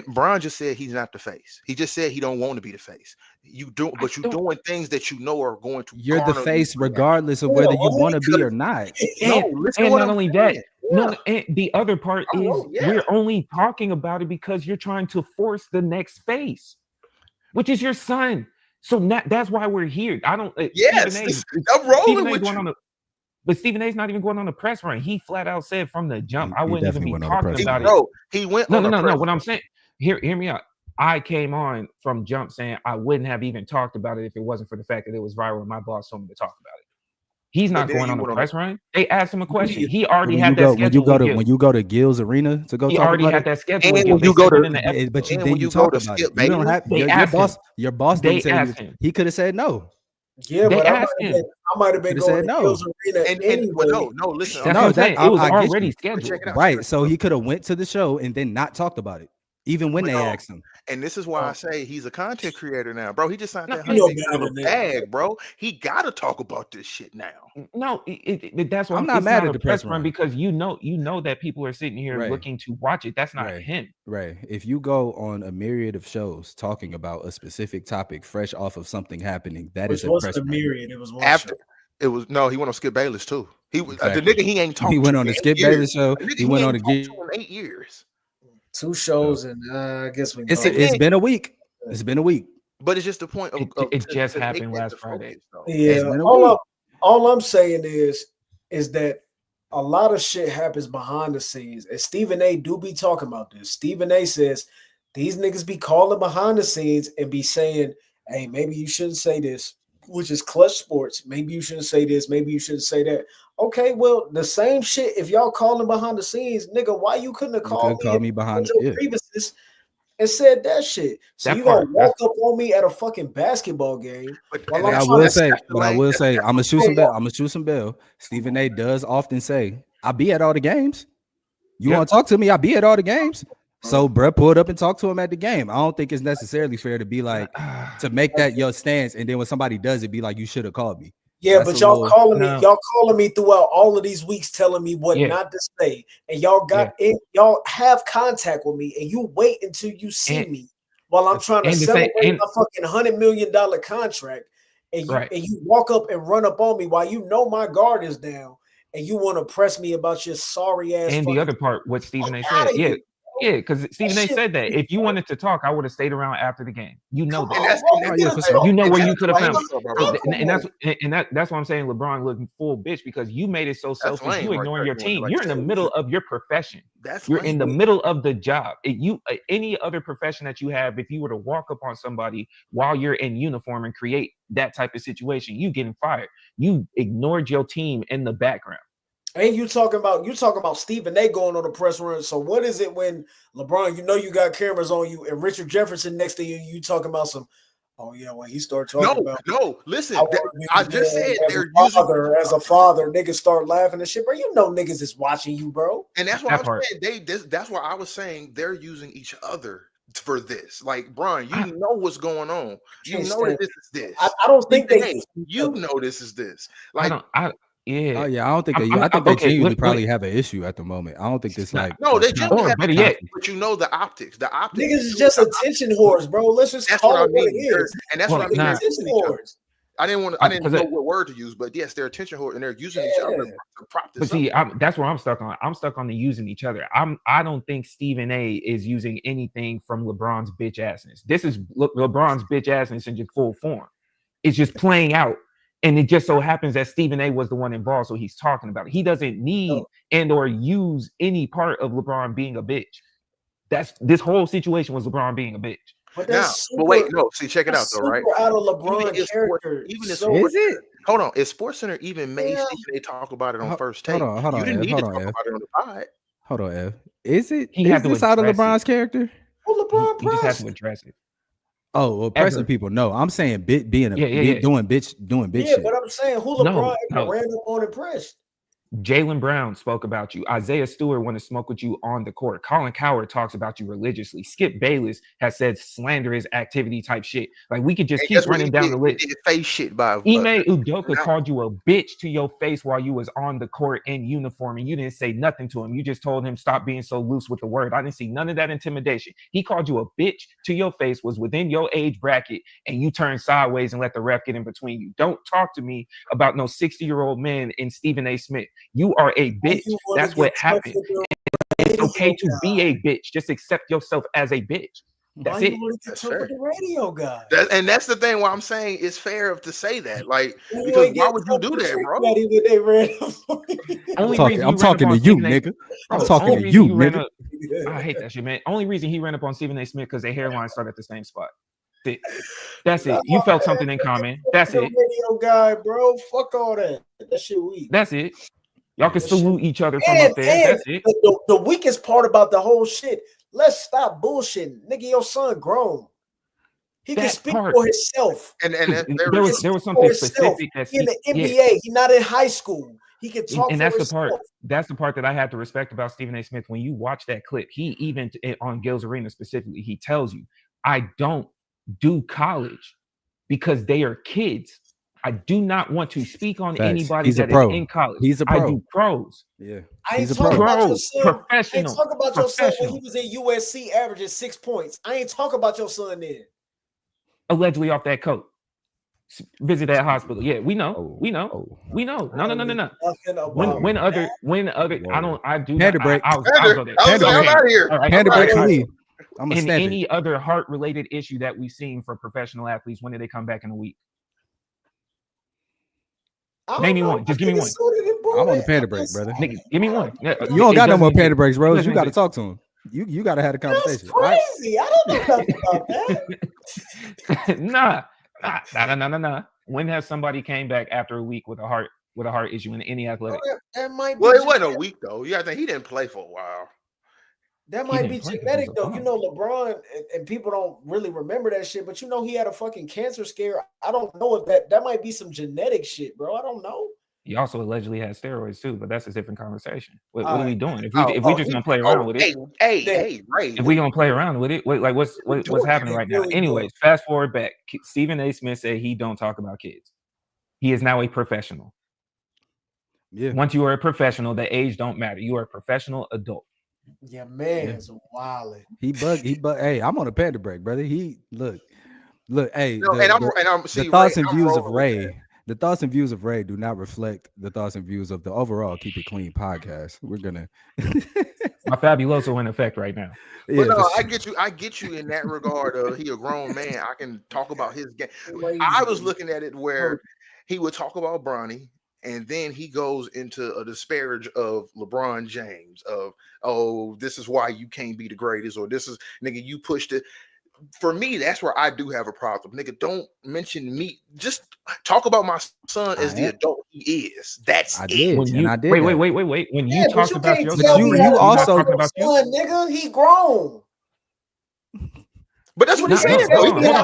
Bron just said he's not the face. He just said he don't want to be the face. You do, but you're doing things that you know are going to. You're the face, regardless of whether you want to be or not. And not only that, and the other part is we're only talking about it because you're trying to force the next face, which is your son. So that's why we're here. I don't. Yes, I'm rolling with you. But Stephen A's not even going on the press run. He flat out said from the jump, I wouldn't even be talking about it. No, he went on a press What I'm saying, hear me out. I came on from jump saying I wouldn't have even talked about it if it wasn't for the fact that it was viral and my boss told me to talk about it. He's not going on the press run. They asked him a question. He already had that schedule. When you go to Gil's Arena to go he talk already about had it, that schedule. And when you go to, but you talk about it. You don't have your boss. They asked him. He could have said no. Yeah, but I might have been going to Gil's Arena anyway. No, listen. It was already scheduled. Right, so he could have went to the show and then not talked about it, even when they asked him. And this is why I say he's a content creator now, bro. He just signed that $100 bag, bro. He got to talk about this shit now. No, that's why I'm not mad at the press run because you know that people are sitting here looking to watch it. That's not him. Right. If you go on a myriad of shows talking about a specific topic fresh off of something happening, that is a press run. Myriad. It was one after show. It was no. He went on Skip Bayless too. He was the nigga. He ain't talking. He went on the Skip Bayless show. He went on the 8 years. 2 shows, and I guess we. It's been a week. It's been a week. But it's just the point of it just happened last Friday. Yeah. All I'm saying is that a lot of shit happens behind the scenes, and Stephen A. do be talking about this. Stephen A. says these niggas be calling behind the scenes and be saying, "Hey, maybe you shouldn't say this," which is Clutch Sports. Maybe you shouldn't say this. Maybe you shouldn't say that. Okay, well, the same shit. If y'all calling behind the scenes, nigga, why you couldn't have called me behind your grievances and said that shit? So you gonna walk up on me at a fucking basketball game? I will say, I'm gonna shoot some bell. I'm gonna shoot some bell. Stephen A. does often say, "I be at all the games. You want to talk to me? I be at all the games." So Brett pulled up and talked to him at the game. I don't think it's necessarily fair to be like to make that your stance, and then when somebody does it, be like, "You should have called me." Yeah, but y'all calling me throughout all of these weeks, telling me what not to say, and y'all y'all have contact with me, and you wait until you see me while I'm trying to celebrate a fucking $100 million contract, and you walk up and run up on me while you know my guard is down, and you want to press me about your sorry ass. And the other part, what Stephen A. said, because Stephen A. said that if you wanted to talk, I would have stayed around after the game. You know that. You know where you could have found me. And that's why I'm saying LeBron looking full bitch, because you made it so selfish. You ignoring your team. You're in the middle of your profession. You're in the middle of the job. Any other profession that you have, if you were to walk up on somebody while you're in uniform and create that type of situation, you getting fired. You ignored your team in the background. And you talking about Stephen A. going on the press run. So what is it when LeBron, you got cameras on you, and Richard Jefferson next to you, you talking about some? Oh yeah, when he started talking about listen, I just said they're using as a father, niggas start laughing and shit, bro. You know niggas is watching you, bro. And that's why I'm saying that's why I was saying they're using each other for this. Like, Brian, you know what's going on. You know that this is this. I don't think you know this is this. Like, yeah. Oh yeah, I don't think I think they genuinely probably have an issue at the moment. I don't think this like they genuinely have an issue, but you know the optics. The optics niggas is just attention whores, bro. Let's just call it what it is. And that's what I mean. Attention whores. I didn't know what word to use, but yes, they're attention whores, and they're using each other to prop this. But see, that's where I'm stuck on. I'm stuck on the using each other. I don't think Stephen A. is using anything from LeBron's bitch assness. This is LeBron's bitch assness in just full form. It's just playing out. And it just so happens that Stephen A. was the one involved, so he's talking about it. He doesn't need and or use any part of LeBron being a bitch. This whole situation was LeBron being a bitch. But check it out though, right? Out of LeBron character. Is it? Hold on. Is SportsCenter even made Stephen A. talk about it on First Take? Hold on. You didn't need to talk about it on the pod. Hold on, Ev. Is this out of LeBron's character? Well, LeBron he just has to address it. Oh, well, pressing people. No, I'm saying doing bitch Yeah, shit. but I'm saying who LeBron ran up on and pressed. Jaylen Brown spoke about you. Isaiah Stewart want to smoke with you on the court. Colin Cowherd talks about you religiously. Skip Bayless has said slanderous activity type shit. Like, we could just keep running down the list. Face shit by Ime Udoka called you a bitch to your face while you was on the court in uniform, and you didn't say nothing to him. You just told him stop being so loose with the word. I didn't see none of that intimidation. He called you a bitch to your face, was within your age bracket, and you turned sideways and let the ref get in between you. Don't talk to me about no 60-year-old man in Stephen A. Smith. You are a bitch. That's what happened. It's okay to be a bitch. Just accept yourself as a bitch. That's Why it. you want to get tough with the radio guy? And that's the thing. Why I'm saying it's fair to say that, like, You because ain't why getting would you tough do with that, bro? Trick Daddy when they ran Only I'm reason you ran talking up to on you, Stephen A. nigga. I'm No, talking only to reason you, ran nigga. up. I hate that shit, man. Only reason he ran up on Stephen A. Smith because their hairlines start at the same spot. That's it. You felt something in common. That's the it. radio guy, bro. Fuck all that. That shit weak. That's it. Y'all can That salute each other from And, up there. and That's it. the weakest part about the whole shit, let's stop bullshitting. Nigga, your son grown. He can That speak part. for himself. And that's There very was true. something specific that He in the yeah. NBA. He not in high school. He can talk And for that's the himself. part. That's the part that I had to respect about Stephen A. Smith. When you watch that clip, he even on Gil's Arena specifically, he tells you, "I don't do college because they are kids. I do not want to speak on Facts. anybody He's a that is pro. in college. He's a I pro. do pros. Yeah. I ain't He's a talking pro. about your Pro, son. I ain't professional, talking about your son when professional. he was in USC averaging 6 points. I ain't talking about your son then. Allegedly off that coat. Visit that hospital. Yeah, we know. Oh, We know. oh. We know. No. Nothing about When other Whoa. I do Panda not. break. I'll go there. I was like, I'm out of here. All right. Panda all break right, for all right. me. I'm a And stand any other heart-related issue that we've seen for professional athletes, when do they come back in a week? Name me one. Just give me one. I'm on the panda break, brother. Nigga, give me one. You don't got no more panda breaks, Rose. You doesn't got to exist. talk to him. You got to have a That's conversation. All right? crazy. I don't know nothing about that. Nah. When has somebody came back after a week with a heart issue in any athletic? That might be Well, it wasn't a genetic. week though. You got to think he didn't play for a while. That He might didn't be play 'cause genetic he's a though. bum. You know, LeBron and people don't really remember that shit, but you know he had a fucking cancer scare. I don't know if that might be some genetic shit, bro. I don't know. He also allegedly had steroids too, but that's a different conversation. What All are we right. doing? If we just gonna play around with it, Hey, Ray. if we gonna play around with it, what's doing? happening right now? Really Anyways, fast forward back. Stephen A. Smith said he don't talk about kids. He is now a professional. Yeah. Once you are a professional, the age don't matter. You are a professional adult. Yeah, man's wilding. He bug. Hey, I'm on a panda break, brother. He look. Hey, No, the thoughts and views of Ray. The thoughts and views of Ray do not reflect the thoughts and views of the overall Keep It Clean podcast. We're gonna. My fabuloso in effect right now. But no, for I sure. get you in that regard. He a grown man. I can talk about his game. I was looking at it where he would talk about Bronny, and then he goes into a disparage of LeBron James of, oh, this is why you can't be the greatest, or this is, nigga, you pushed it. For me, that's where I do have a problem. Nigga, don't mention me. Just talk about my son as the adult he is. That's I it. did. When and you I did. wait. that. When you talk about your But you also talking about you. son, nigga, he grown. But that's what he said. Hold on.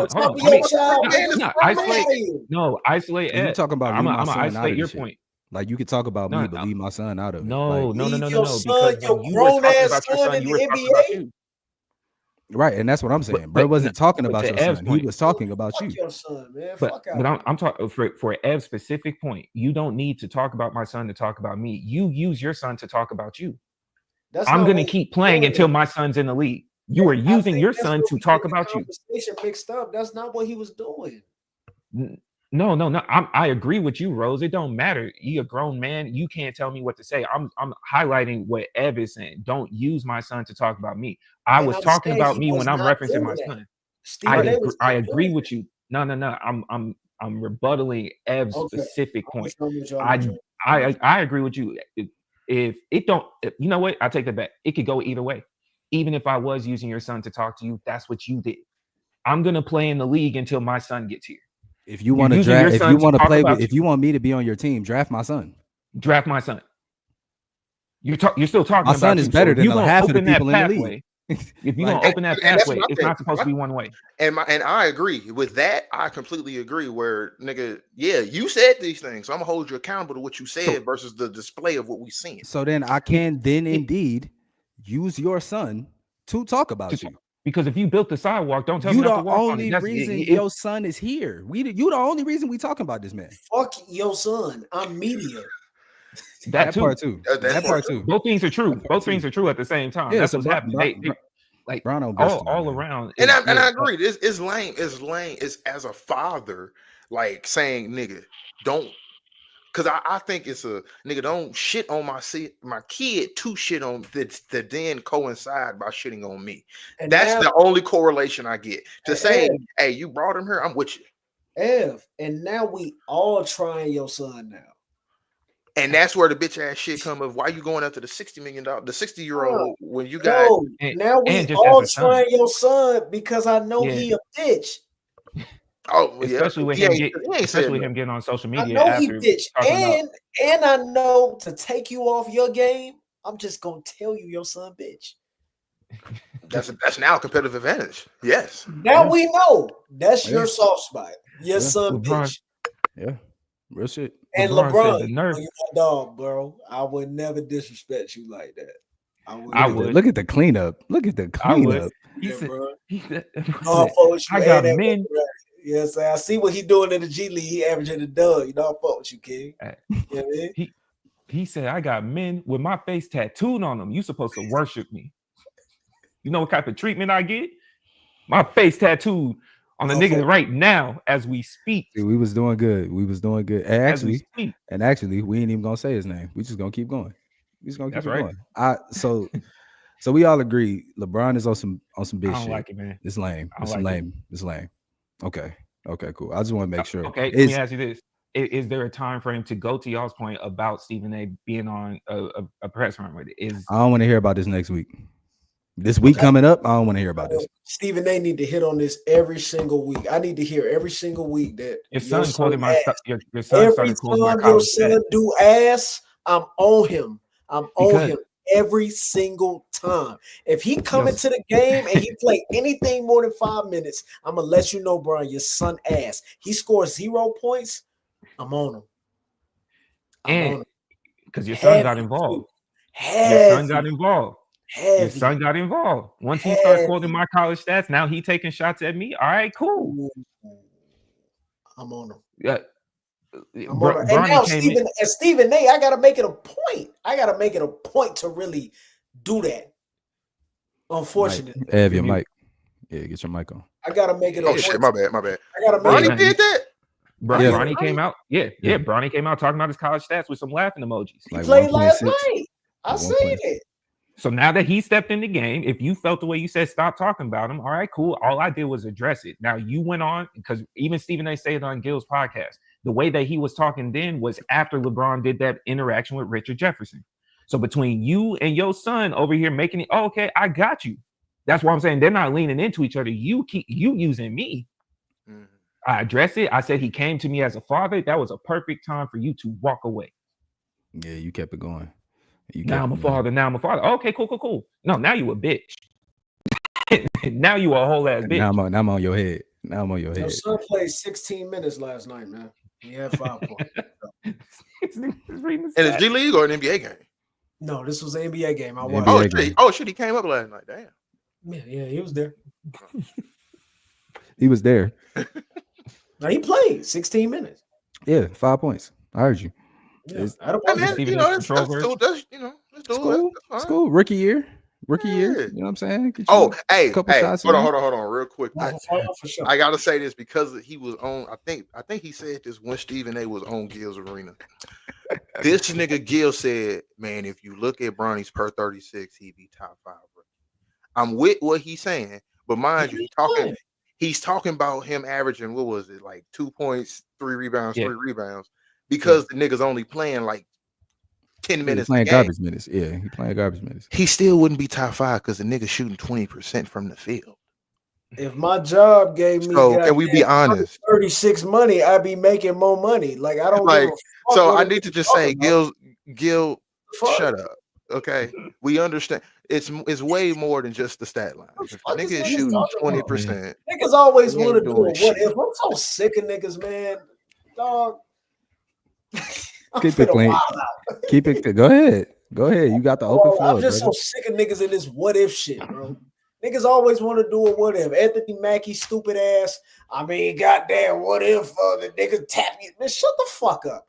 Isolate. You talking about I'm leave my gonna son out isolate of your this shit. point. Like you could talk about me, but leave my son out of it. No. Your Because son, when your you were talking grown-ass about your son son, in you the were talking NBA? about you. Right, and that's what I'm saying. Bro wasn't talking about your son. He was talking about you. Your son, man. But I'm talking for Ev's specific point. You don't need to talk about my son to talk about me. You use your son to talk about you. I'm gonna keep playing until my son's in the league. You are using your son to talk about you. Conversation mixed up. That's not what he was doing. No. I agree with you, Rose. It don't matter. You a grown man. You can't tell me what to say. I'm highlighting what Ev is saying. Don't use my son to talk about me. I was talking about me when I'm referencing my son. I agree with you. No. I'm rebuttaling Ev's specific point. I agree with you. If it don't, you know what? I take that back. It could go either way. Even if I was using your son to talk to you, that's what you did. I'm gonna play in the league until my son gets here. If you want to draft, if you want to play with, if you want me to be on your team, draft my son. Draft my son. You're still talking. My son is better than half of the people in the league. If you're gonna open that pathway, it's not supposed to be one way. And I agree with that. I completely agree. Where nigga, yeah, you said these things, so I'm gonna hold you accountable to what you said versus the display of what we seen. So then I can indeed use your son to talk about you. Because if you built the sidewalk, don't tell me not to walk on it. You the only reason your son is here. You the only reason we talking about this man. Fuck your son. I'm media. That part too. That part too. Both things are true. Both things are true at the same time. Yeah, that's what's happening. Like all around. And I agree. It's lame. It's lame. It's as a father, like saying, nigga, don't Because I think it's a nigga don't shit on my kid to shit on that then coincide by shitting on me. And That's now, the only correlation I get. To say, Ev, hey, you brought him here, I'm with you. Ev, and now we all trying your son now. And that's where the bitch ass shit come of why you going after the $60 million, the 60-year-old when you got No, now we and just all as a son. trying your son because I know Yeah. he a bitch. oh Especially with he him, said him getting on social I media know he after bitch, talking about. and I know to take you off your game. I'm just gonna tell you your son bitch. that's now a competitive advantage. Yes. Now we know that's Yeah. your soft spot. Your Yeah. son LeBron. bitch. Yeah, real shit. And LeBron LeBron, said the nerve. you my dog, bro. I would never disrespect you like that. I Look, would. look at the cleanup. Look at the I would. cleanup. He Yeah, said, bro. he said, No, I fuck with you. I And got that men. right. Yes, I see what he doing in the G League. He averaging a dub. You know, I fuck with you, King. You know what I mean? He said, I got men with my face tattooed on them. You supposed to worship me. You know what type of treatment I get? My face tattooed on the nigga right now as we speak. Dude, we was doing good. We was doing good. And As we actually, speak. we ain't even gonna say his name. We just gonna keep going. We just gonna keep That's it right. going. So we all agree LeBron is on some I big don't shit. like it, man. It's lame. I don't It's like it. lame. It's lame. Okay, cool. I just want to make sure. Okay, let me ask you this. Is there a time frame to go to y'all's point about Stephen A being on a press run with it? I don't want to hear about this next week. This week coming up, I don't want to hear about this. Stephen A need to hit on this every single week. I need to hear every single week that Your son quoted my ass. your son Every started quoting my time your college son stats. do ass, I'm on him. I'm on Because- him every single time. If he come Yes. into the game and he play anything more than 5 minutes, I'm gonna let you know, Brian, your son ass. He scores 0 points. I'm on him. And because your son got involved. Your son got involved. Your son got involved. Once he started quoting my college stats, now he taking shots at me. All right, cool. I'm on him. Yeah. And now Stephen A, I gotta make it a point. I gotta make it a point to really do that. Unfortunately, Ev, your mic. Yeah, get your mic on. I gotta make it. Oh shit, my bad. I gotta Bronny make it. did that. Bronny came out. Yeah. Bronny came out talking about his college stats with some laughing emojis. He played last night. I seen it. So now that he stepped in the game, if you felt the way you said, stop talking about him. All right, cool. All I did was address it. Now you went on, because even Stephen A said it on Gil's podcast. The way that he was talking then was after LeBron did that interaction with Richard Jefferson. So between you and your son over here making it, oh, okay, I got you. That's why I'm saying they're not leaning into each other. You keep using me. Mm-hmm. I addressed it. I said he came to me as a father. That was a perfect time for you to walk away. Yeah, you kept it going. Now I'm a father. Okay, cool. No, now you a bitch. Now you a whole ass bitch. Now I'm on your head. Your son played 16 minutes last night, man. He had 5 points. In a G League or an NBA game? No, this was an NBA game. I watched. Oh shit, he came up last night. Damn. Yeah, he was there. He was there. Now he played 16 minutes. Yeah, 5 points. I heard you. Yeah, that's cool. It's cool. Rookie year. You know what I'm saying? Couple shots. Hold on, real quick. I gotta say this because he was on. I think he said this when Stephen A was on Gil's Arena. This nigga Gil said, "Man, if you look at Bronny's per 36, he'd be top 5." I'm with what he's saying, but mind you, he's talking about him averaging what was it, like 2 points, 3 rebounds, 3 rebounds, because the nigga's only playing like 10 minutes. Playing garbage minutes. Yeah, he playing garbage minutes. He still wouldn't be top 5 because the nigga shooting 20% from the field. If my job gave me, can we be honest? 36 money, I'd be making more money. Like I don't like. So I need to just say, Gil, shut up. Okay, we understand. It's way more than just the stat line. If the nigga is shooting 20%, niggas always want to do a what if. I'm so sick of niggas, man. Dog. Keep it clean. Keep it. Go ahead. You got the open floor. I'm just brother. so sick of niggas in this what if shit, bro. Niggas always want to do a what if. Anthony Mackie, stupid ass. I mean, goddamn, what if the nigga tap you? Man, shut the fuck up.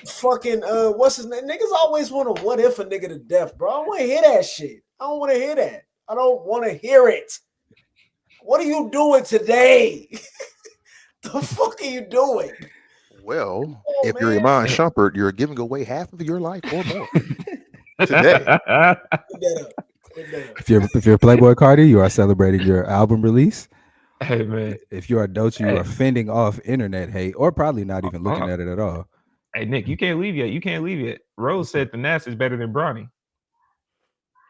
Fucking what's his name? Niggas always want to what if a nigga to death, bro. I don't want to hear that shit. I don't want to hear that. I don't want to hear it. What are you doing today? The fuck are you doing? Well, Oh, if you're man. Iman Shumpert, you're giving away half of your life or more today. Clean that up. Clean that up. If you're Playboi Carti, you are celebrating your album release. Hey man. If you are Doechii, you are fending off internet hate, or probably not even looking at it at all. Hey Nick, you can't leave yet. You can't leave yet. Rose said the Nas is better than Bronny.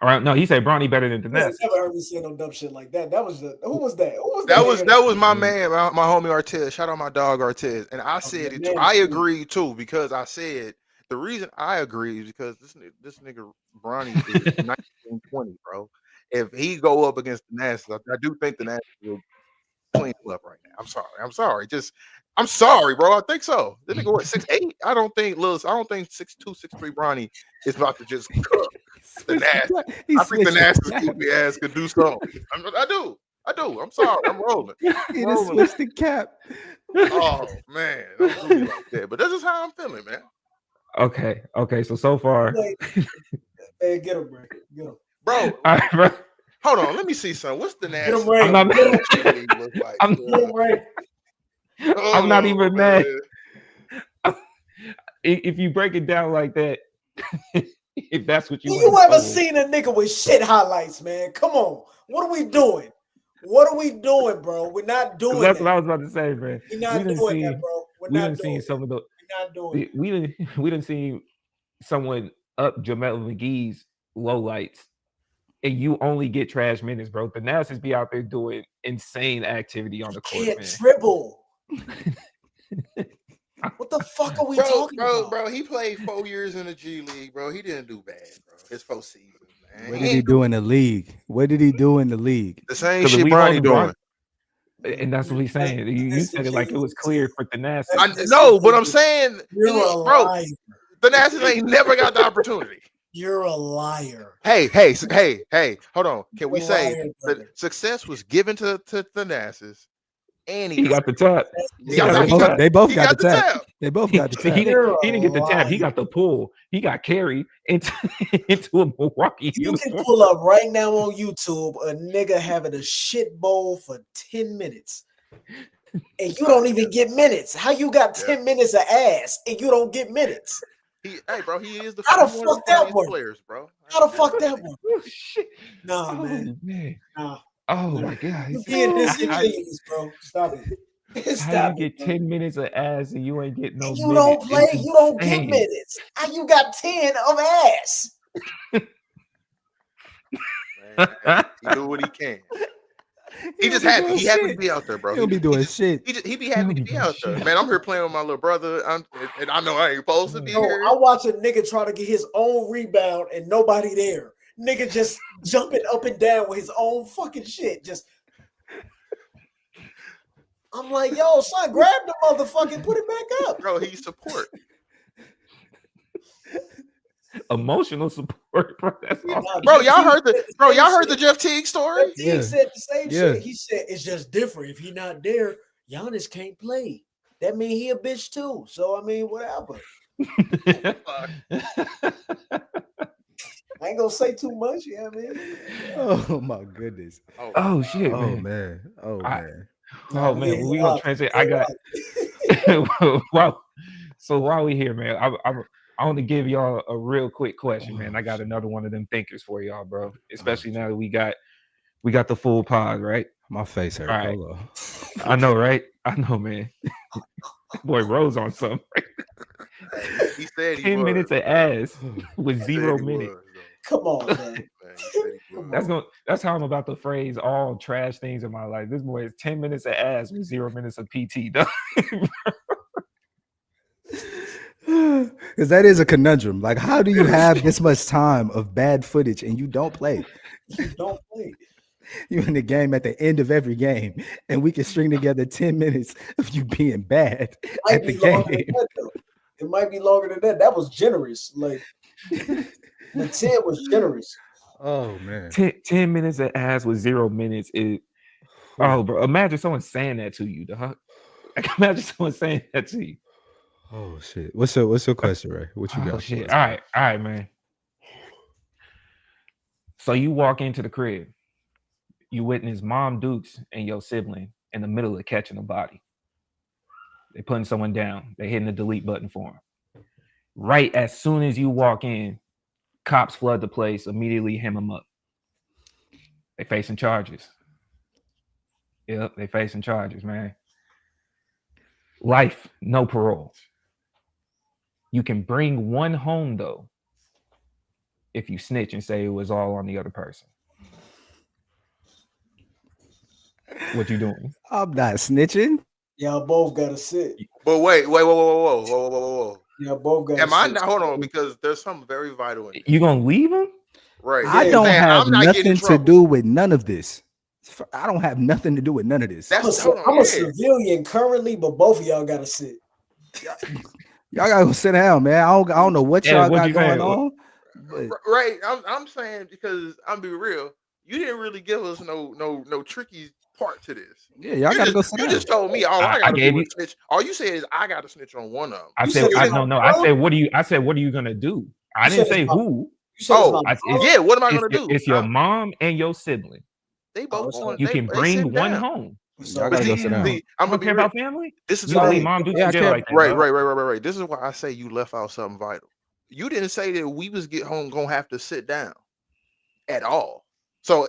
All right, no, he said Bronny better than the I Nas. never heard me say no dumb shit like that. That was who was that? Who was That was my man, my homie Artez. Shout out my dog Artez. And I said it too. I agree too, because I said the reason I agree is because this nigga Bronny is 1920, bro. If he go up against the Nas, I do think the Nas will clean him up right now. I'm sorry. I'm sorry, bro. I think so. This nigga what 6'8"? I don't think 6'2", 6'3" Bronny is about to just cook the Nas. I think the Nas's goofy ass could do something. I do. I'm sorry. I'm rolling. He just switched the cap. Oh man, don't do me like that. But this is how I'm feeling, man. Okay. So far, Hey, get him, bro. Get him. Bro, all right, bro. hold on. Let me see something. What's the Nas? Get him right. I'm not- look like? I'm- Get him right. I'm not even mad. man. If you break it down like that, if that's what you You want ever to say. seen a nigga with shit highlights, man? Come on. What are we doing? What are we doing, bro? We're not doing That's that. what I was about to say, man. We're not doing that, bro. We're We not didn't doing see some of the. We're not doing it. We didn't see someone up Jamel McGee's low lights, and you only get trash minutes, bro. The Nasties be out there doing insane activity on the court, Can't man. dribble. What the fuck are we talking about? Bro, he played 4 years in the G League, bro. He didn't do bad, bro. His 4 seasons, man. What did he do in the league? What did he do in the league? The same 'Cause shit we Bronny on doing. And that's what he's saying. You said it like it was clear for the Nasties. No, but I'm saying, You're a bro, liar. the Nasties ain't never got the opportunity. You're a liar. Hey, hold on. Can we You're say lying, that brother. success was given to the Nasties, and He got the tap. He got the tap. They both He got the tap. tap. They both got the tap. He didn't get the tap. He got the pull. He got carried into a Milwaukee You can uniform. pull up right now on YouTube a nigga having a shit bowl for 10 minutes. And you don't even get minutes. How you got 10 minutes of ass and you don't get minutes? Hey, bro, he is the How the one of fuck that funniest work? players, bro. How the fuck that work? Oh, shit. Nah, Oh, man. Nah. Oh my god. You being disingenuous, bro. Stop it. How Stop you it, get bro. 10 minutes of ass and you ain't getting no And you minutes? don't play, It's you don't get insane. minutes. How you got 10 of ass? Man, he do what he can. He just happy. He happy to be out there, bro. He'll be doing shit. He be happy to be out there. Man, I'm here playing with my little brother, and I know I ain't supposed to be Bro, here. I watch a nigga try to get his own rebound and nobody there. Nigga just jumping up and down with his own fucking shit. Just I'm like, yo, son, grab the motherfucker and put it back up. Bro, he's support. Emotional support, bro. That's awesome. Bro, y'all heard the Jeff Teague story? Jeff Teague Yeah. said the same Yeah. shit. He said it's just different. If he not there, Giannis can't play. That mean he a bitch too. So I mean, whatever. I ain't gonna say too much. Yeah, man. Oh my goodness. Oh shit, Oh man. man. Oh I- man. Oh man, Yeah, we gonna transit. I got. Wow. So while we here, man, I want to give y'all a real quick question, man. I got another one of them thinkers for y'all, bro. Especially now that we got the full pod, right? My face hurt. All right. Hold on. I know, right? I know, man. Boy, Rose on something. He said he 10 was. minutes of ass with He said 0 he minutes. was, though. Come on, man. Man, he said he was. That's how I'm about to phrase all trash things in my life. This boy is 10 minutes of ass with 0 minutes of PT. dog. Because that is a conundrum. Like, how do you have this much time of bad footage and you don't play? You don't play. You're in the game at the end of every game, and we can string together 10 minutes of you being bad Might at the be longer game. than that, though. It might be longer than that. That was generous. Like the 10 was generous. Oh man. 10 minutes of ass with 0 minutes is bro. Imagine someone saying that to you, dog. I can imagine someone saying that to you. Oh shit. What's your question, Ray? What you got? Oh for shit. us? All right, man. So you walk into the crib, you witness Mom Dukes and your sibling in the middle of catching a body. They putting someone down. They hitting the delete button for him. Right as soon as you walk in, cops flood the place, immediately hem them up. They facing charges. Yep, they facing charges, man. Life, no parole. You can bring one home though, if you snitch and say it was all on the other person. What you doing? I'm not snitching. Y'all both gotta sit. But wait, whoa. Y'all both gotta Am I sit. not? Hold on, because there's something very vital in it. You gonna leave him? Right. I Yeah, don't Man, have I'm not getting in nothing to trouble. do with none of this. I don't have nothing to do with none of this. I'm a civilian currently, but both of y'all gotta sit. Y'all gotta go sit down, man. I don't know what Yeah, y'all what got you going saying? on. But Right. I'm saying, because I'm be real. You didn't really give us no tricky part to this. yeah, y'all gotta go sit You down. just told me all I I gotta gave do you- is snitch. All you said is I gotta snitch on one of them. I You said, said I it's no, my no. I brother? said, what are you gonna do? I You didn't said say it's my- who. You said Oh, it's my brother? yeah. What am I gonna do? It's your mom and your sibling. They both it's going. fine. You they can they bring sitting one down. home. Y'all gotta go sit down. See, You I'm don't gonna be care real. about family? This is You gonna why- leave mom do Yeah, I some jail care. like that? Right, bro? right. This is why I say you left out something vital. You didn't say that we was get home gonna have to sit down at all. So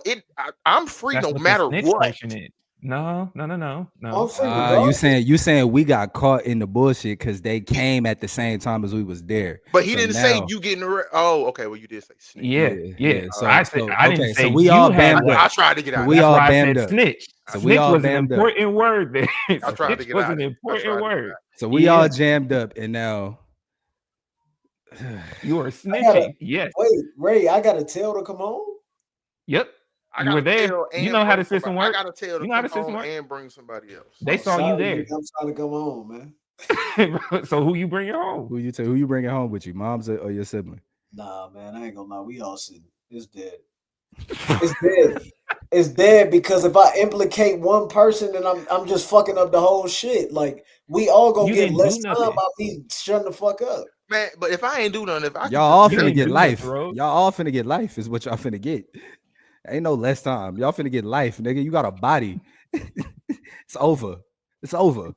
I'm free That's no what matter the snitch what. portion is. No. I'm free You saying we got caught in the bullshit because they came at the same time as we was there. But he So didn't say now- you getting oh, okay. Well, you did say snitch. Yeah. So I said I didn't okay, say so we you all had bammed one. up. I tried to get out. We That's all why I bammed said up. snitch. So we Snitch all was an bammed up. important word there. I tried to Snitch get was out an of it. I tried important to get word. out. So we Yeah. all jammed up, and now You are snitching. Yes. Wait, Ray, I gotta tell to come home. Yep. I You were gotta there. tell You and know how bring the system somebody- works. I gotta tell to You know how the come system home works. and bring somebody else. They saw you Sorry, there. nigga, I'm trying to come home, man. So who you bringing home? who you bringing home with you, mom's or your sibling? Nah, man, I ain't gonna lie. We all sitting. It's dead. It's dead. It's dead because if I implicate one person, then I'm just fucking up the whole shit. Like we all gonna You get didn't less do time nothing. by me shutting the fuck up. Man, but if I ain't do nothing, if I Y'all all You finna didn't get do life. nothing, Rose. Y'all all finna get life is what y'all finna get. Ain't no less time. Y'all finna get life, nigga. You got a body. It's over. It's over.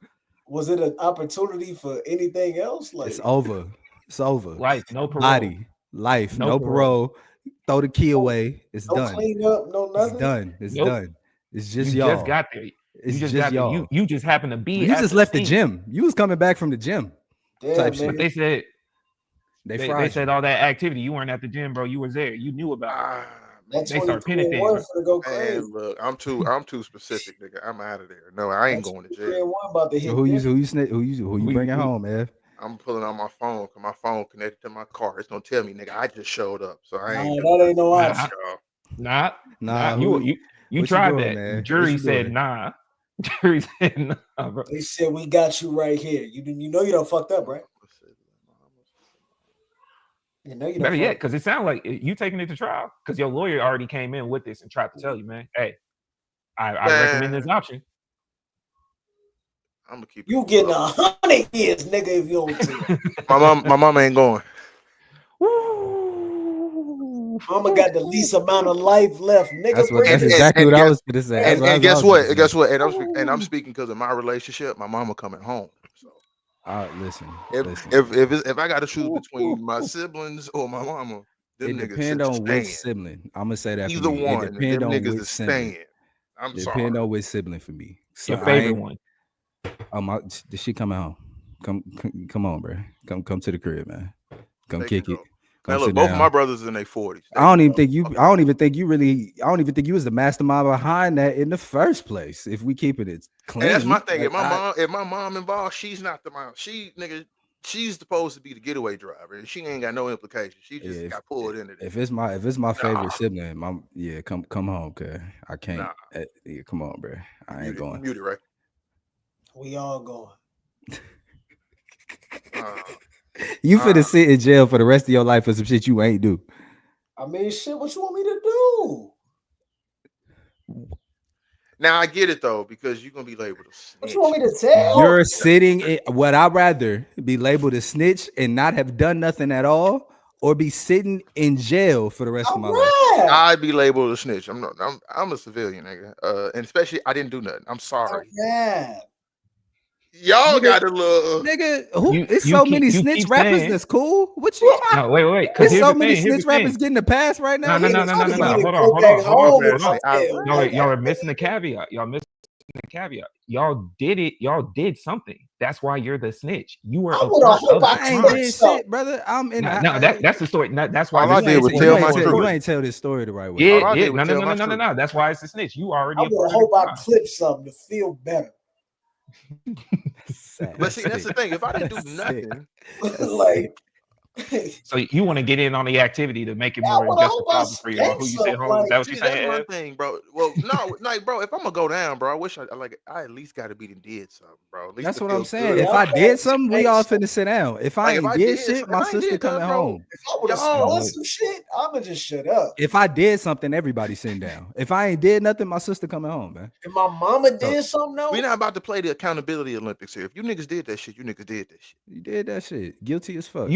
Was it an opportunity for anything else? Like It's over. It's over. Life, no parole. Body, life, No no parole. parole. Throw the key away. It's no done. clean up, no It's nothing. done. It's Nope. done. It's just You y'all. just got there. It's You just just got there. y'all. You just happened to be. You at just left the scene. gym. You was coming back from the gym. Damn, Type man. shit. But they said They they fried said you. all that activity. You weren't at the gym, bro. You was there. You knew about it. That They start 23 pinning and things, 1 bro. finna go crazy. Man, look, I'm too specific, nigga. I'm out of there. No, I ain't That going to 23 jail. and 1 about to hit So who you different. who you bringing home, man? I'm pulling out my phone because my phone connected to my car. It's gonna tell me, nigga, I just showed up. So I Nah, ain't that ain't no Nah. option. Nah. Nah, You what you tried doing, that. man? What Jury you said doing? nah. Jury said nah, bro. They said we got you right here. You know you done fucked up, right? You know you done Better yet, fucked because it sounds like you taking it to trial. Because your lawyer already came in with this and tried to tell you, man, hey, I recommend this option. I'm gonna keep it. You getting 100 years, nigga, if you don't tell. My mom ain't going. Woo. Mama got the least amount of life left, nigga. That's Bring and- this. exactly and what I guess- was gonna say. And guess what? Guess what? And I'm speaking because of my relationship. My mama coming home. So Listen. if I got to choose between my siblings or my mama, them It niggas depends on which staying. sibling. I'm gonna say that Either for me. one. It depends Them on niggas which is sibling. staying. I'm Depend sorry. on which sibling for me. So Your favorite one. She coming home. Come on, bro. Come to the crib, man. Come They kick can it. go. Come Now look, sit both down. of my brothers in their 40s. I don't even think you was the mastermind behind that in the first place. If we keeping it clean. And that's my thing. Like, If my mom involved, she's not the mom. She's supposed to be the getaway driver, and she ain't got no implications. She just got pulled into this. if it's my favorite sibling, come home, cause I can't. Nah. Come on, bro. I ain't going. Mute it, right? We all going. You finna sit in jail for the rest of your life for some shit you ain't do. I mean, shit, what you want me to do? Now I get it though, because you're gonna be labeled a snitch. What you want me to tell? You're sitting in what I'd rather be labeled a snitch and not have done nothing at all, or be sitting in jail for the rest of my life. I'd be labeled a snitch. I'm a civilian, nigga. And especially I didn't do nothing. I'm sorry. Y'all Nigga, got a little. Nigga, who? You- It's you so keep- many you snitch keep rappers saying- that's cool. What you? No, wait. Because There's here's so the many thing. Here's snitch the thing. rappers getting a pass right now. No. He Hold on. didn't Hold go on. back home Man, with say, my tail. Y'all are missing the caveat. Y'all missing the caveat. Y'all did it. Y'all did something. That's why you're the snitch. You were I a would've part hoped of the I ain't crime. did So- shit, brother. I'm in. No, that's the story. That's why All the I you did ain't was tell- tell you my ain't tell- truth. You ain't tell this story the right way. Yeah, All I did was tell my no. truth. That's why it's the snitch. You already I a part would of have hoped the I crime. clipped something to feel better. But see, that's the thing. If I didn't do nothing, Like, So you want to get in on the activity to make it I more would have hoped I justifiable for y'all. Who you say, spanked home? Is that what see, you that's saying, my Ev? thing, bro. Well, no, like, bro, if I'm gonna go down, bro, I wish I at least got to be did something, bro. At least That's to what feel I'm saying. good. If Yeah, I I'm did glad something, we you all spanked finna sit down. If I Like, if ain't I did did shit, something- my if I ain't sister did coming nothing, bro, home. If I would have Y'all- spun some shit, I'ma just shut up. If I did something, everybody sitting down. If I ain't did nothing, my sister coming home, man. If my mama did something, though, we not about to play the accountability Olympics here. If you niggas did that shit, you niggas did that shit. You did that shit. Guilty as fuck.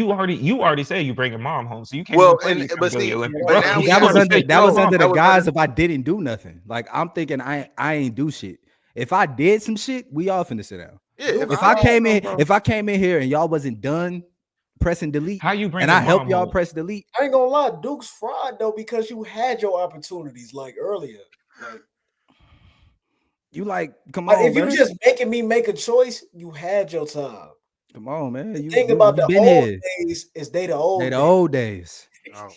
You already said you bring your mom home, so you can't Well, even play and- the but accountability see, Olympics, but bro. now You we that was already under said that was no, under that the was guise under- if I didn't do nothing. Like I'm thinking I ain't do shit. If I did some shit, we all finna sit down. Yeah, If I came in, bro, if I came in here and y'all wasn't done pressing delete, How you bring and your I help mom y'all home? press delete, I ain't gonna lie, Duke's fried though because you had your opportunities like earlier. Like, you like, come like, on, if you man. just making me make a choice, you had your time. Come on, man. The You thing about the been old here. days is they the old They the days. old days. Oh.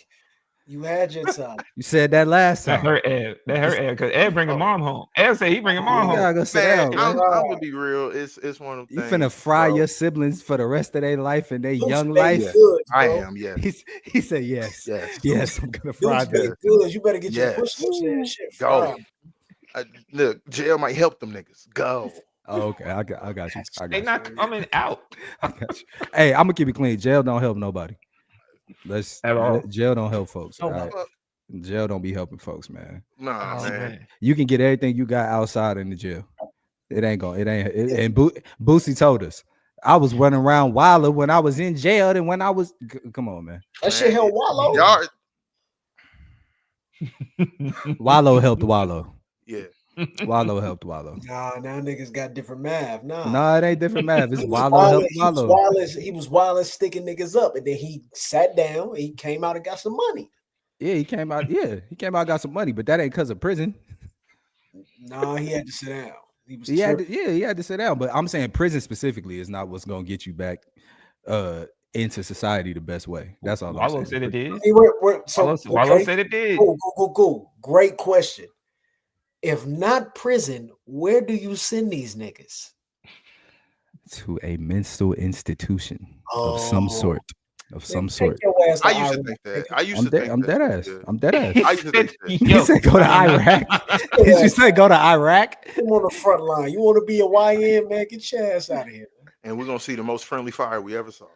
You had your time. You said that last That time. hurt Ed. That hurt Ed because Ed bring a Oh. mom home. Ed say he bring a mom You home. gotta go sit Man, down, I'm man. gonna be real. It's one of them You things. finna fry bro. your siblings for the rest of their life and their Duke's young made life. goods, I bro. am, yes. He said yes. Yes. Yes, I'm gonna fry Duke's them. made goods. You better get your Yes. push-ups and shit Go. fried. Look, jail might help them niggas. Go. Oh, okay, I got you. I They got not coming out I got you. Hey, I'm gonna keep it clean. Jail don't help nobody. At all. Jail don't help folks. No, all right? Jail don't be helping folks, man. Nah, Oh, man. You can get everything you got outside in the jail. It ain't gonna. And Boosie told us. I was running around wilder when I was in jail than when I was. Come on, man. That shit held Wallow. Y'all, Wallow helped Wallow. yeah. Wallow helped Wallow. Nah, now niggas got different math. Nah. No, it ain't different math. It's He was Wallow helped wildin', Wallow. he was wildin' sticking niggas up, and then he sat down. And he came out and got some money. Yeah, he came out. Yeah, he came out, got some money, but that ain't because of prison. Nah, he had to sit down. He was He had tripping. to, he had to sit down. But I'm saying prison specifically is not what's gonna get you back into society the best way. That's all I'm Wallow saying. said it did. Hey, so Wallow okay, said it did. cool. Great question. If not prison, where do you send these niggas? To a mental institution of some Oh. sort. Of some Take sort. your ass to I used to Iraq. think that. I used I'm to dead. think I'm that. dead ass. Yeah. I'm dead ass. I used to think that. He said go to Iraq. Did you say go to Iraq? Come on the front line. You want to be a YN, man? Get your ass out of here. And we're gonna see the most friendly fire we ever saw.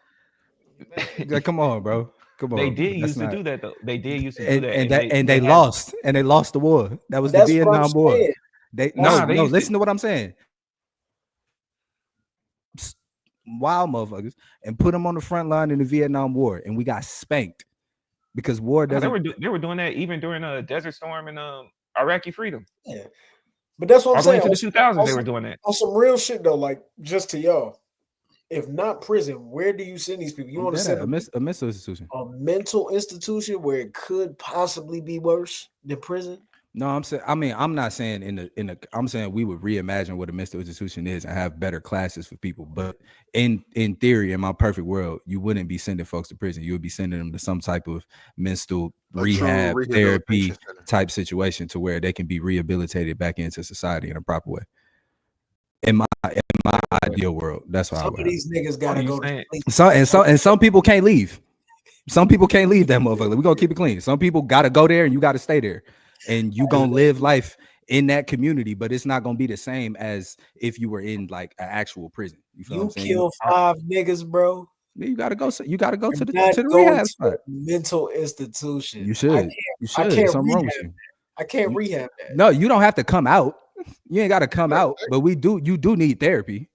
Like, come on, bro. Come on. They did That's used to not- do that though. They did used to do and that. they had- lost. And they lost the war. That was the That's what I'm Vietnam War. saying. They Nah, they no, used to- listen to what I'm saying. Wild motherfuckers and put them on the front line in the Vietnam War, and we got spanked because war No, doesn't. they were doing that even during Desert Storm and Iraqi Freedom. Yeah. But that's what All I'm the way saying. to the 2000s, they were doing that. On some real shit though, like just to y'all, if not prison, where do you send these people? You want to send them a mental institution? a mental institution where it could possibly be worse than prison? No, I'm saying. I mean, I'm not saying in the. I'm saying we would reimagine what a mental institution is and have better classes for people. But in theory, in my perfect world, you wouldn't be sending folks to prison. You would be sending them to some type of mental rehab, true therapy rehabilitation center. type situation to where they can be rehabilitated back into society in a proper way. In my ideal world, that's why I Some would. of these niggas gotta you go to saying? sleep. And some people can't leave. Some people can't leave that motherfucker. We're gonna keep it clean. Some people gotta go there and you gotta stay there. And you gonna live life in that community, but it's not gonna be the same as if you were in like an actual prison. You feel what You I'm saying? kill 5 niggas, bro. You gotta go. You gotta go to the Not going rehab to spot. a mental institution. You should. You should. I can't There's something wrong with rehab you. I can't rehab that. No, you don't have to come out. You ain't gotta come out, but you do need therapy.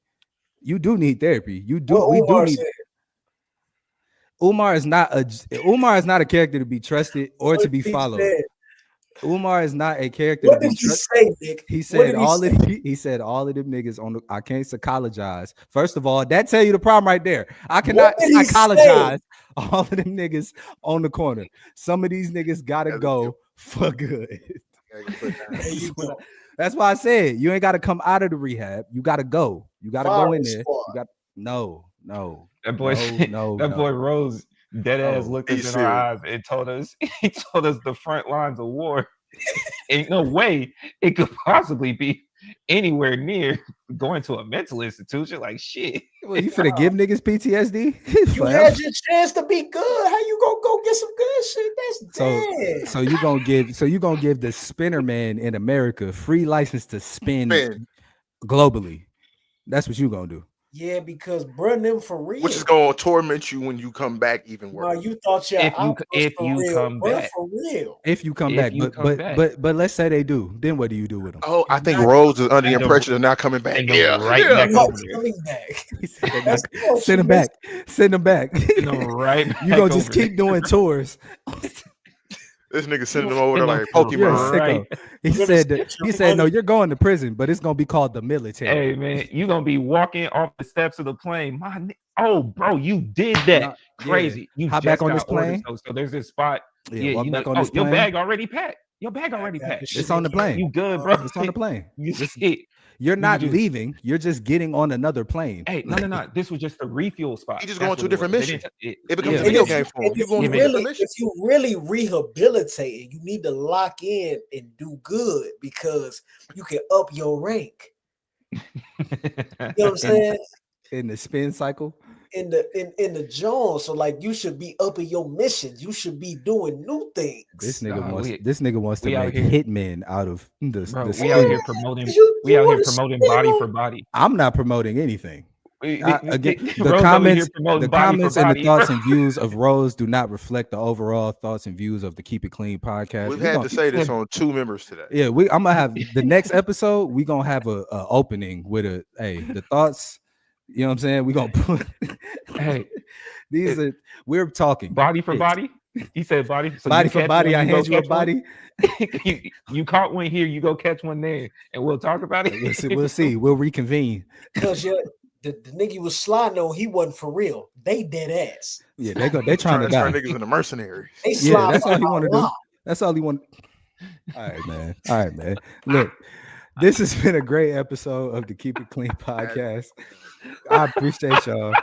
You do need therapy. We do need. Umar is not a character to be trusted or to be followed. Umar is not a character. What to be did you trust- say, Nick? He What said did all say? of he said all of them niggas on the. I can't psychologize. First of all, that tell you the problem right there. I cannot did he psychologize all of them niggas on the corner. Some of these niggas gotta Yeah, go for good. Yeah, you put down. There you go. That's why I said you ain't gotta come out of the rehab. You gotta go. You gotta go in Firing there. squad. You got no. That boy, no. that boy Rose dead ass No. looked He's us in our eyes and told us the front lines of war. Ain't no way it could possibly be anywhere near going to a mental institution. Like shit. Well, you finna give niggas PTSD? You Forever? had your chance to be good. How you gonna go get some good shit? That's dead. So you gonna give the spinner man in America free license to spin globally. That's what you gonna do. Yeah, because bruh, them for real. Which is going to torment you when you come back even Wow, worse. you thought your If you come back. for real. If you come If back, you but come back. but let's say they do, then what do you do with them? Oh, I think Not- Rose is under the And the- impression of not coming back. and the Yeah, right yeah. back Not over there. coming back. He said they're That's not- close. send them back. Send them back. And I'm right back You gonna just over keep doing tours. This nigga sending them over And there I'm like for You're a Pokemon. Right. sicko. He You're said gonna that, skip he your said no, money. you're going to prison, but it's gonna be called the military. Hey man, you gonna be walking off the steps of the plane. Oh, bro, you did that. Nah, Crazy. You Hop just back on got this orders, plane. So there's this spot. Yeah, walk you know, back on this your plane. bag already packed. Your bag already got packed. the shit It's on the they carry. plane. You good, bro? It's on the plane. You This- see, You're not just- leaving. You're just getting on another plane. hey, no. This was just a refuel spot. You just That's going to a what different was. They mission. didn't- It becomes Yeah. a video And game if for him. You going to a Yeah, different really, mission. if you really rehabilitating, you need to lock in and do good because you can up your rank. You know what I'm saying? In the spin cycle. In the Jones, so like you should be upping your missions. You should be doing new things. This nigga Nah, wants to we out make here- hitmen out of the Bro, the we out spin. here promoting. You We out here wanna promoting spin body on- for body. I'm not promoting anything. Again, the Rose over here comments, promoting the body for comments and the body, thoughts bro. and views of Rose do not reflect the overall thoughts and views of the Keep It Clean podcast. We've We had gonna- to say this on 2 members today. Yeah, I'm gonna have the next episode. We gonna have a opening with the thoughts. You know what I'm saying? We gonna put Hey, we're talking body for It's body. He said body. So body you for catch body. one, I you go hand you a catch one. body. you caught one here, you go catch one there, and we'll talk about it. We'll see. We'll reconvene. Because the nigga you was sliding on, he wasn't for real. They dead ass. Yeah, they trying to turn die. niggas into mercenaries. They Yeah, slide that's all he on want to a do. lot. That's all he want. All right, man. All right, man. Look, this has been a great episode of the Keep It Clean podcast. I appreciate y'all.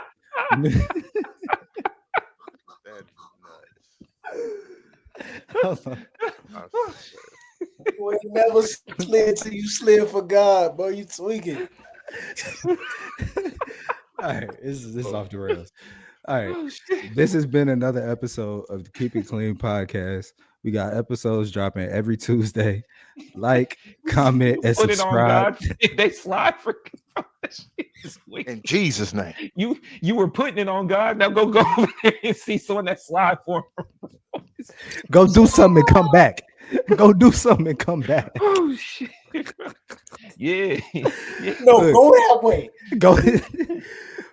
That's nuts. Boy, you never slid till you slid for God, bro. You tweaking. All right, this is off the rails. All right, this has been another episode of the Keep It Clean podcast. We got episodes dropping every Tuesday. Like, comment, and Put it on subscribe. God. They slide for Jesus, wait. In Jesus' name. You were putting it on God. Now go over there and see someone that slide for him. Go do something and come back. Go do something and come back. Oh shit. Yeah. No, Look. go that way. Go.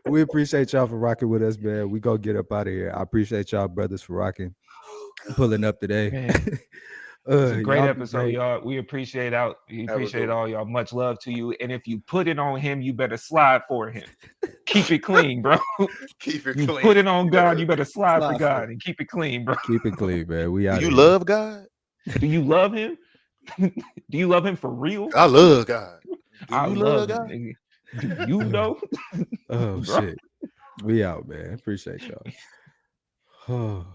We appreciate y'all for rocking with us, man. We go get up out of here. I appreciate y'all, brothers, for rocking, pulling up today. Man. It's a great y'all be episode, great. y'all. We appreciate out. We Have a appreciate good all y'all. Much love to you. And if you put it on him, you better slide for him. Keep it clean, bro. Keep it You clean. put it on God, you better slide Slide for for God it. and keep it clean, bro. Keep it clean, man. We out. Do you here. love God? Do you love him? Do you love him for real? I love God. Do I you love love him, God? nigga. Do you know? Oh Bro. shit. We out, man. Appreciate y'all. Oh.